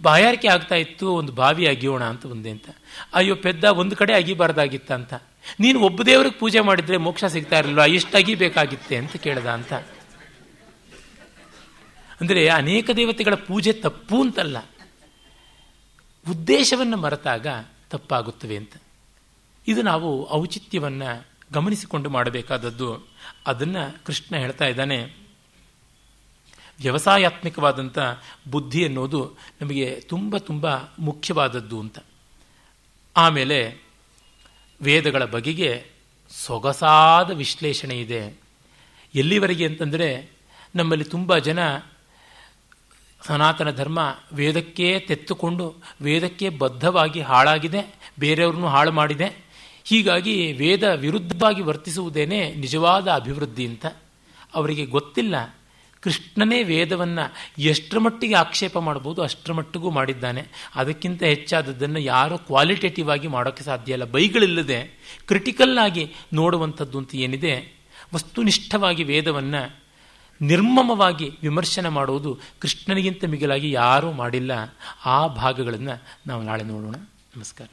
ಬಾಯಾರಿಕೆ ಆಗ್ತಾ ಇತ್ತು, ಒಂದು ಬಾವಿ ಅಗಿಯೋಣ ಅಂತ ಬಂದೆ ಅಂತ. ಅಯ್ಯೋ ಪೆದ್ದ, ಒಂದು ಕಡೆ ಅಗಿಬಾರ್ದಾಗಿತ್ತ ಅಂತ. ನೀನು ಒಬ್ಬ ದೇವರಿಗೆ ಪೂಜೆ ಮಾಡಿದರೆ ಮೋಕ್ಷ ಸಿಗ್ತಾ ಇರಲಿಲ್ಲ, ಎಷ್ಟು ಅಗಿಬೇಕಾಗಿತ್ತೆ ಅಂತ ಕೇಳ್ದ ಅಂತ. ಅಂದರೆ ಅನೇಕ ದೇವತೆಗಳ ಪೂಜೆ ತಪ್ಪು ಅಂತಲ್ಲ, ಉದ್ದೇಶವನ್ನು ಮರೆತಾಗ ತಪ್ಪಾಗುತ್ತವೆ ಅಂತ. ಇದು ನಾವು ಔಚಿತ್ಯವನ್ನು ಗಮನಿಸಿಕೊಂಡು ಮಾಡಬೇಕಾದದ್ದು. ಅದನ್ನು ಕೃಷ್ಣ ಹೇಳ್ತಾ ಇದ್ದಾನೆ. ವ್ಯವಸಾಯಾತ್ಮಕವಾದಂಥ ಬುದ್ಧಿ ಅನ್ನೋದು ನಮಗೆ ತುಂಬ ತುಂಬ ಮುಖ್ಯವಾದದ್ದು ಅಂತ. ಆಮೇಲೆ ವೇದಗಳ ಬಗೆಗೆ ಸೊಗಸಾದ ವಿಶ್ಲೇಷಣೆ ಇದೆ. ಎಲ್ಲಿವರೆಗೆ ಅಂತಂದರೆ, ನಮ್ಮಲ್ಲಿ ತುಂಬ ಜನ ಸನಾತನ ಧರ್ಮ ವೇದಕ್ಕೆ ತೆತ್ತುಕೊಂಡು ವೇದಕ್ಕೆ ಬದ್ಧವಾಗಿ ಹಾಳಾಗಿದೆ, ಬೇರೆಯವ್ರನ್ನೂ ಹಾಳು ಮಾಡಿದೆ, ಹೀಗಾಗಿ ವೇದ ವಿರುದ್ಧವಾಗಿ ವರ್ತಿಸುವುದೇನೆ ನಿಜವಾದ ಅಭಿವೃದ್ಧಿ ಅಂತ. ಅವರಿಗೆ ಗೊತ್ತಿಲ್ಲ ಕೃಷ್ಣನೇ ವೇದವನ್ನು ಎಷ್ಟರ ಮಟ್ಟಿಗೆ ಆಕ್ಷೇಪ ಮಾಡ್ಬೋದು ಅಷ್ಟರ ಮಟ್ಟಿಗೂ ಮಾಡಿದ್ದಾನೆ. ಅದಕ್ಕಿಂತ ಹೆಚ್ಚಾದದ್ದನ್ನು ಯಾರೂ ಕ್ವಾಲಿಟೇಟಿವ್ ಆಗಿ ಮಾಡೋಕ್ಕೆ ಸಾಧ್ಯ ಇಲ್ಲ. ಬೈಗಳಿಲ್ಲದೆ ಕ್ರಿಟಿಕಲ್ ಆಗಿ ನೋಡುವಂಥದ್ದು ಅಂತ ಏನಿದೆ, ವಸ್ತುನಿಷ್ಠವಾಗಿ ವೇದವನ್ನು ನಿರ್ಮಮವಾಗಿ ವಿಮರ್ಶನೆ ಮಾಡುವುದು ಕೃಷ್ಣನಿಗಿಂತ ಮಿಗಿಲಾಗಿ ಯಾರೂ ಮಾಡಿಲ್ಲ. ಆ ಭಾಗಗಳನ್ನು ನಾವು ನಾಳೆ ನೋಡೋಣ. ನಮಸ್ಕಾರ.